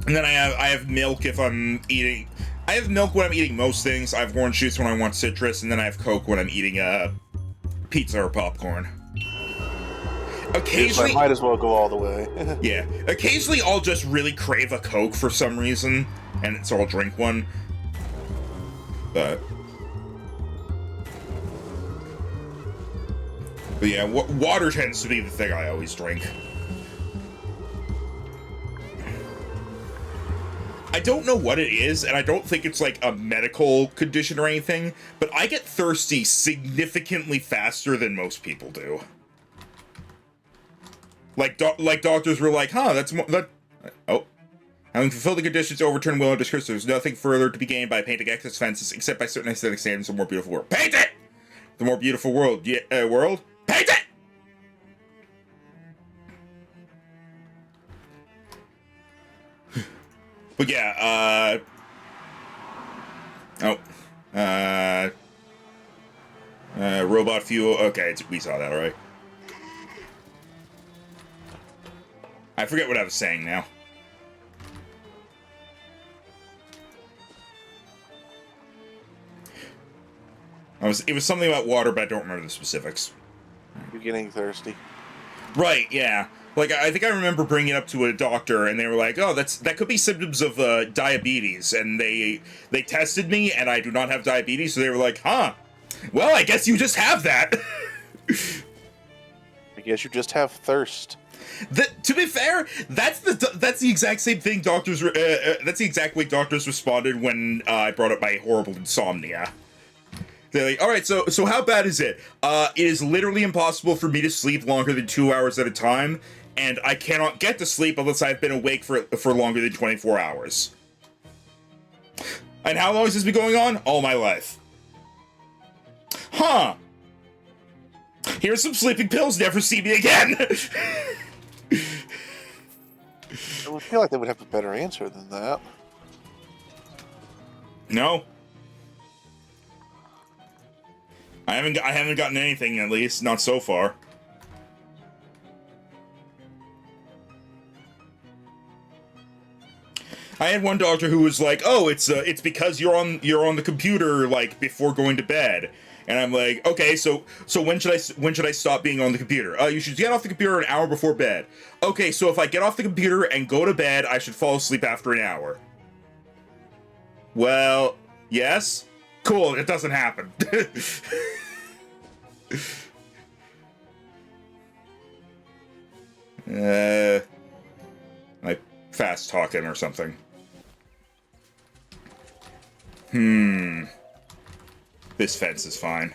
then I have milk if I'm eating. I have milk when I'm eating most things. I have orange juice when I want citrus, and then I have Coke when I'm eating pizza or popcorn. Occasionally, I might as well go all the way. yeah. Occasionally, I'll just really crave a Coke for some reason, and so I'll drink one. But yeah, water tends to be the thing I always drink. I don't know what it is, and I don't think it's like a medical condition or anything, but I get thirsty significantly faster than most people do. Like doctors were like, huh, oh. Having fulfilled the conditions to overturn will and discourse, there's nothing further to be gained by painting excess fences except by certain aesthetic standards of a more beautiful world. Paint it! The more beautiful world. World? Paint it! But yeah, robot fuel. Okay, we saw that, alright. I forget what I was saying now. It was something about water, but I don't remember the specifics. You're getting thirsty. Right, yeah. Like, I think I remember bringing it up to a doctor, and they were like, oh, that could be symptoms of diabetes. And they tested me, and I do not have diabetes, so they were like, huh, well, I guess you just have that. I guess you just have thirst. To be fair, that's the exact same thing doctors, that's the exact way doctors responded when I brought up my horrible insomnia. They're like, all right, so how bad is it? It is literally impossible for me to sleep longer than 2 hours at a time, and I cannot get to sleep unless I've been awake for longer than 24 hours. And how long has this been going on? All my life. Huh. Here's some sleeping pills, never see me again. I would feel like they would have a better answer than that. No. I haven't gotten anything, at least not so far. I had one doctor who was like, "Oh, it's because you're on the computer like before going to bed." And I'm like, "Okay, so when should I stop being on the computer?" You should get off the computer an hour before bed. Okay, so if I get off the computer and go to bed, I should fall asleep after an hour. Well, yes. Cool, it doesn't happen. fast talking or something. This fence is fine.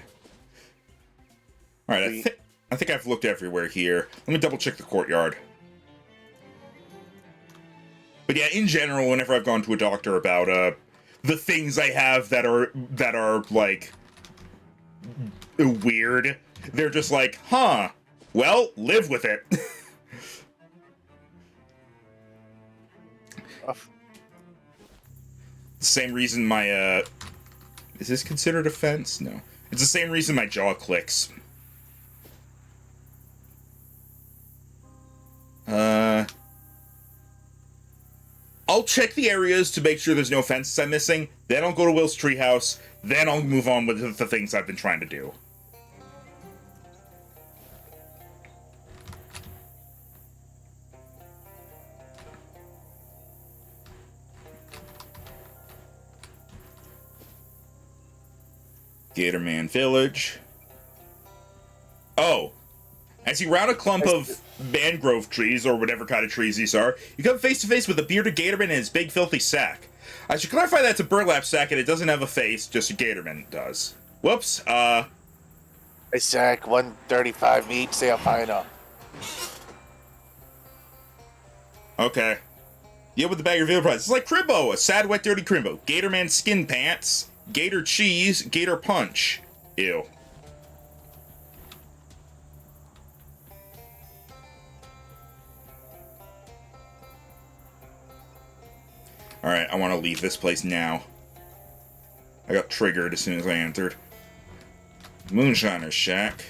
Alright, I think I've looked everywhere here. Let me double check the courtyard. But yeah, in general, whenever I've gone to a doctor about the things I have that are like weird, they're just like, huh, well, live with it. Same reason my is this considered a fence? No. It's the same reason my jaw clicks. I'll check the areas to make sure there's no fences I'm missing, then I'll go to Will's treehouse, then I'll move on with the things I've been trying to do. Gatorman Village. Oh. As you round a clump of mangrove trees, or whatever kind of trees these are, you come face to face with a bearded Gatorman and his big filthy sack. I should clarify that's a burlap sack and it doesn't have a face, just a Gatorman does. Whoops, A sack, 135 each, say a final. Okay. Yeah, with the bag reveal prize. It's like Crimbo, a sad, wet, dirty Crimbo. Gatorman skin pants, Gator cheese, Gator punch. Ew. Alright, I want to leave this place now. I got triggered as soon as I entered. Moonshiner's Shack.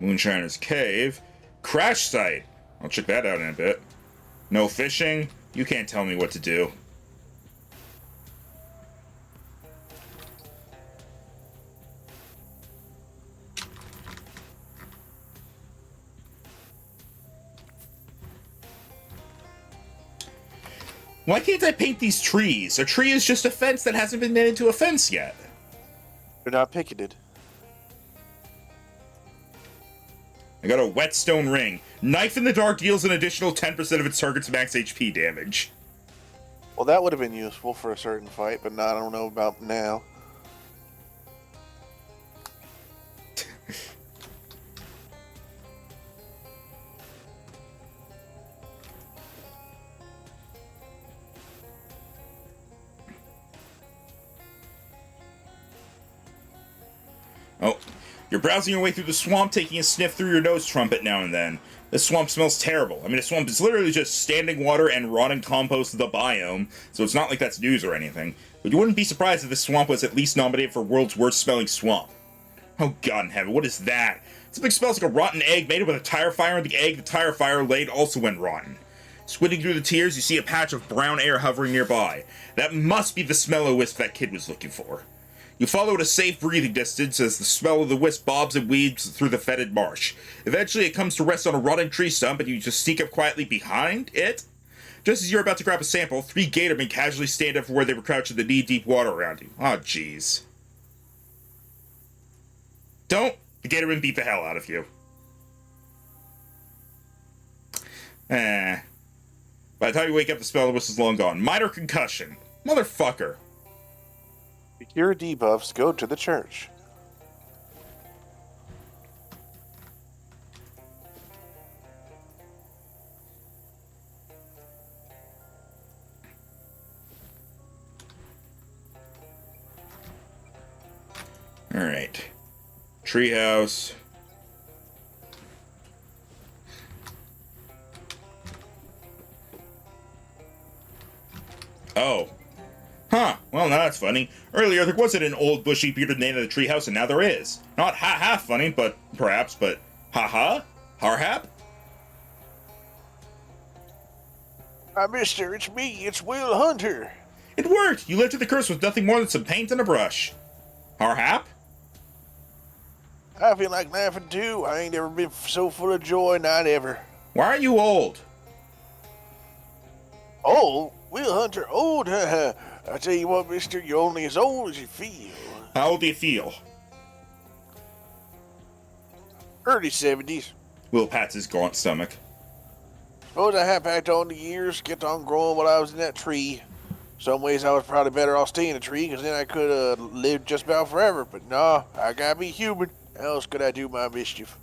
Moonshiner's Cave. Crash Site. I'll check that out in a bit. No fishing. You can't tell me what to do. Why can't I paint these trees? A tree is just a fence that hasn't been made into a fence yet. They're not picketed. I got a whetstone ring. Knife in the dark deals an additional 10% of its target's max HP damage. Well, that would have been useful for a certain fight, but I don't know about now. Oh, you're browsing your way through the swamp, taking a sniff through your nose trumpet now and then. This swamp smells terrible. I mean, the swamp is literally just standing water and rotting compost of the biome, so it's not like that's news or anything. But you wouldn't be surprised if this swamp was at least nominated for World's Worst Smelling Swamp. Oh god in heaven, what is that? Something smells like a rotten egg made with a tire fire, and the egg the tire fire laid also went rotten. Squinting through the tears, you see a patch of brown air hovering nearby. That must be the smell-o-wisp that kid was looking for. You follow at a safe breathing distance as the smell of the wisp bobs and weaves through the fetid marsh. Eventually, it comes to rest on a rotting tree stump, and you just sneak up quietly behind it. Just as you're about to grab a sample, 3 Gatormen casually stand up from where they were crouched in the knee-deep water around you. Aw, jeez. Don't! The Gatormen beat the hell out of you. By the time you wake up, the smell of the whistle's long gone. Minor concussion. Motherfucker. To cure debuffs, go to the church. Alright. Treehouse. Oh. Huh. Well, now that's funny. Earlier, there wasn't an old bushy bearded man in the treehouse, and now there is. Not ha-ha funny, but perhaps, but ha-ha? Harhap? Hi, mister, it's me, it's Will Hunter. It worked! You lifted the curse with nothing more than some paint and a brush. Harhap? I feel like laughing too. I ain't ever been so full of joy, not ever. Why are you old? Old? Will Hunter, old? I tell you what, mister, you're only as old as you feel. How old do you feel? Early 70s. Will pats his gaunt stomach. Suppose I have packed on the years, kept on growing while I was in that tree. Some ways I was probably better off staying in a tree, because then I could have lived just about forever. But nah, I gotta be human. How else could I do my mischief?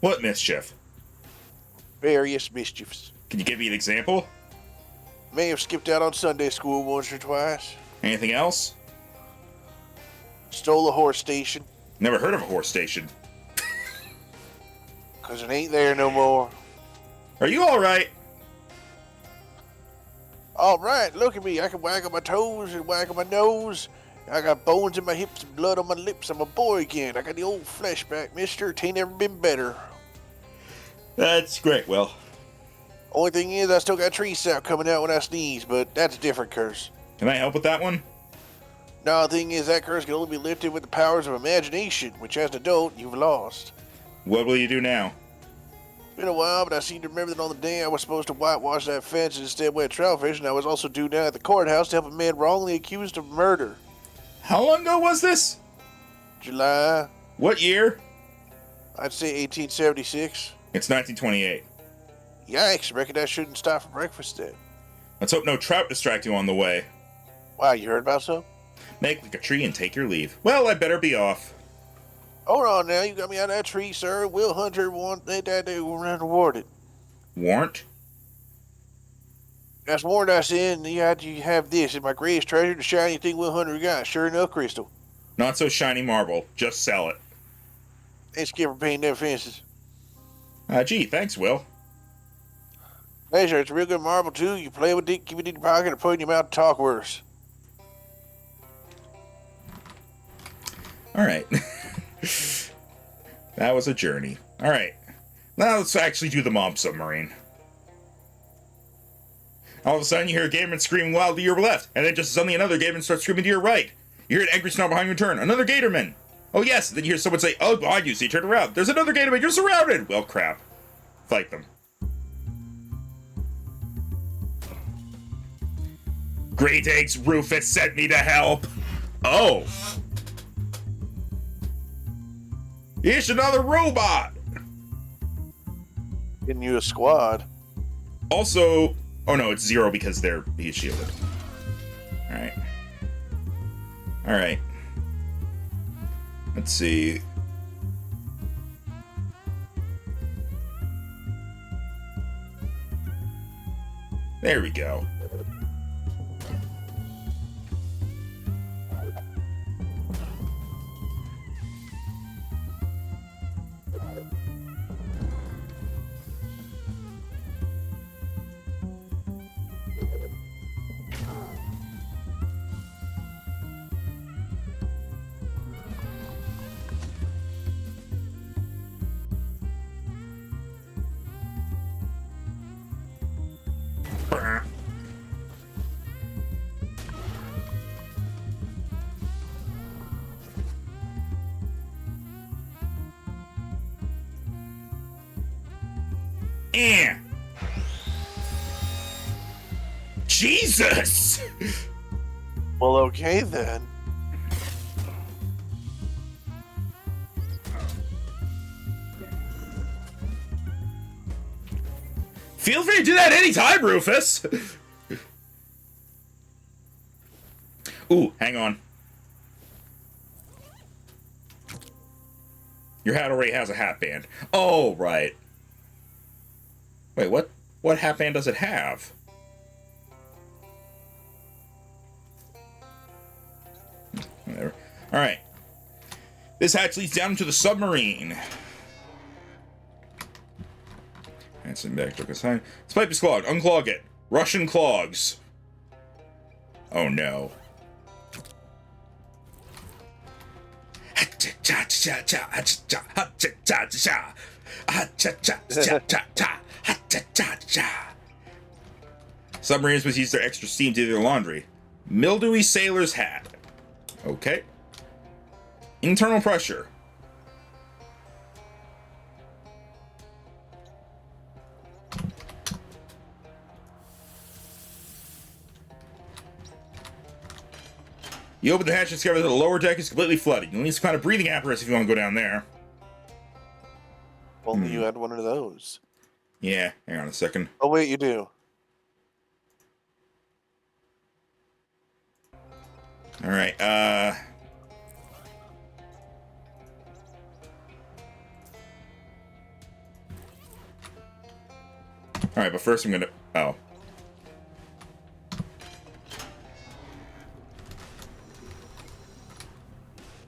What mischief? Various mischiefs. Can you give me an example? May have skipped out on Sunday school once or twice. Anything else? Stole a horse station, Never heard of a horse station. because it ain't there no more. Are you alright? All right, look at me. I can wag on my toes and wag on my nose. I got bones in my hips and blood on my lips. I'm a boy again. I got the old flesh back, mister. Tain't never been better. That's great, Will. Only thing is, I still got tree sap coming out when I sneeze, but that's a different curse. Can I help with that one? No, the thing is, that curse can only be lifted with the powers of imagination, which as an adult, you've lost. What will you do now? Been a while, but I seem to remember that on the day I was supposed to whitewash that fence and instead wet trout fish, and I was also due down at the courthouse to help a man wrongly accused of murder. How long ago was this? July, What year? I'd say 1876. It's 1928. Yikes, reckon I shouldn't stop for breakfast then. Let's hope no trout distract you on the way. Wow, you heard about some? Make like a tree and take your leave. Well, I better be off. Hold on now, you got me out of that tree, sir. Will Hunter want that they were rewarded. Warrant? That's warrant I sent, and you had to have this. It's my greatest treasure, the shiny thing Will Hunter got. Sure enough, crystal. Not so shiny marble. Just sell it. Thanks again for painting them fences. Gee, thanks, Will. Pleasure, it's a real good marble too. You play with it, keep it in your pocket, or put it in your mouth to talk worse. Alright. That was a journey. Alright. Now let's actually do the mob submarine. All of a sudden, you hear a gatorman screaming wildly to your left, and then just suddenly another gatorman starts screaming to your right. You hear an angry snarl behind your turn. Another gatorman! Oh yes, then you hear someone say, oh, behind you, so you turn around. There's another gatorman, you're surrounded! Well, crap. Fight them. Greetings, Rufus sent me to help. Oh. It's another robot! Getting you a squad. Also, oh no, it's 0 because he's shielded. Alright. Alright. Let's see. There we go. Jesus! Well, okay then. Feel free to do that anytime, Rufus! Ooh, hang on. Your hat already has a hat band. Oh, right. Wait, what? What hat band does it have? Whatever. Alright. This hatch leads down into the submarine. Hanson back took a sign. This pipe is clogged. Unclog it. Russian clogs. Oh no. Submarines must use their extra steam to do their laundry. Mildewy sailor's hat. Okay. Internal pressure. You open the hatch and discover that the lower deck is completely flooded. You'll need some kind of breathing apparatus if you want to go down there. Only you had one of those. Yeah, hang on a second. Oh, wait, you do. All right, Alright, but first I'm gonna... Oh.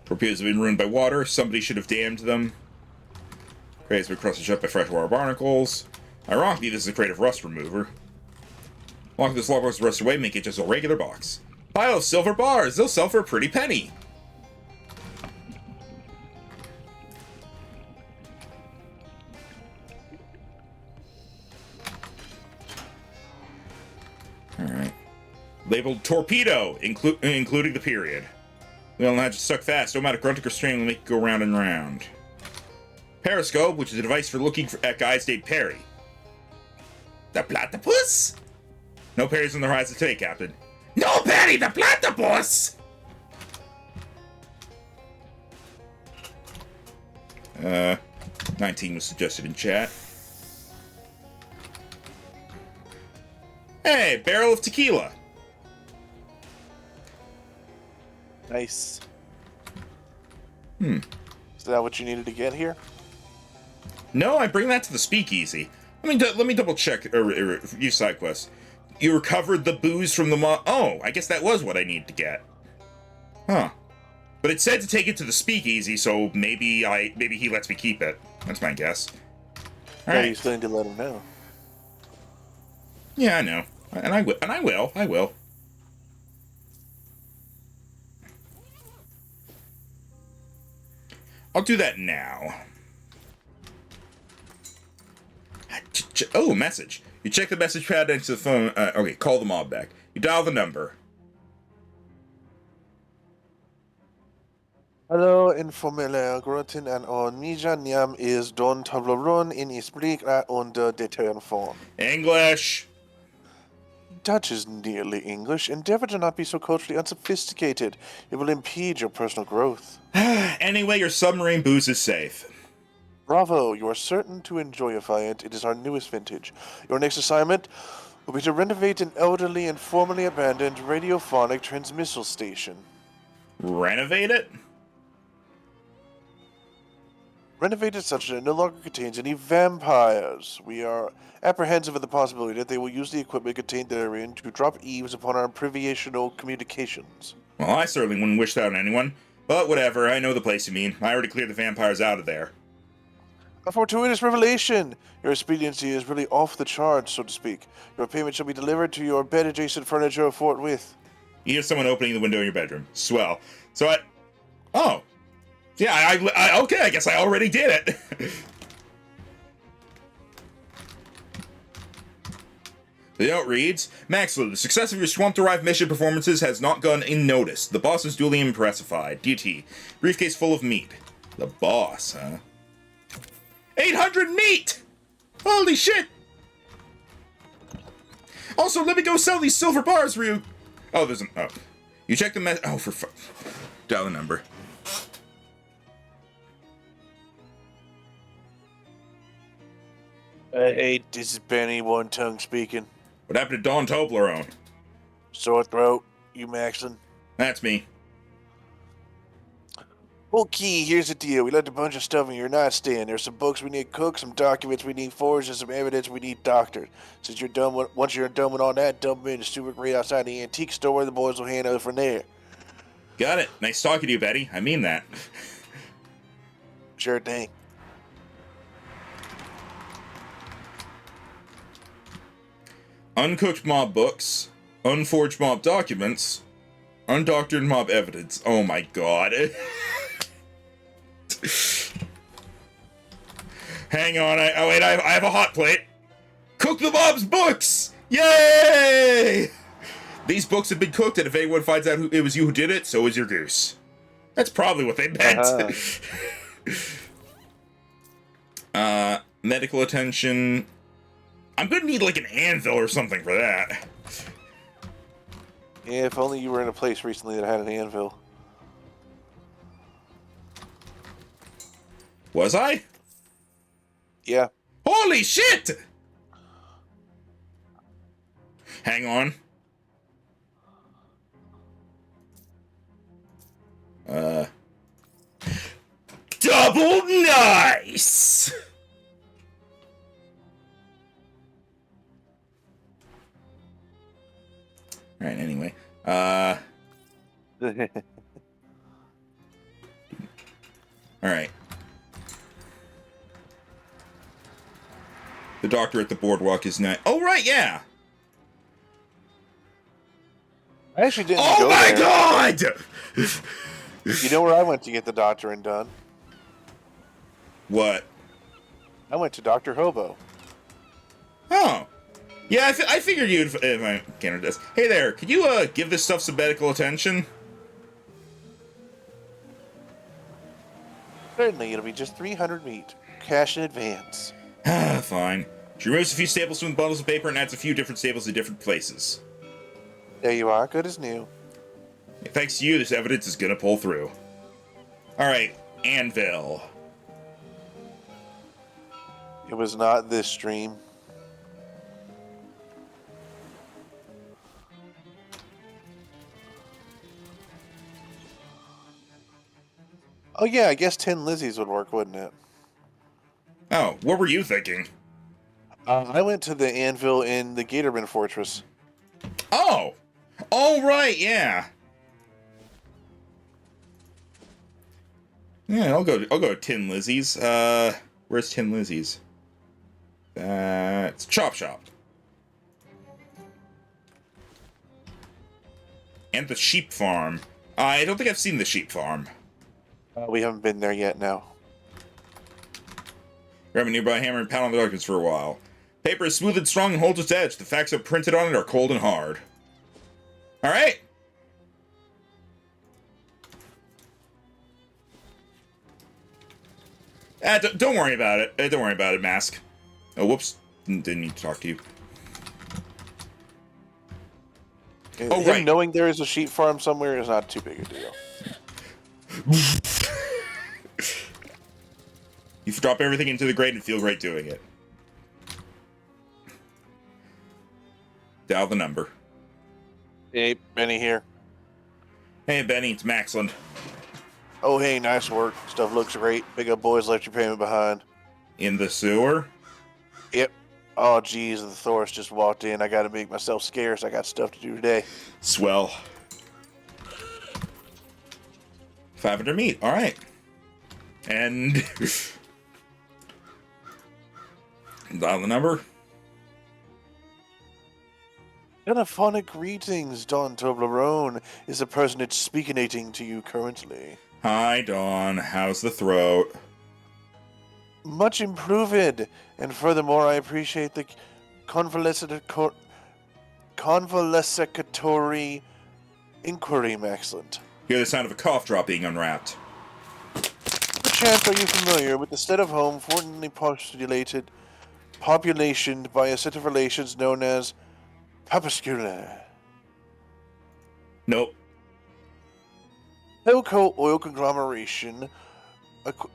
Torpedoes have been ruined by water. Somebody should have dammed them. Crates have been crusted up by freshwater barnacles. Ironically, this is a crate of rust remover. Lock this log box rust away, make it just a regular box. Pile of silver bars! They'll sell for a pretty penny! Alright. Labeled torpedo, including the period. We'll have to suck fast, no matter grunting or straining will make it go round and round. Periscope, which is a device for looking at guys named Perry. The platypus? No Perry's on the horizon today, Captain. No Perry, the platypus! 19 was suggested in chat. Hey, barrel of tequila. Nice. Is that what you needed to get here? No, I bring that to the speakeasy. Let me double check. Use side quest. You recovered the booze from the Oh, I guess that was what I need to get. Huh. But it said to take it to the speakeasy, so maybe he lets me keep it. That's my guess. All Yeah, right. you still need to let him know. Yeah, I know, and I will. I will. I'll do that now. Oh, message. You check the message pad next to the phone. Okay, call the mob back. You dial the number. Hallo, informelle Grotten en Onija Niam is Don Tableron in Isbrik under the telephone. English. Dutch is nearly English. Endeavor to not be so culturally unsophisticated. It will impede your personal growth. Anyway, your submarine booze is safe. Bravo, you are certain to enjoy it. It is our newest vintage. Your next assignment will be to renovate an elderly and formerly abandoned radiophonic transmissal station. Renovate it? Renovate it such that it no longer contains any vampires. We are apprehensive of the possibility that they will use the equipment contained therein to drop eaves upon our privational communications. Well, I certainly wouldn't wish that on anyone. But whatever, I know the place you mean. I already cleared the vampires out of there. A fortuitous revelation! Your expediency is really off the charts, so to speak. Your payment shall be delivered to your bed-adjacent furniture forthwith. You hear someone opening the window in your bedroom. Swell. So Oh. Yeah, okay, I guess I already did it. The note reads, Maxlow, the success of your swamp-derived mission performances has not gone unnoticed. The boss is duly impressified. DT. Briefcase full of meat. The boss, huh? 800 meat! Holy shit! Also, let me go sell these silver bars for you. Oh, there's an... Oh. You check the Oh, for fuck. Dial the number. Hey, this is Benny One Tongue speaking. What happened to Don Toblerone? Sore throat, you Maxon. That's me. Okay, here's the deal. We left a bunch of stuff in your nightstand. There's some books we need cooked, some documents we need forged, and some evidence we need doctored. Since you're done with, once you're done with all that, dump them in the super grade outside the antique store. The boys will handle it from there. Got it. Nice talking to you, Betty. I mean that. Sure thing. Uncooked mob books, unforged mob documents, undoctored mob evidence. Oh my god. Hang on, I have a hot plate. Cook the mob's books! Yay! These books have been cooked, and if anyone finds out it was you who did it, so is your goose. That's probably what they meant. Medical attention. I'm gonna need like an anvil or something for that. Yeah, if only you were in a place recently that had an anvil. Was I? Yeah. Holy shit! Hang on. Double nice! Alright, anyway. Alright. The doctor at the boardwalk is not. Oh, right, yeah! I actually didn't Oh go my there. god! You know where I went to get the doctoring done? What? I went to Dr. Hobo. Oh. Yeah, I figured you'd if I encountered this. Hey there, could you give this stuff some medical attention? Certainly, it'll be just 300 meat. Cash in advance. Fine. She removes a few staples from bundles of paper and adds a few different staples in different places. There you are, good as new. Thanks to you, this evidence is gonna pull through. Alright, Anvil. It was not this stream. Oh yeah, I guess 10 Lizzies would work, wouldn't it? Oh, what were you thinking? I went to the anvil in the Gatorman Fortress. Oh! Oh, right, yeah. Yeah, I'll go 10 Lizzies. Where's 10 Lizzies? That's Chop Shop. And the sheep farm. I don't think I've seen the sheep farm. We haven't been there yet, no. Grab a nearby hammer and pound on the documents for a while. Paper is smooth and strong and holds its edge. The facts that are printed on it are cold and hard. Alright. Don't worry about it. Don't worry about it, Mask. Oh, whoops. Didn't need to talk to you. Oh, Him right. knowing there is a sheep farm somewhere is not too big a deal. You drop everything into the grate and feel great doing it. Dial the number. Hey, Benny here. Hey, Benny, it's Maxland. Oh, hey, nice work. Stuff looks great. Big up boys left your payment behind. In the sewer? Yep. Oh, geez, the Thoris just walked in. I gotta make myself scarce. I got stuff to do today. Swell. 500 meat, alright. And... dial the number. Telephonic greetings, Don Toblerone is the person that's speakinating to you currently. Hi, Dawn. How's the throat? Much improved, and furthermore, I appreciate the convalescatory inquiry, excellent. Hear the sound of a cough drop being unwrapped. Perchance are you familiar with the state of home fortunately populationed by a set of relations known as Papascula? Nope. Hilco oil conglomeration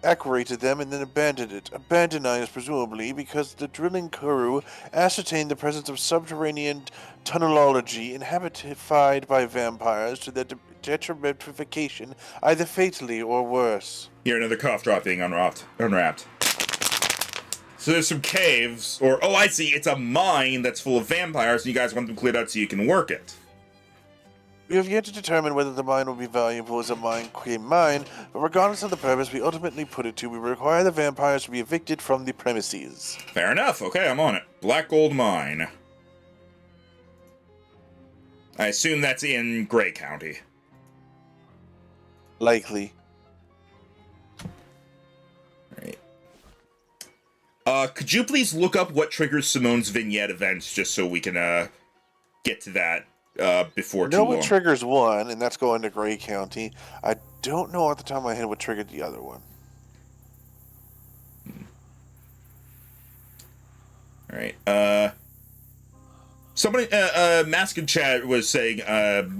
acquirated them and then abandoned it. Abandonized, presumably, because the drilling crew ascertained the presence of subterranean tunnelology inhabited by vampires to their detrimentation, either fatally or worse. Hear another cough drop being unwrapped. So there's some caves, or, oh, I see, it's a mine that's full of vampires, and you guys want them cleared out so you can work it. We have yet to determine whether the mine will be valuable as a mine, but regardless of the purpose we ultimately put it to, we require the vampires to be evicted from the premises. Fair enough, okay, I'm on it. Black Gold Mine. I assume that's in Gray County. Likely. Alright. Could you please look up what triggers Simone's vignette events, just so we can, get to that, before too I know long? what triggers one, and that's going to Gray County. I don't know off the top of my head what triggered the other one. Alright, somebody, Mask in chat was saying,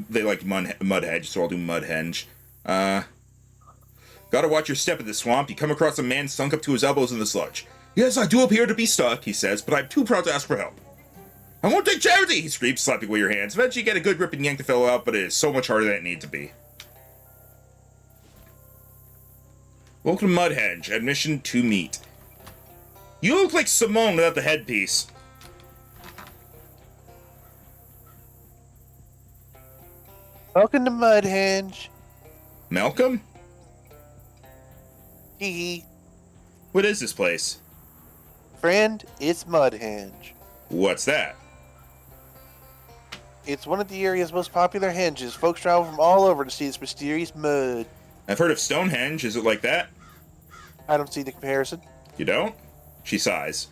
they liked Mudhenge, so I'll do Mudhenge. Gotta watch your step in the swamp. You come across a man sunk up to his elbows in the sludge. Yes, I do appear to be stuck, he says, but I'm too proud to ask for help. I won't take charity, he screams, slapping away your hands. Eventually you get a good grip and yank the fellow out, but it is so much harder than it needs to be. Welcome to Mudhenge. Admission to meet. You look like Simone without the headpiece. Welcome to Mudhenge. Malcolm? Hee hee. What is this place? Friend, it's Mudhenge. What's that? It's one of the area's most popular henges. Folks travel from all over to see this mysterious mud. I've heard of Stonehenge. Is it like that? I don't see the comparison. You don't? She sighs.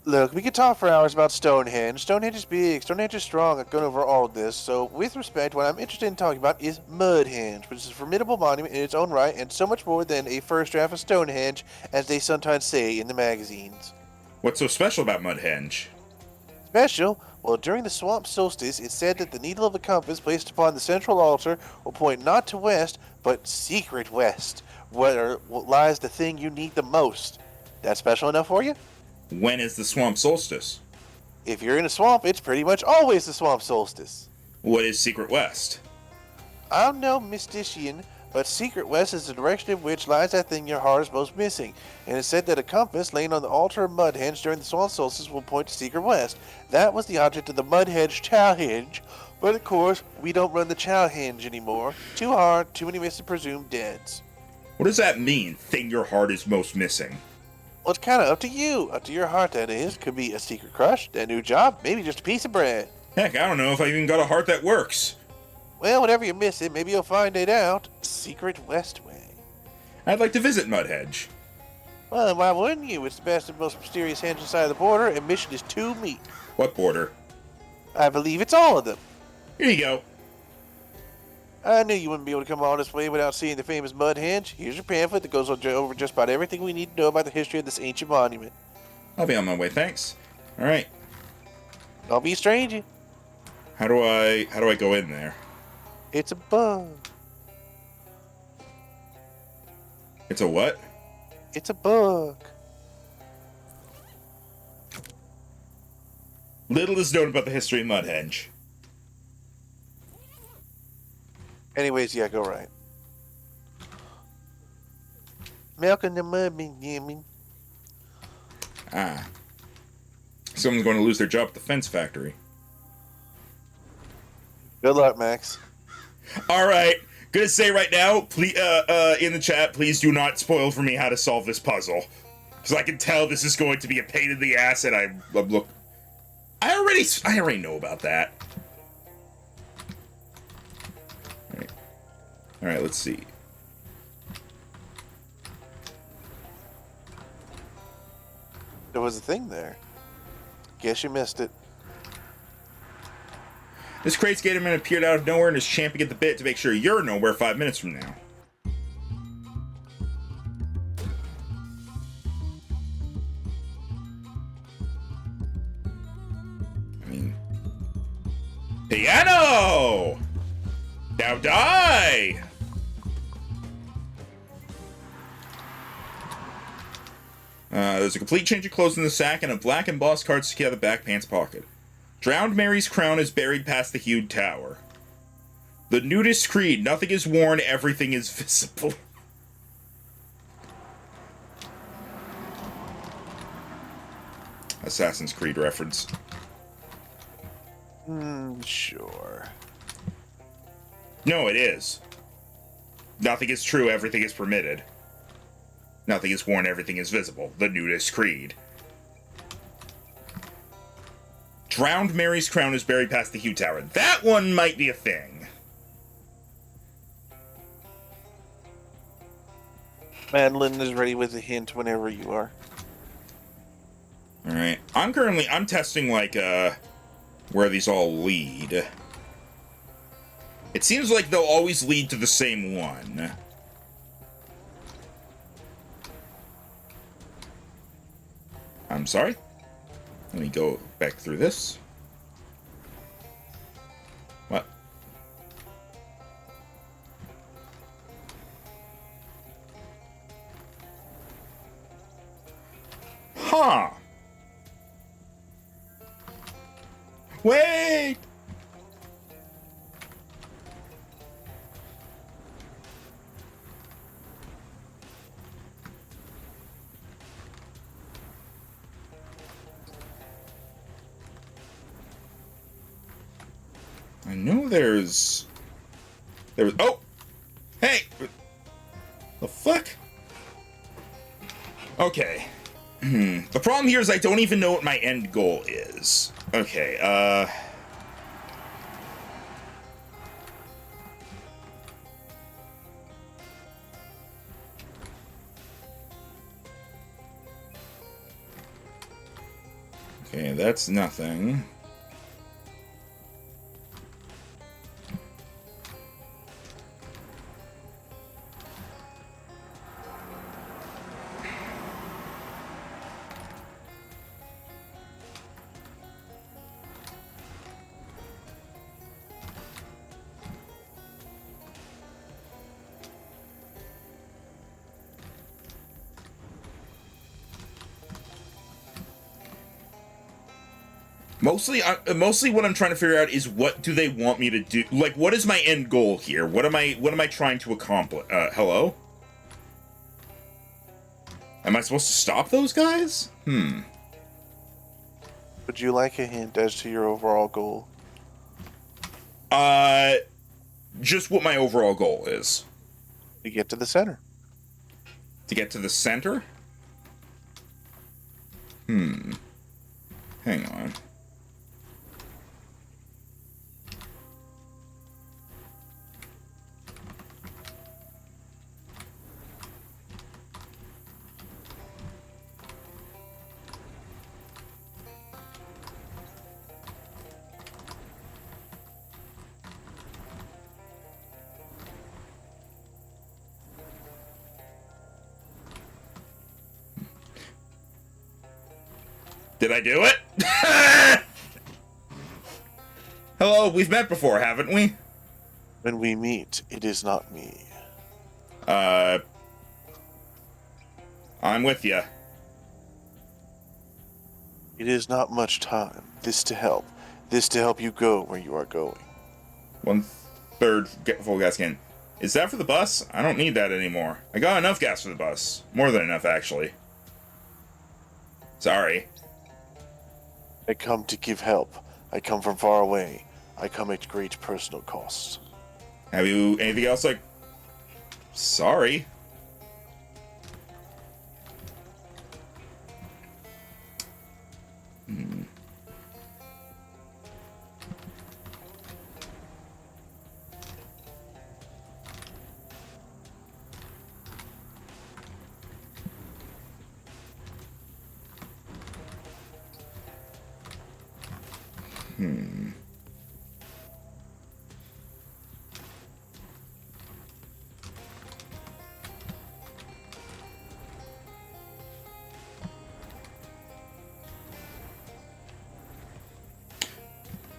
Look, we could talk for hours about Stonehenge. Stonehenge is big. Stonehenge is strong. I've gone over all of this. So, with respect, what I'm interested in talking about is Mudhenge, which is a formidable monument in its own right, and so much more than a first draft of Stonehenge, as they sometimes say in the magazines. What's so special about Mudhenge? Special? Well, during the swamp solstice, it's said that the needle of a compass placed upon the central altar will point not to west, but secret west, where lies the thing you need the most. That special enough for you? When is the swamp solstice? If you're in a swamp, it's pretty much always the swamp solstice. What is Secret West? I'm no mystician, but secret west is the direction in which lies that thing your heart is most missing, and it's said that a compass laying on the altar of Mudhenge during the swamp solstice will point to secret west. That was the object of the Mudhenge challenge, but of course, we don't run the challenge anymore. Too hard, too many missing presumed deads. What does that mean, thing your heart is most missing? Well, it's kind of up to you, up to your heart, that is. Could be a secret crush, a new job, maybe just a piece of bread. Heck, I don't know if I even got a heart that works. Well, whenever you're missing, maybe you'll find it out. Secret West way. I'd like to visit Mudhenge. Well, then why wouldn't you? It's the best and most mysterious henge inside of the border, and mission is to meet. What border? I believe it's all of them. Here you go. I knew you wouldn't be able to come all this way without seeing the famous Mudhenge. Here's your pamphlet that goes over just about everything we need to know about the history of this ancient monument. I'll be on my way, thanks. Alright. Don't be a stranger. How do I go in there? It's a bug. It's a what? It's a bug. Little is known about the history of Mudhenge. Anyways, yeah, go right. Milk in the mud, Jimmy. Ah. Someone's going to lose their job at the fence factory. Good luck, Max. Alright. Gonna say right now, please, in the chat, please do not spoil for me how to solve this puzzle. Because I can tell this is going to be a pain in the ass, and I already know about that. Alright, let's see. There was a thing there. Guess you missed it. This crazy Gatorman appeared out of nowhere and is champing at the bit to make sure you're nowhere 5 minutes from now. I mean... Piano! Now die! There's a complete change of clothes in the sack and a black embossed card sticking out of the back pants pocket. Drowned Mary's crown is buried past the hued tower. The nudist creed, nothing is worn, everything is visible. Assassin's Creed reference. Sure. No, it is. Nothing is true, everything is permitted. Nothing is worn, everything is visible. The nudist creed. Drowned Mary's crown is buried past the Hugh Tower. That one might be a thing. Madeline is ready with a hint whenever you are. Alright. I'm testing, like, where these all lead. It seems like they'll always lead to the same one. I'm sorry? Let me go back through this. What? Huh. Wait! I know there's... Oh! Hey! The fuck? Okay. The problem here is I don't even know what my end goal is. Okay, Okay, that's nothing. Mostly what I'm trying to figure out is what do they want me to do? Like, what is my end goal here? What am I trying to accomplish? Hello? Am I supposed to stop those guys? Would you like a hint as to your overall goal? Just what my overall goal is. To get to the center. To get to the center? Hang on. Did I do it? Hello, we've met before, haven't we? When we meet, it is not me. I'm with you. It is not much time. This to help. This to help you go where you are going. 1/3 full gas can. Is that for the bus? I don't need that anymore. I got enough gas for the bus. More than enough, actually. Sorry. I come to give help. I come from far away. I come at great personal cost. Have you anything else like... Sorry.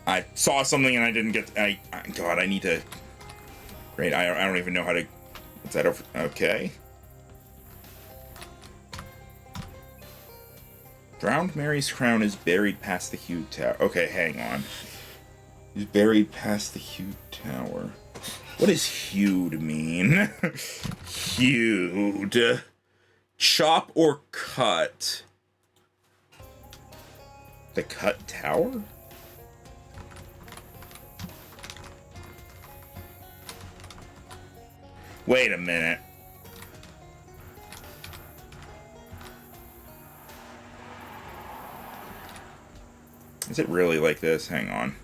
I saw something and I didn't get... God, I need to... Great, I don't even know how to... What's that over... Okay. Drowned Mary's crown is buried past the huge tower. Okay, hang on. Is buried past the huge tower. What does hewed mean? Hewed. Chop or cut? The cut tower? Wait a minute. Is it really like this? Hang on.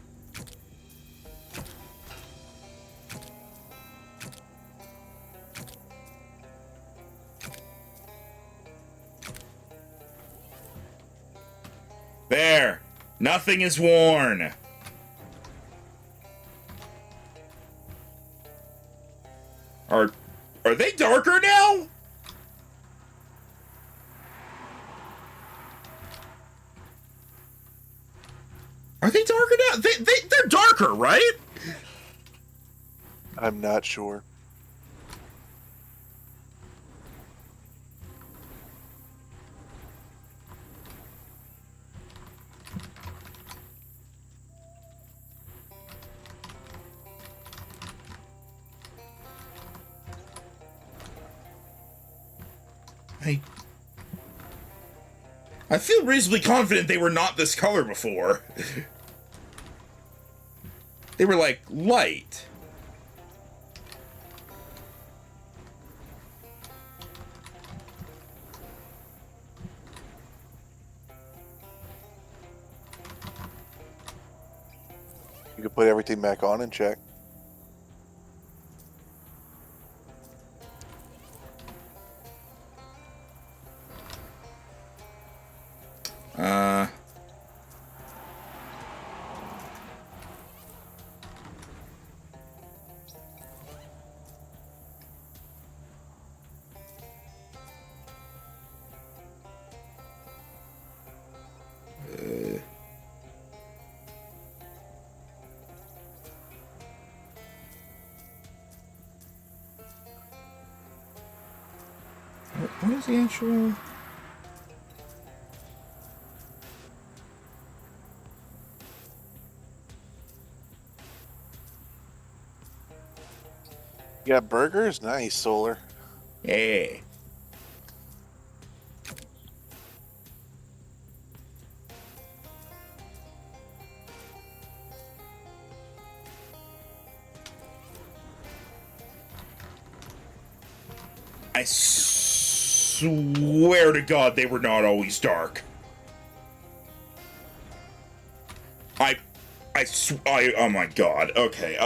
There! Nothing is worn! Are they darker now? Are they darker now? They're darker, right? I'm not sure. I feel reasonably confident they were not this color before. They were, like, light. You can put everything back on and check. What is the actual... You got burgers? Nice, Solar. Yeah. I swear to God they were not always dark. Oh my God. Okay,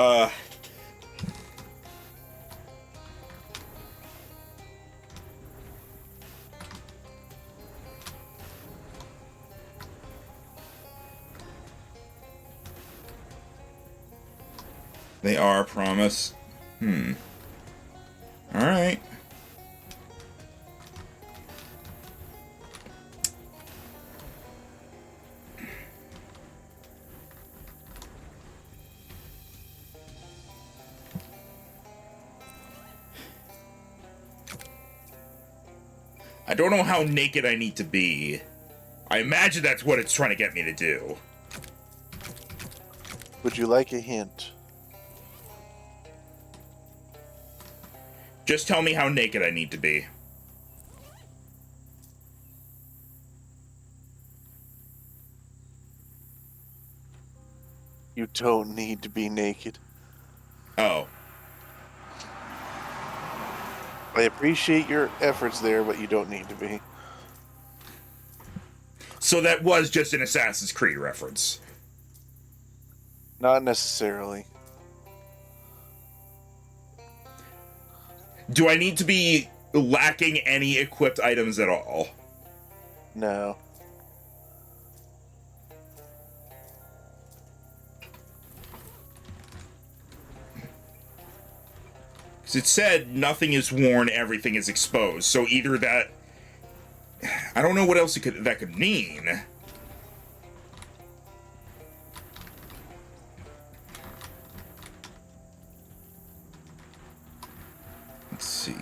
They are, promise. Alright. I don't know how naked I need to be. I imagine that's what it's trying to get me to do. Would you like a hint? Just tell me how naked I need to be. You don't need to be naked. Oh. I appreciate your efforts there, but you don't need to be. So that was just an Assassin's Creed reference. Not necessarily. Do I need to be lacking any equipped items at all? No. Because it said nothing is worn, everything is exposed. So either that... I don't know what else that could mean. Let's see.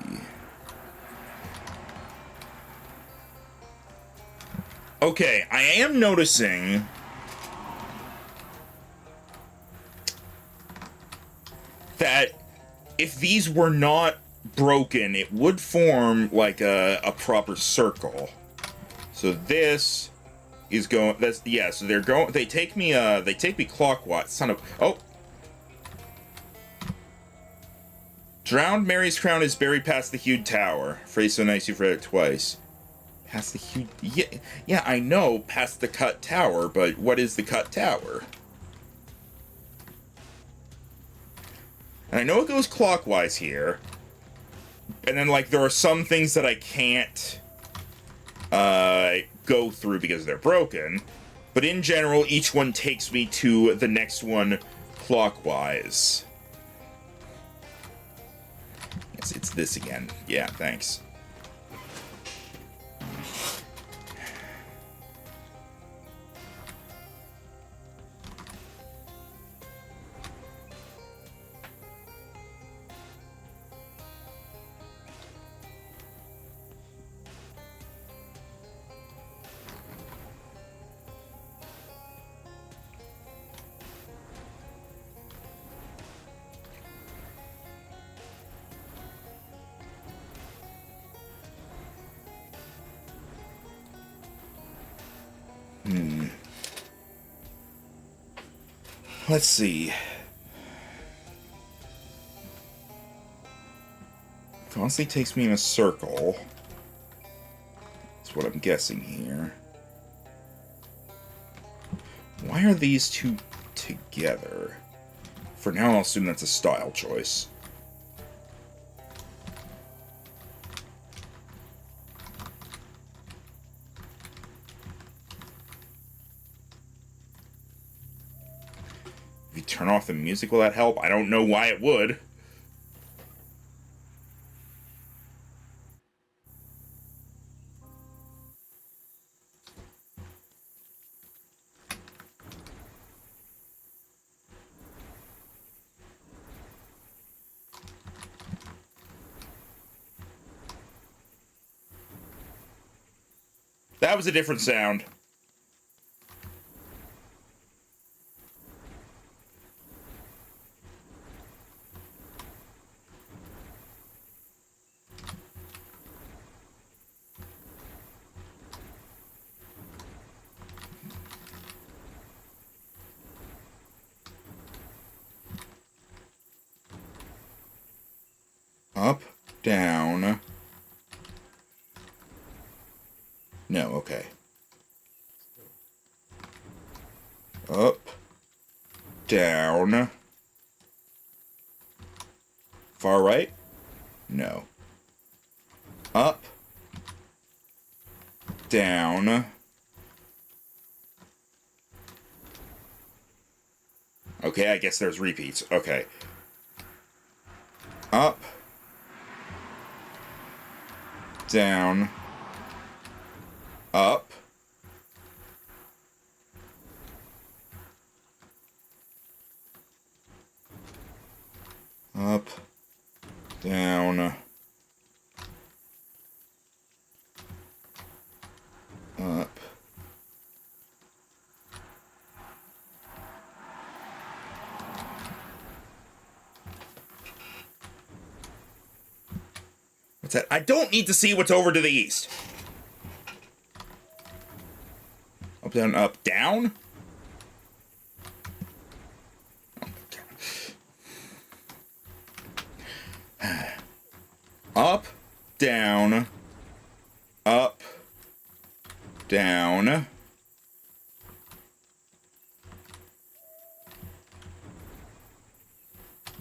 Okay, I am noticing that if these were not broken, it would form like a proper circle. So this is going, that's, yeah, so they're going, they take me clockwise, son of, oh. Drowned Mary's crown is buried past the hued tower. Phrase so nice you've read it twice. Past the hued, yeah, I know, past the cut tower, but what is the cut tower? And I know it goes clockwise here. And then, like, there are some things that I can't go through because they're broken. But in general, each one takes me to the next one clockwise. Yes, it's this again. Yeah, thanks. Let's see. Constantly takes me in a circle. That's what I'm guessing here. Why are these two together? For now, I'll assume that's a style choice. If you turn off the music, will that help? I don't know why it would. That was a different sound. Up, down. No, okay. Up, down. Far right? No. Up, down. Okay, I guess there's repeats. Okay. Up, down, up. Up, down, up. What's that? I don't need to see what's over to the east. Up, down, up, down? Up, down, up, down.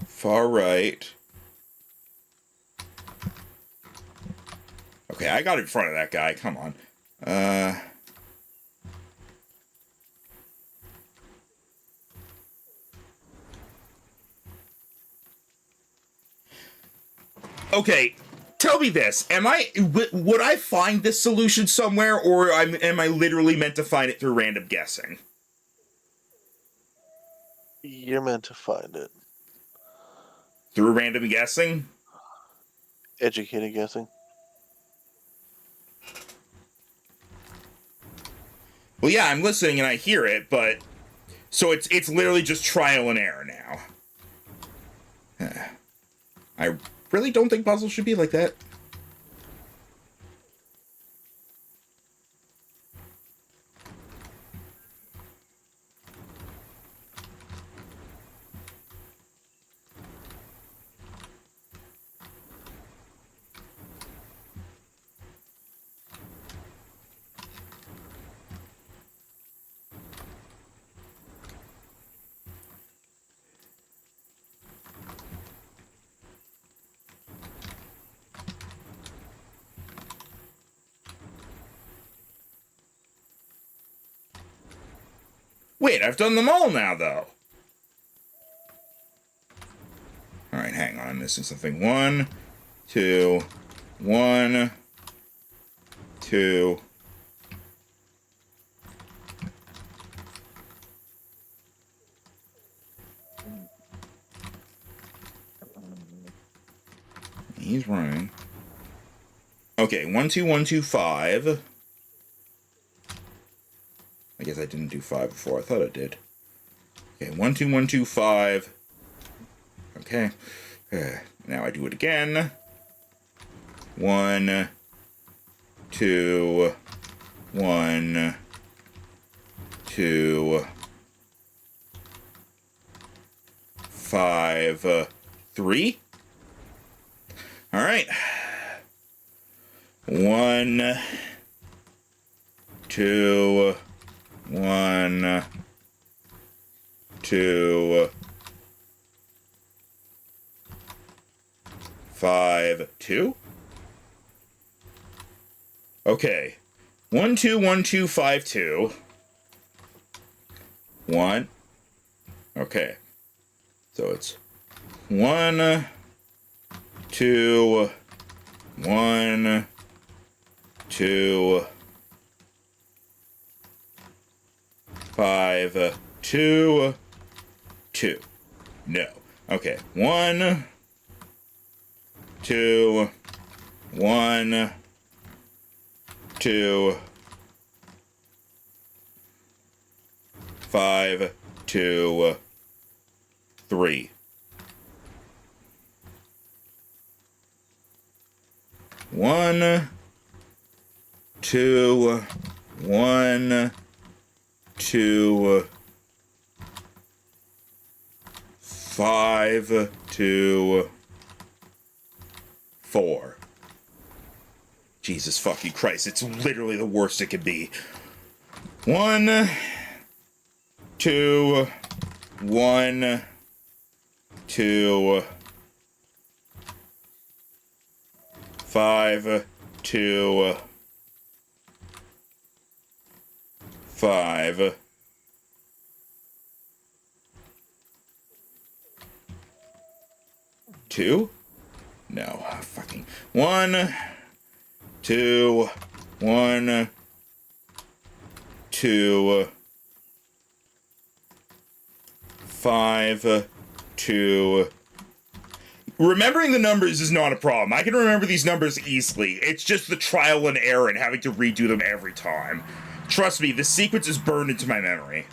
Far right. Okay, I got in front of that guy. Come on. Okay, tell me this. Would I find this solution somewhere, or am I literally meant to find it through random guessing? You're meant to find it. Through random guessing? Educated guessing. Well, yeah, I'm listening and I hear it, but... So it's literally just trial and error now. I really don't think puzzles should be like that. Wait, I've done them all now, though. Alright, hang on. I'm missing something. 1, 2, 1, 2. He's running. Okay, 1, 2, 1, 2, 5. I guess I didn't do 5 before. I thought I did. Okay, 1, 2, 1, 2, 5. Okay. Now I do it again. 1, 2, 1, 2, 5, 3. All right. 1, 2, 1, 2, 5, 2. Okay. 1, 2, 1, 2, 5, 2. 1. Okay. So it's 1, 2, 1, 2, 5, 2, 2. No. Okay. 1, 2, 1, 2, 5, 2, 3. 1, 2, 1, 2, 5, 2, 4. Jesus fucking Christ, it's literally the worst it could be. 1, 2, 1, 2, 5, 2, 5, 2? No, fucking 1, 2, 1, 2, 5, 2. Remembering the numbers is not a problem. I can remember these numbers easily. It's just the trial and error and having to redo them every time. Trust me, the sequence is burned into my memory.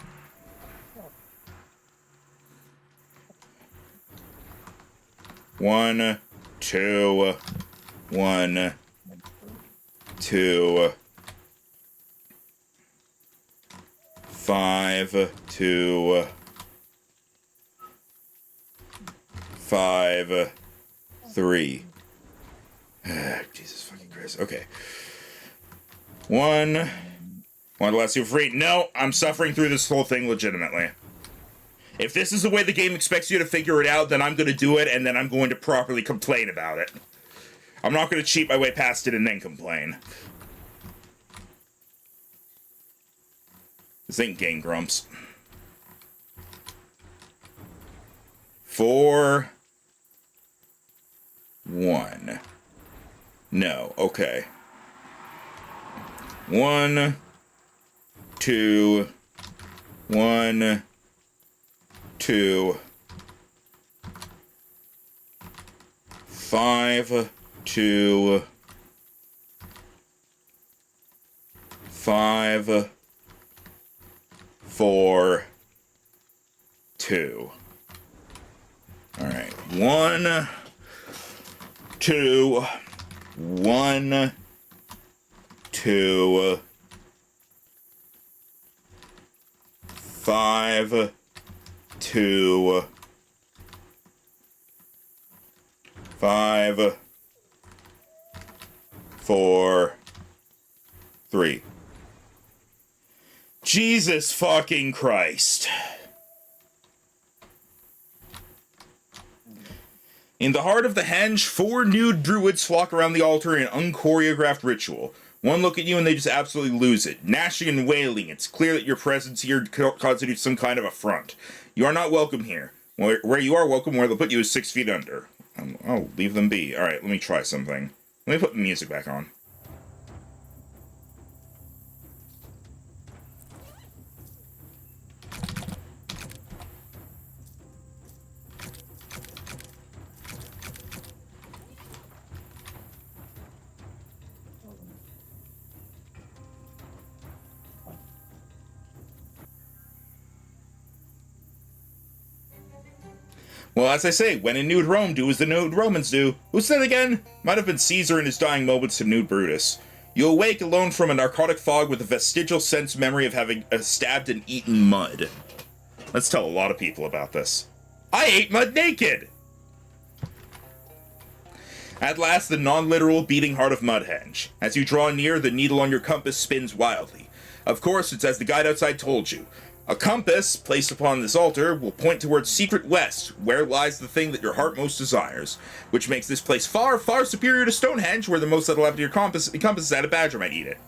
One, 2, 1, 2, 5, 2, 5, 3. Jesus fucking Christ. Okay. 1 to last you free. No, I'm suffering through this whole thing legitimately. If this is the way the game expects you to figure it out, then I'm going to do it, and then I'm going to properly complain about it. I'm not going to cheat my way past it and then complain. This ain't Game Grumps. 4, 1. No, okay. 1, 2, 1, 2, 5, 2, 5, 4, 2. All right. 1, 2, 1, 2, 5, 2, 5, 4, 3. Jesus fucking Christ. In the heart of the henge, 4 nude druids flock around the altar in an unchoreographed ritual. One look at you and they just absolutely lose it. Gnashing and wailing, it's clear that your presence here constitutes some kind of affront. You are not welcome here. Where you are welcome, where they'll put you is 6 feet under. Oh, leave them be. Alright, let me try something. Let me put the music back on. Well, as I say, when in nude Rome, do as the nude Romans do. Who said again? Might have been Caesar in his dying moments to nude Brutus. You awake alone from a narcotic fog with a vestigial sense memory of having stabbed and eaten mud. Let's tell a lot of people about this. I ate mud naked! At last, the non-literal beating heart of Mudhenge. As you draw near, the needle on your compass spins wildly. Of course, it's as the guide outside told you. A compass, placed upon this altar, will point towards secret west, where lies the thing that your heart most desires, which makes this place far, far superior to Stonehenge, where the most that'll happen to your compass is that a badger might eat it.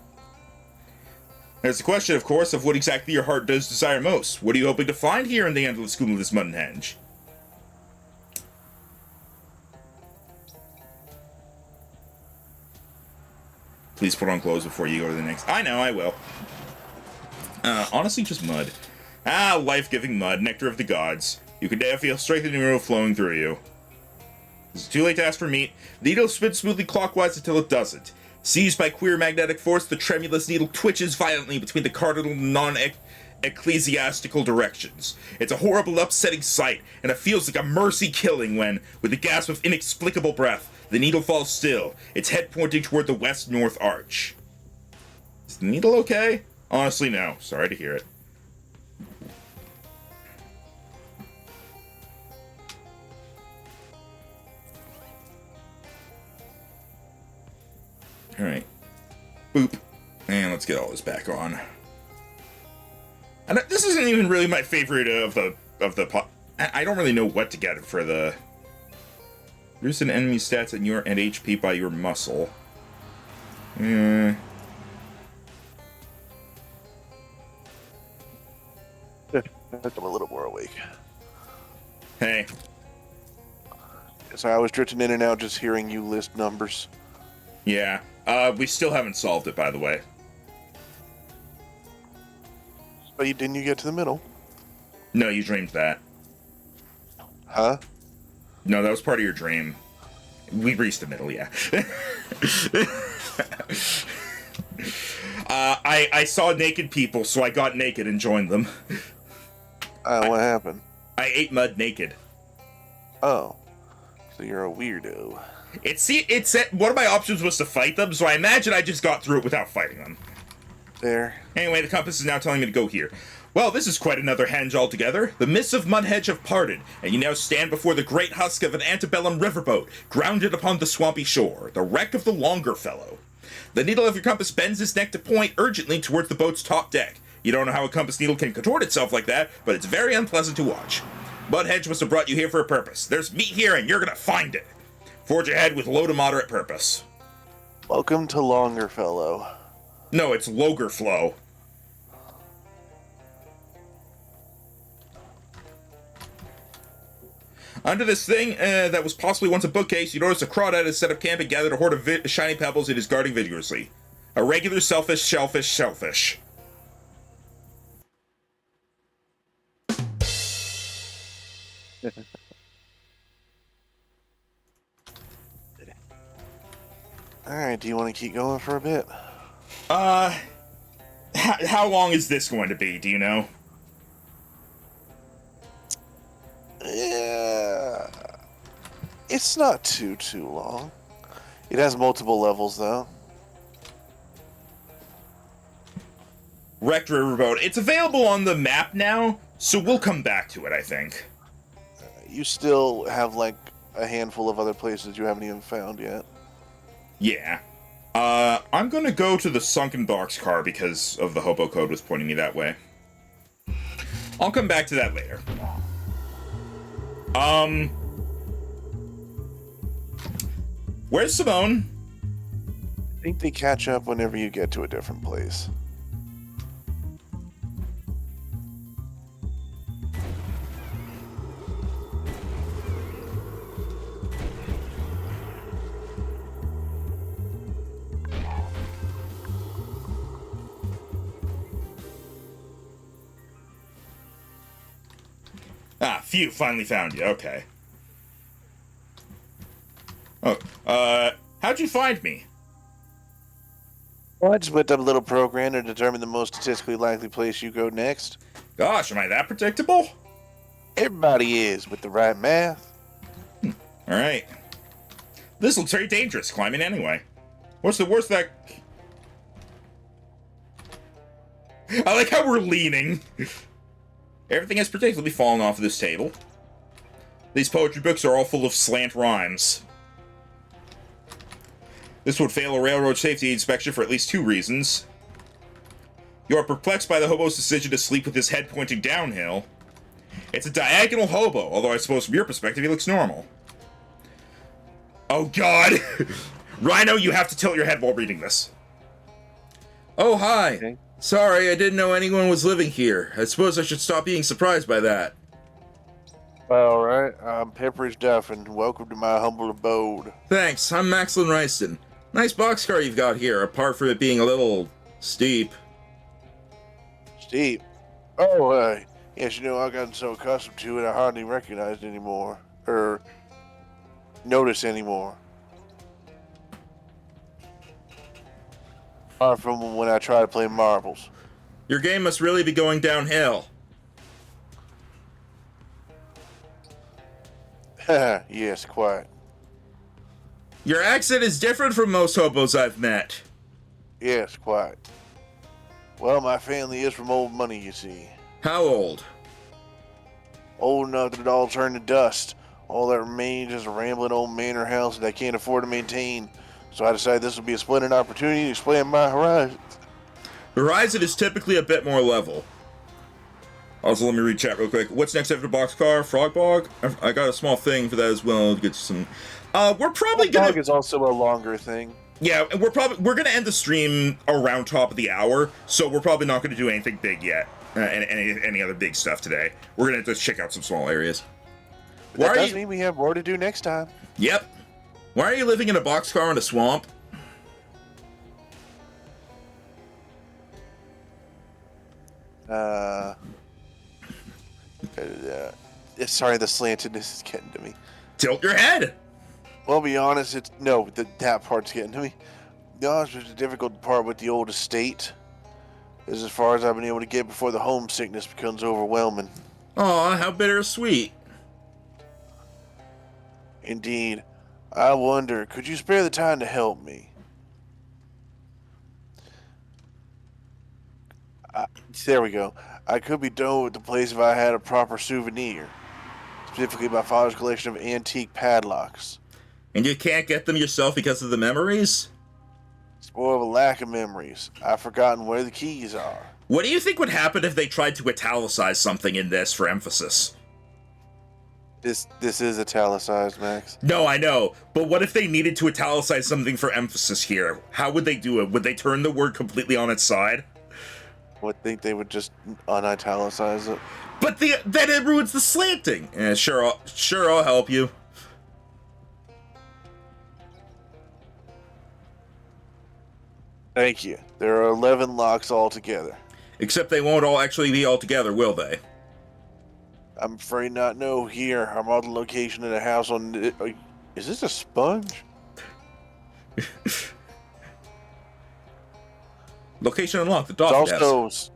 There's the question, of course, of what exactly your heart does desire most. What are you hoping to find here in the endless gloom of this Mudhenge? Please put on clothes before you go to the next. I know, I will. Honestly, just mud. Ah, life-giving mud, nectar of the gods. You can now feel strength and neuro flowing through you. It's too late to ask for meat. The needle spins smoothly clockwise until it doesn't. Seized by queer magnetic force, the tremulous needle twitches violently between the cardinal non-ecclesiastical directions. It's a horrible, upsetting sight, and it feels like a mercy killing when, with a gasp of inexplicable breath, the needle falls still, its head pointing toward the west-north arch. Is the needle okay? Honestly, no. Sorry to hear it. Alright. Boop. And let's get all this back on. And this isn't even really my favorite of the I don't really know what to get for the... Reduce an enemy stats and HP by your muscle. I'm a little more awake. Hey. So I was drifting in and out just hearing you list numbers. Yeah. We still haven't solved it, by the way. But didn't you get to the middle? No, you dreamed that. Huh? No, that was part of your dream. We reached the middle, yeah. I saw naked people, so I got naked and joined them. What happened? I ate mud naked. Oh. So you're a weirdo. It said one of my options was to fight them, so I imagine I just got through it without fighting them. There. Anyway, the compass is now telling me to go here. Well, this is quite another henge altogether. The mists of Mudhenge have parted, and you now stand before the great husk of an antebellum riverboat, grounded upon the swampy shore, the wreck of the Longfellow. The needle of your compass bends its neck to point urgently towards the boat's top deck. You don't know how a compass needle can contort itself like that, but it's very unpleasant to watch. Mudhenge must have brought you here for a purpose. There's meat here, and you're gonna find it. Forge ahead with low to moderate purpose. Welcome to Longfellow. No, it's Logerflow. Under this thing that was possibly once a bookcase, you notice a crawdad has set up camp and gathered a horde of shiny pebbles it is guarding vigorously. A regular selfish shellfish. Alright, do you want to keep going for a bit? How long is this going to be, do you know? Yeah, it's not too long. It has multiple levels, though. Wrecked Riverboat. It's available on the map now, so we'll come back to it, I think. You still have, like, a handful of other places you haven't even found yet. Yeah. I'm gonna go to the sunken boxcar because of the hobo code was pointing me that way. I'll come back to that later. Where's Simone? I think they catch up whenever you get to a different place. Ah, phew, finally found you, okay. Oh, how'd you find me? Well, I just whipped up a little program to determine the most statistically likely place you go next. Gosh, am I that predictable? Everybody is, with the right math. Alright. This looks very dangerous, climbing anyway. What's the worst that... I like how we're leaning. Everything has predictably fallen off of this table. These poetry books are all full of slant rhymes. This would fail a railroad safety inspection for at least 2 reasons. You are perplexed by the hobo's decision to sleep with his head pointing downhill. It's a diagonal hobo, although I suppose from your perspective he looks normal. Oh god! Rhino, you have to tilt your head while reading this. Oh, hi. Okay. Sorry, I didn't know anyone was living here. I suppose I should stop being surprised by that. All right, I'm Pepperidge Duffin. Welcome to my humble abode. Thanks, I'm Maxlin Ryston. Nice boxcar you've got here, apart from it being a little steep. Steve. Oh, yes, I've gotten so accustomed to it I hardly recognize it anymore. Or notice anymore. Apart from when I try to play marbles. Your game must really be going downhill. Yes, quite. Your accent is different from most hobos I've met. Yes, quite. Well, my family is from old money, you see. How old? Old enough that it all turned to dust. All that remains is a rambling old manor house that I can't afford to maintain. So I decided this would be a splendid opportunity to expand my horizons. Horizon is typically a bit more level. Also, let me read chat real quick. What's next after Boxcar? Frogbog? I got a small thing for that as well to get you some. We're probably gonna. Dog is also a longer thing. Yeah, and we're gonna end the stream around top of the hour, so we're probably not gonna do anything big yet. Any other big stuff today. We're gonna just check out some small areas. But that does mean we have more to do next time. Yep. Why are you living in a boxcar in a swamp? Sorry, the slantedness is getting to me. Tilt your head! Well, be honest, that part's getting to me. The honest, the difficult part with the old estate is as far as I've been able to get before the homesickness becomes overwhelming. Aw, how bittersweet. Indeed. I wonder, could you spare the time to help me? There we go. I could be done with the place if I had a proper souvenir. Specifically my father's collection of antique padlocks. And you can't get them yourself because of the memories? It's more of a lack of memories. I've forgotten where the keys are. What do you think would happen if they tried to italicize something in this for emphasis? This is italicized, Max. No, I know, but what if they needed to italicize something for emphasis here? How would they do it? Would they turn the word completely on its side? I would think they would just unitalicize it. But then it ruins the slanting. Sure, I'll help you. Thank you. There are 11 locks altogether. Except they won't all actually be all together, will they? I'm afraid not. No, here. I'm on the location of the house on... Is this a sponge? Location unlocked. The It's dog desk.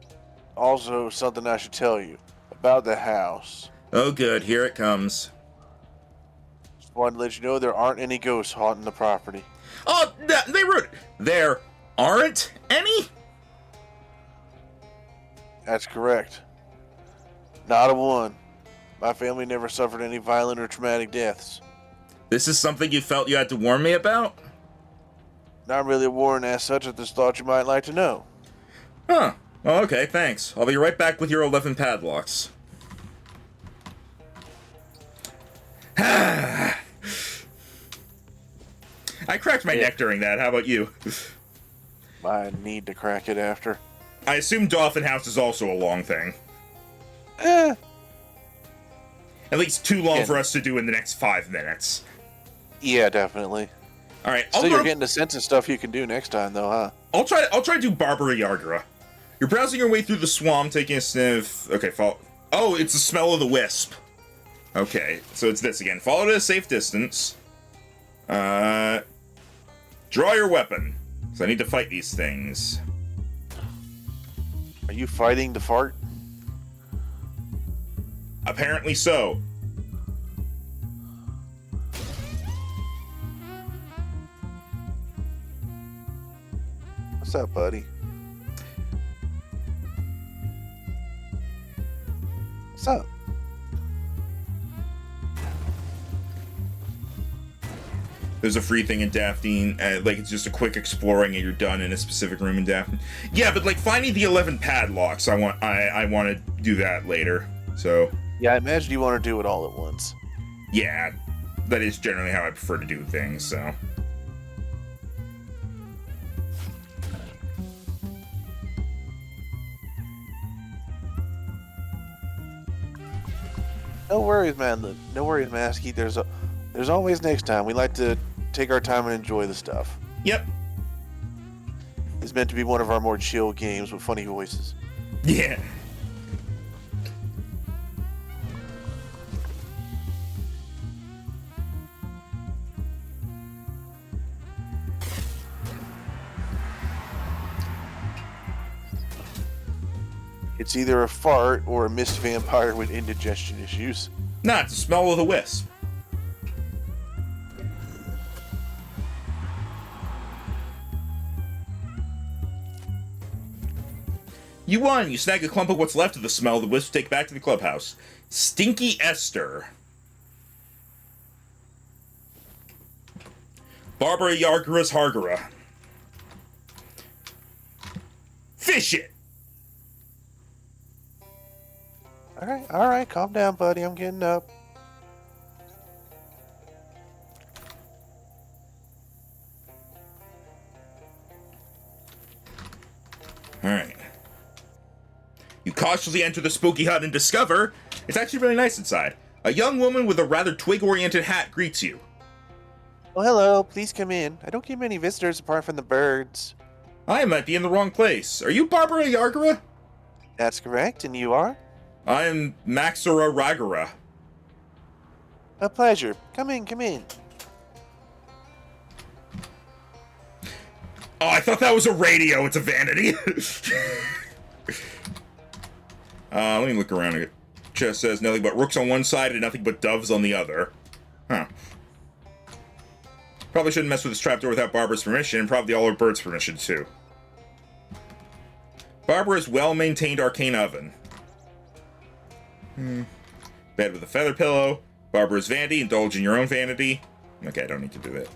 also something I should tell you about the house. Oh, good. Here it comes. Just wanted to let you know there aren't any ghosts haunting the property. Oh, they ruined it. There aren't any? That's correct. Not a one. My family never suffered any violent or traumatic deaths. This is something you felt you had to warn me about? Not really a warrant as such, I just thought you might like to know. Huh. Oh, okay, thanks. I'll be right back with your 11 padlocks. I cracked my neck during that. How about you? I need to crack it after. I assume Dolphin House is also a long thing. Eh. At least too long Yeah. for us to do in the next 5 minutes. Yeah, definitely. All right, So you're getting a sense of stuff you can do next time, though, huh? I'll try to do Barbara Yargra. You're browsing your way through the swamp, taking a sniff. Okay, follow. Oh, it's the smell of the wisp. Okay, so it's this again. Follow to a safe distance. Draw your weapon. So I need to fight these things. Are you fighting the fart? Apparently so. What's up, buddy? What's up? There's a free thing in Daphne, like it's just a quick exploring and you're done in a specific room in Daphne. Yeah, but like finding the 11 padlocks, I want to do that later. So Yeah, I imagine you want to do it all at once. yeah, that is generally how I prefer to do things. So No worries, man. Look, no worries, Masky. There's always next time. We like to take our time and enjoy the stuff. yep, It's meant to be one of our more chill games with funny voices. yeah. It's either a fart or a mist vampire with indigestion issues. Nah, it's the smell of the wisp. You won! You snag a clump of what's left of the smell of the wisp to take back to the clubhouse. Stinky Esther. Barbara Yargara's Hargara. Fish it! All right, calm down, buddy. I'm getting up. Alright. You cautiously enter the spooky hut and discover it's actually really nice inside. A young woman with a rather twig-oriented hat greets you. Oh, hello. Please come in. I don't get many visitors apart from the birds. I might be in the wrong place. Are you Barbara Yargara? That's correct, and you are? I am Maxara Ragara. A pleasure. Come in, come in. Oh, I thought that was a radio. It's a vanity. Let me look around. It just says nothing but rooks on one side and nothing but doves on the other. Huh. Probably shouldn't mess with this trapdoor without Barbara's permission, and probably all her birds' permission, too. Barbara's well-maintained arcane oven. Bed with a feather pillow. Barbara's vanity. Indulge in your own vanity. Okay, I don't need to do that.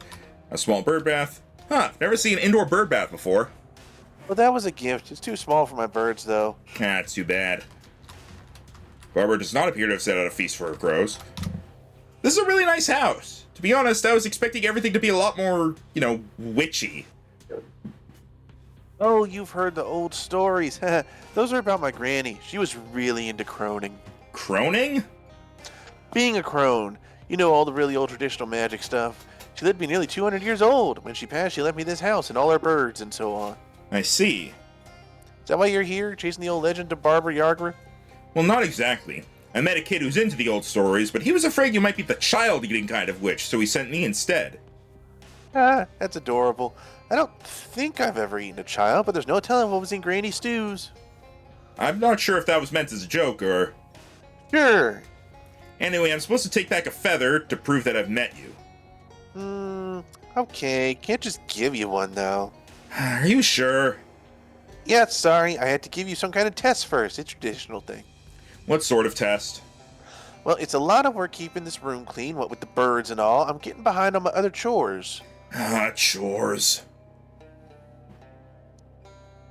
A small bird bath. Huh, never seen an indoor bird bath before. Well, that was a gift. It's too small for my birds, though. Ah, it's too bad. Barbara does not appear to have set out a feast for her crows. This is a really nice house. To be honest, I was expecting everything to be a lot more, witchy. Oh, you've heard the old stories. Those are about my granny. She was really into croning. Croning? Being a crone. You know, all the really old traditional magic stuff. She lived to be nearly 200 years old. When she passed, she left me this house and all her birds and so on. I see. Is that why you're here, chasing the old legend of Barbara Yargara? Well, not exactly. I met a kid who's into the old stories, but he was afraid you might be the child-eating kind of witch, so he sent me instead. Ah, that's adorable. I don't think I've ever eaten a child, but there's no telling what was in Granny stews. I'm not sure if that was meant as a joke, or... Sure. Anyway, I'm supposed to take back a feather to prove that I've met you. Okay. Can't just give you one, though. Are you sure? Yeah, sorry. I had to give you some kind of test first. It's a traditional thing. What sort of test? Well, it's a lot of work keeping this room clean, what with the birds and all. I'm getting behind on my other chores. Ah, chores.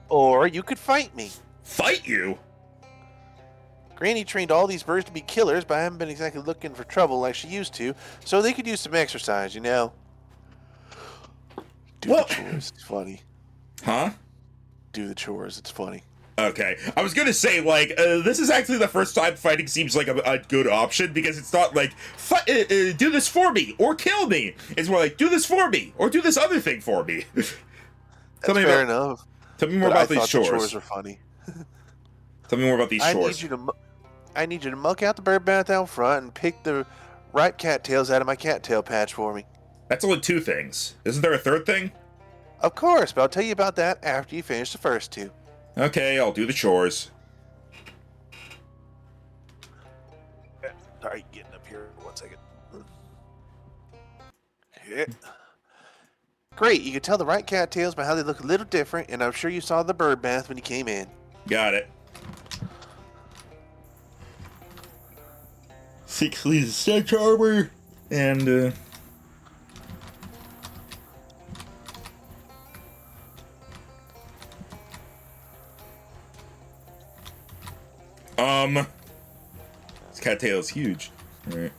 Or you could fight me. Fight you? Granny trained all these birds to be killers, but I haven't been exactly looking for trouble like she used to, so they could use some exercise, you know. Do Well- the chores. It's funny. Huh? Do the chores. It's funny. Okay. I was gonna say, this is actually the first time fighting seems like a good option, because it's not like, do this for me, or kill me. It's more like, do this for me, or do this other thing for me. That's fair enough. Tell me more But I about these thought chores. the chores were funny. Tell me more about these chores. I need you to muck out the bird bath out front and pick the ripe cattails out of my cattail patch for me. That's only two things. Isn't there a third thing? Of course, but I'll tell you about that after you finish the first two. Okay, I'll do the chores. Sorry, getting up here. 1 second. Yeah. Great, you can tell the right cattails by how they look a little different, and I'm sure you saw the bird bath when you came in. Got it. 6 sleeves of stench armor, and this cattail is huge. All right.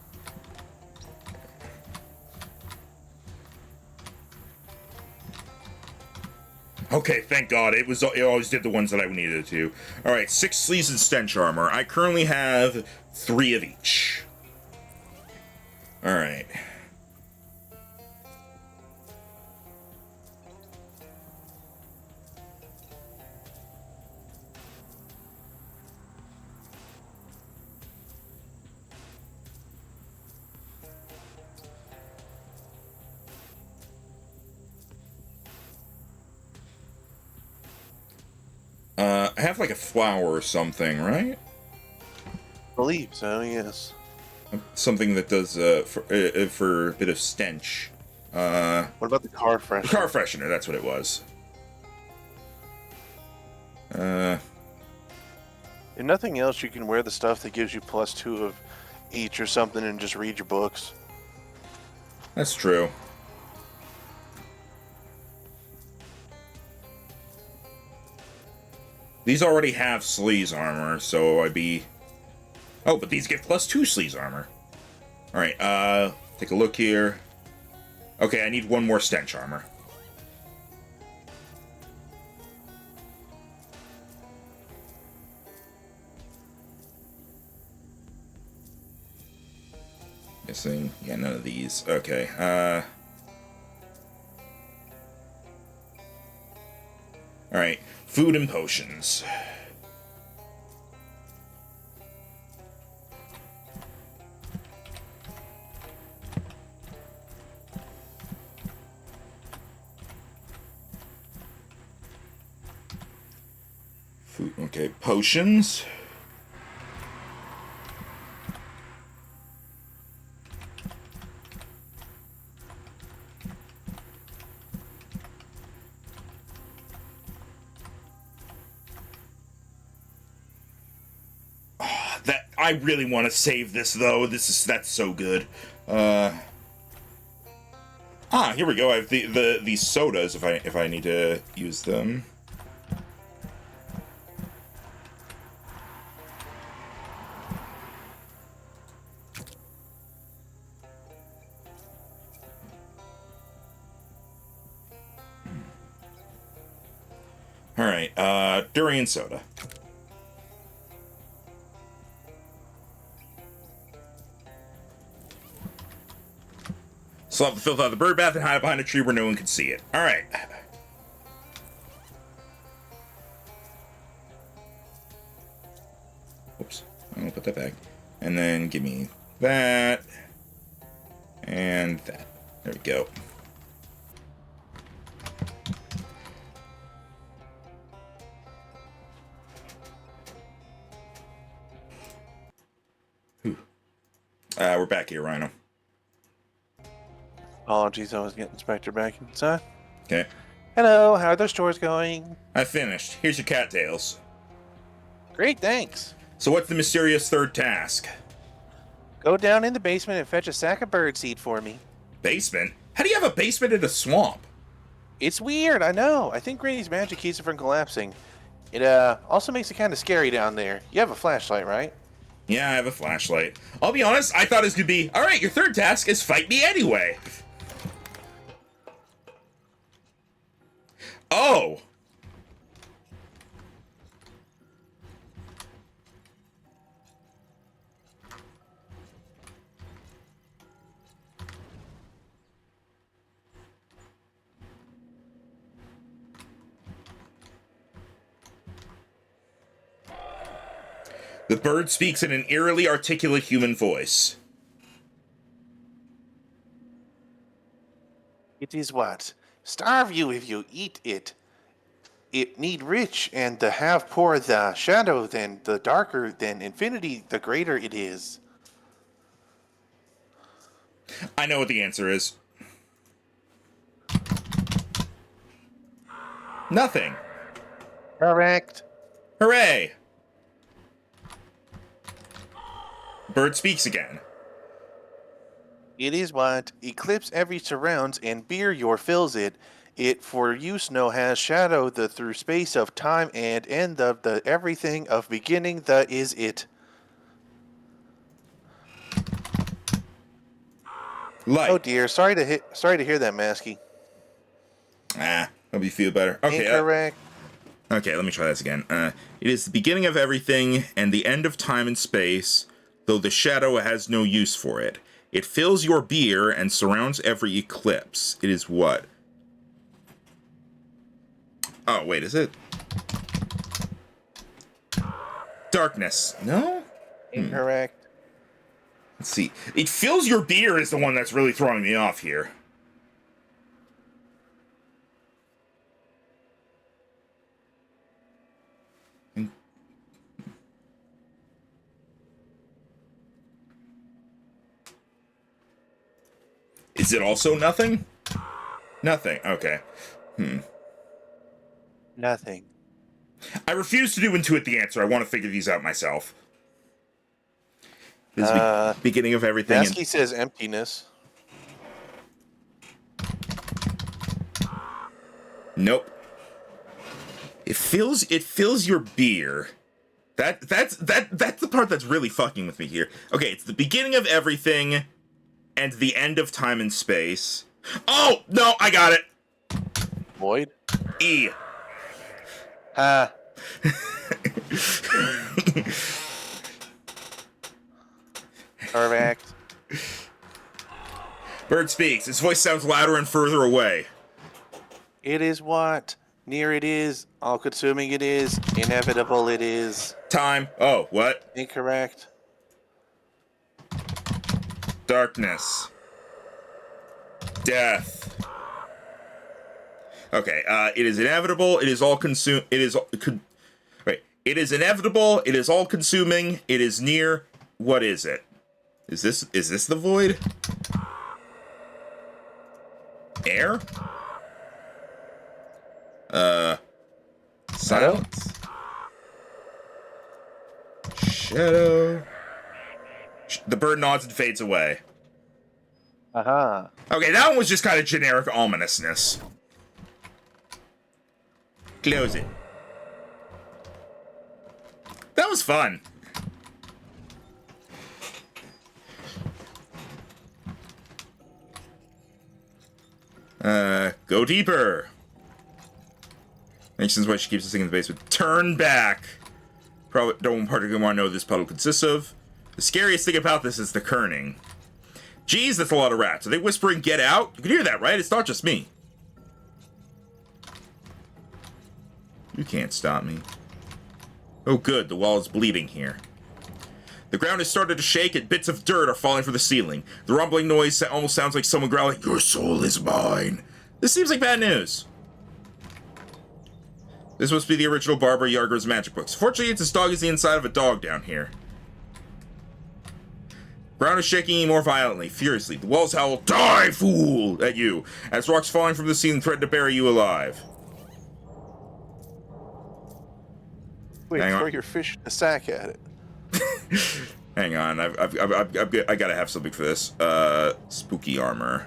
Okay, thank God. It always did the ones that I needed it to. All right, 6 sleeves of stench armor. I currently have 3 of each. All right. I have like a flower or something, right? I believe so, yes. Something that does for a bit of stench. What about the car freshener? Car freshener, that's what it was. If nothing else, you can wear the stuff that gives you +2 of each or something and just read your books. That's true. These already have sleaze armor, so I'd be... Oh, but these give +2 sleaze armor. Alright, take a look here. Okay, I need 1 more stench armor. Missing. Yeah, none of these. Okay, Alright, food and potions. Food, okay, potions. That I really want to save this though. That's so good. Here we go. I have these sodas if I need to use them. All right, durian soda. Slop the filth out of the bird bath and hide behind a tree where no one can see it. All right. Oops. I'm gonna put that back, and then give me that and that. There we go. We're back here, Rhino. Apologies, I was getting Inspector back inside. Okay. Hello, how are those stores going? I finished. Here's your cattails. Great, thanks. So what's the mysterious third task? Go down in the basement and fetch a sack of birdseed for me. Basement? How do you have a basement in a swamp? It's weird, I know. I think Granny's magic keeps it from collapsing. It also makes it kind of scary down there. You have a flashlight, right? Yeah, I have a flashlight. I'll be honest, I thought it was gonna be, alright, your third task is fight me anyway. Oh! The bird speaks in an eerily articulate human voice. It is what? Starve you if you eat it. It need rich, and the have poor the shadow, then the darker than infinity, the greater it is. I know what the answer is. Nothing. Correct. Hooray! Bird speaks again. It is what eclipse every surrounds, and beer your fills it. It for use no has shadow the through space of time and end of the everything of beginning the is it. Light. Oh dear, sorry to hear that, Masky. Hope you feel better. Okay. Incorrect. Okay, let me try this again. It is the beginning of everything and the end of time and space, though the shadow has no use for it. It fills your beer and surrounds every eclipse. It is what? Oh, wait, is it? Darkness. No? Incorrect. Let's see. It fills your beer is the one that's really throwing me off here. Is it also nothing? Nothing. Okay. Nothing. I refuse to do Intuit the answer. I want to figure these out myself. This is the beginning of everything. Masky says emptiness. Nope. It fills your beer. That's the part that's really fucking with me here. Okay, it's the beginning of everything and the end of time and space. Oh, no, I got it. Void. E. Ha. Correct. Bird speaks. His voice sounds louder and further away. It is what? Near it is, all-consuming it is, inevitable it is. Time. Oh, what? Incorrect. Darkness. Death. Okay, it is inevitable, it is all consume it is right. It is inevitable, it is all consuming, it is near. What is it? Is this the void? Air? Silence. Shadow. The bird nods and fades away. Aha. Okay, that one was just kind of generic ominousness. Close it. That was fun. Go deeper. Makes sense why she keeps this thing in the basement. Turn back. Probably don't particularly want to know what this puddle consists of. The scariest thing about this is the kerning. Geez, that's a lot of rats. Are they whispering, get out? You can hear that, right? It's not just me. You can't stop me. Oh good, the wall is bleeding here. The ground has started to shake and bits of dirt are falling from the ceiling. The rumbling noise almost sounds like someone growling, "Your soul is mine." This seems like bad news. This must be the original Barbara Yarger's magic books. Fortunately, it's as dog as the inside of a dog down here. Ground is shaking more violently, furiously. The walls howl, "Die, fool!" at you, as rocks falling from the ceiling threaten to bury you alive. Wait, throw your fish in a sack at it. Hang on, I gotta have something for this. Spooky armor.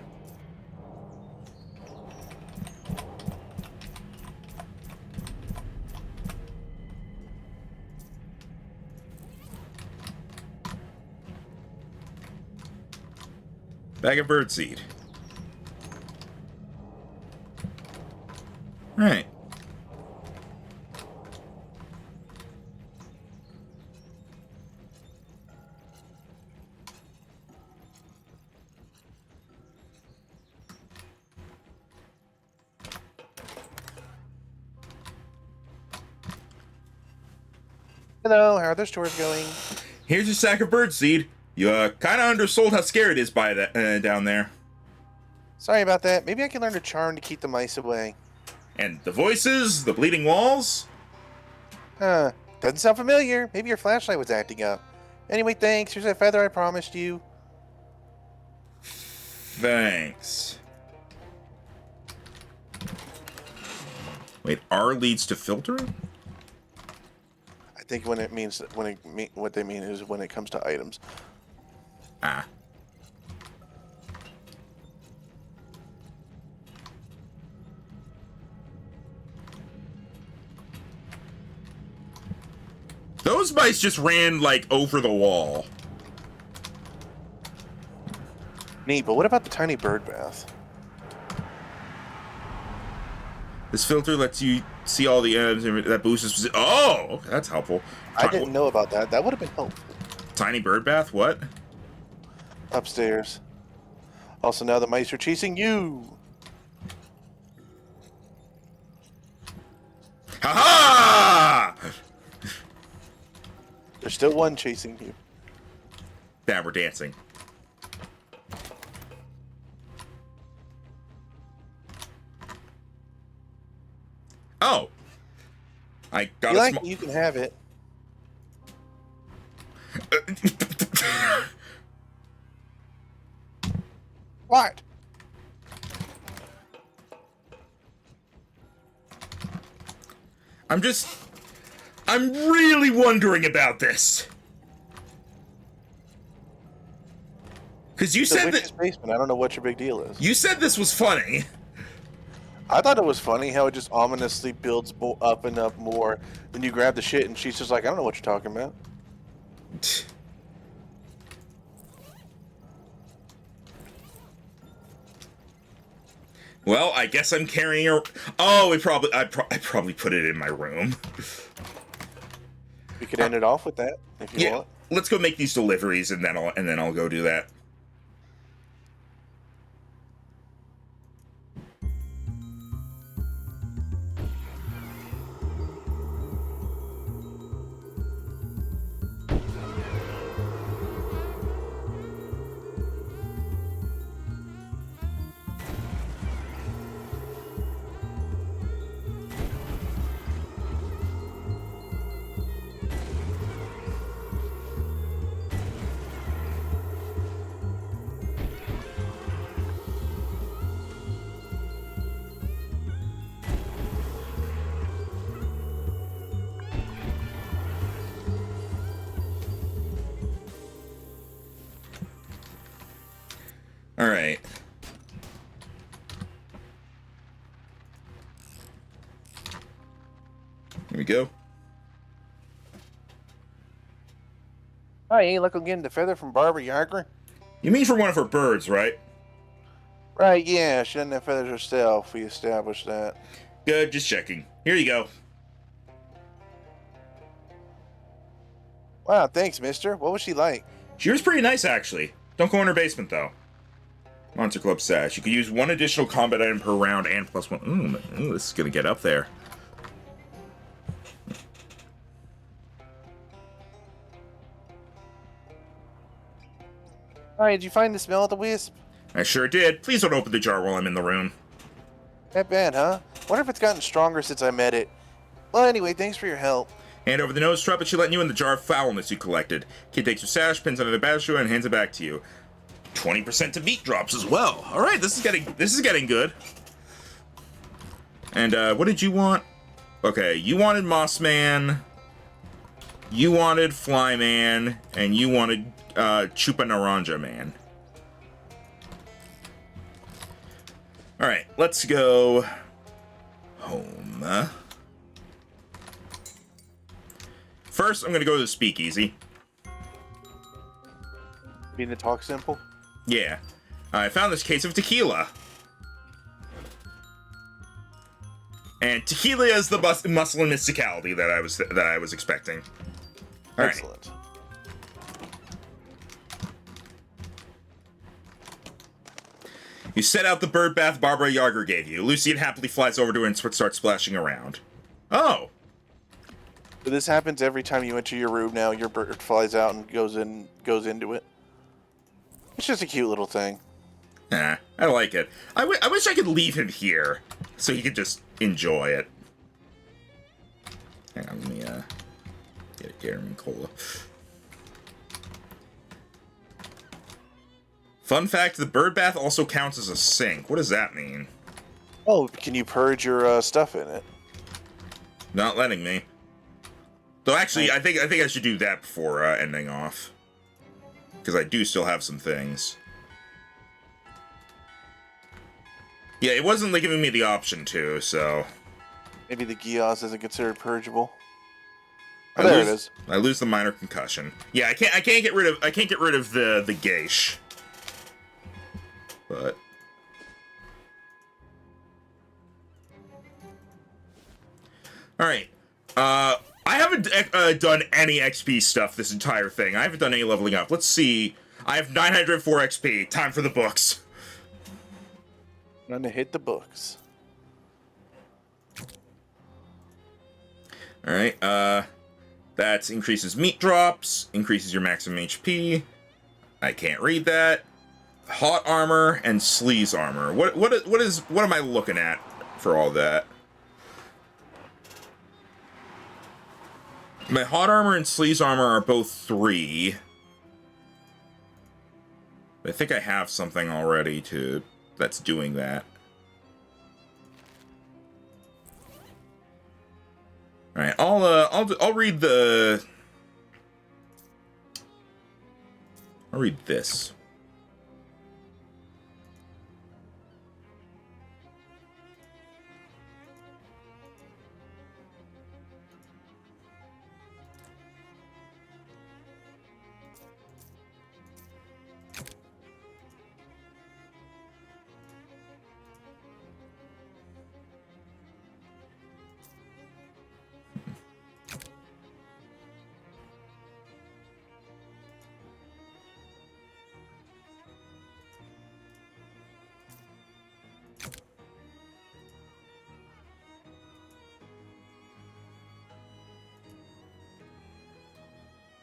Bag of birdseed. Right. Hello, how are the stores going? Here's your sack of birdseed. You kind of undersold how scary it is by that down there. Sorry about that. Maybe I can learn a charm to keep the mice away. And the voices, the bleeding walls. Huh. Doesn't sound familiar. Maybe your flashlight was acting up. Anyway, thanks. Here's that feather I promised you. Thanks. Wait, R leads to filtering? I think what they mean is when it comes to items. Ah. Those mice just ran, like, over the wall. Neat, but what about the tiny bird bath? This filter lets you see all the items that boosts. Oh, okay, that's helpful. I didn't know about that. That would have been helpful. Tiny bird bath? What? Upstairs. Also, now the mice are chasing you. Ha ha! There's still one chasing you. Now we're dancing. Oh. I got You a like small. it, you can have it. What? I'm really wondering about this. Because you The said witch's that basement. I don't know what your big deal is. you said this was funny. I thought it was funny how it just ominously builds up and up more. Then you grab the shit and she's just like, I don't know what you're talking about. Well, I guess I'm carrying her. Oh, I probably put it in my room. We could end it off with that if you Yeah, want. let's go make these deliveries and then I'll go do that. All right. Here we go. Oh, you ain't looking getting the feather from Barbara Yager? You mean for one of her birds, right? Right, yeah, she doesn't have feathers herself. We established that. Good, just checking. Here you go. Wow, thanks, mister. What was she like? She was pretty nice, actually. Don't go in her basement, though. Monster Club sash. You can use one additional combat item per round and plus one. Ooh, this is gonna get up there. Alright, did you find the smell of the wisp? I sure did. Please don't open the jar while I'm in the room. That bad, huh? Wonder if it's gotten stronger since I met it. Well, anyway, thanks for your help. Hand over the nose trumpet she let you in the jar of foulness you collected. Kid takes your sash, pins under the bastion, and hands it back to you. 20% to meat drops as well. All right, this is getting good. And what did you want? Okay, you wanted Mossman, you wanted Flyman, and you wanted Chupa Naranja Man. All right, let's go home. First, I'm gonna go to the speakeasy. Being the talk simple? Yeah, I found this case of tequila. And tequila is the muscle and mysticality that I was expecting. All right. Excellent. You set out the bird bath Barbara Yager gave you. Lucian happily flies over to her and starts splashing around. Oh. So this happens every time you enter your room now. Your bird flies out and goes into it. It's just a cute little thing. Nah, I like it. I wish I could leave him here so he could just enjoy it. Hang on, let me get a Gatorade Cola. Fun fact, the bird bath also counts as a sink. What does that mean? Oh, can you purge your stuff in it? Not letting me. Though actually, I think I should do that before ending off. because I do still have some things. Yeah, it wasn't like giving me the option to, so... Maybe the Gios isn't considered purgeable. Oh, there it is. I lose the minor concussion. Yeah, I can't get rid of the Geish. But alright. I haven't done any XP stuff this entire thing. I haven't done any leveling up. Let's see. I have 904 XP. Time for the books. Time to hit the books. Alright, that increases meat drops, increases your maximum HP. I can't read that. Hot armor and sleaze armor. What am I looking at for all that? My hot armor and sleaze armor are both 3. I think I have something already that's doing that. All right, I'll read this.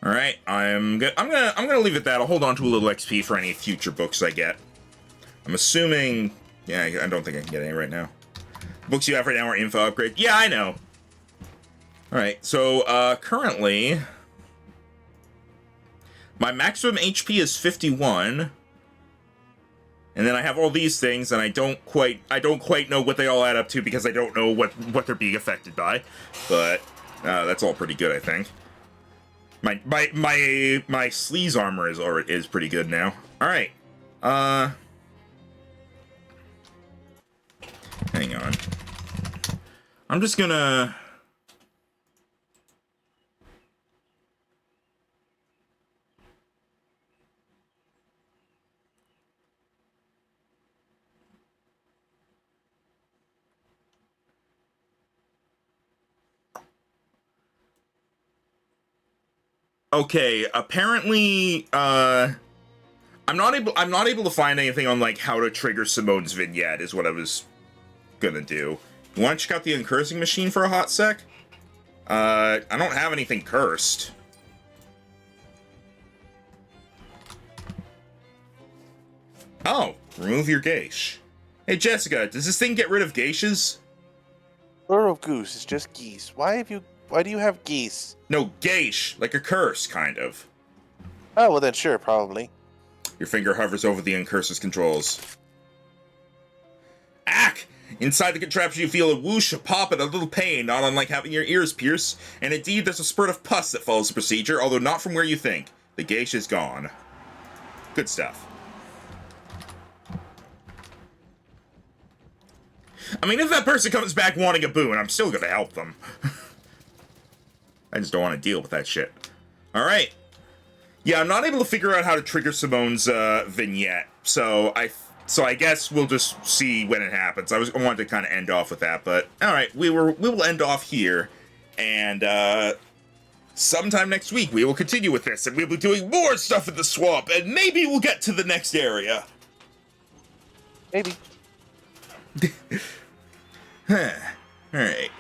All right, I'm gonna leave it at that. I'll hold on to a little XP for any future books I get. I'm assuming, yeah, I don't think I can get any right now. Books you have right now are info upgrade. Yeah, I know. All right, so currently my maximum HP is 51, and then I have all these things, and I don't quite know what they all add up to because I don't know what they're being affected by, but that's all pretty good, I think. My sleaze armor is pretty good now. All right, hang on. I'm just gonna. Okay, apparently, I'm not able to find anything on like how to trigger Simone's vignette is what I was gonna do. You want to check out the uncursing machine for a hot sec? I don't have anything cursed. Oh, remove your geish. Hey Jessica, does this thing get rid of geishes? Plural goose is just geese. Why do you have geese? No, geish, like a curse, kind of. Oh, well then sure, probably. Your finger hovers over the uncurse's controls. Ack! Inside the contraption you feel a whoosh, a pop, and a little pain, not unlike having your ears pierced, and indeed there's a spurt of pus that follows the procedure, although not from where you think. The geish is gone. Good stuff. I mean, if that person comes back wanting a boon, I'm still gonna help them. I just don't want to deal with that shit. Alright. Yeah, I'm not able to figure out how to trigger Simone's vignette, so I guess we'll just see when it happens. I wanted to kind of end off with that, but alright, we will end off here, and sometime next week we will continue with this, and we'll be doing more stuff in the swamp, and maybe we'll get to the next area. Maybe. Alright.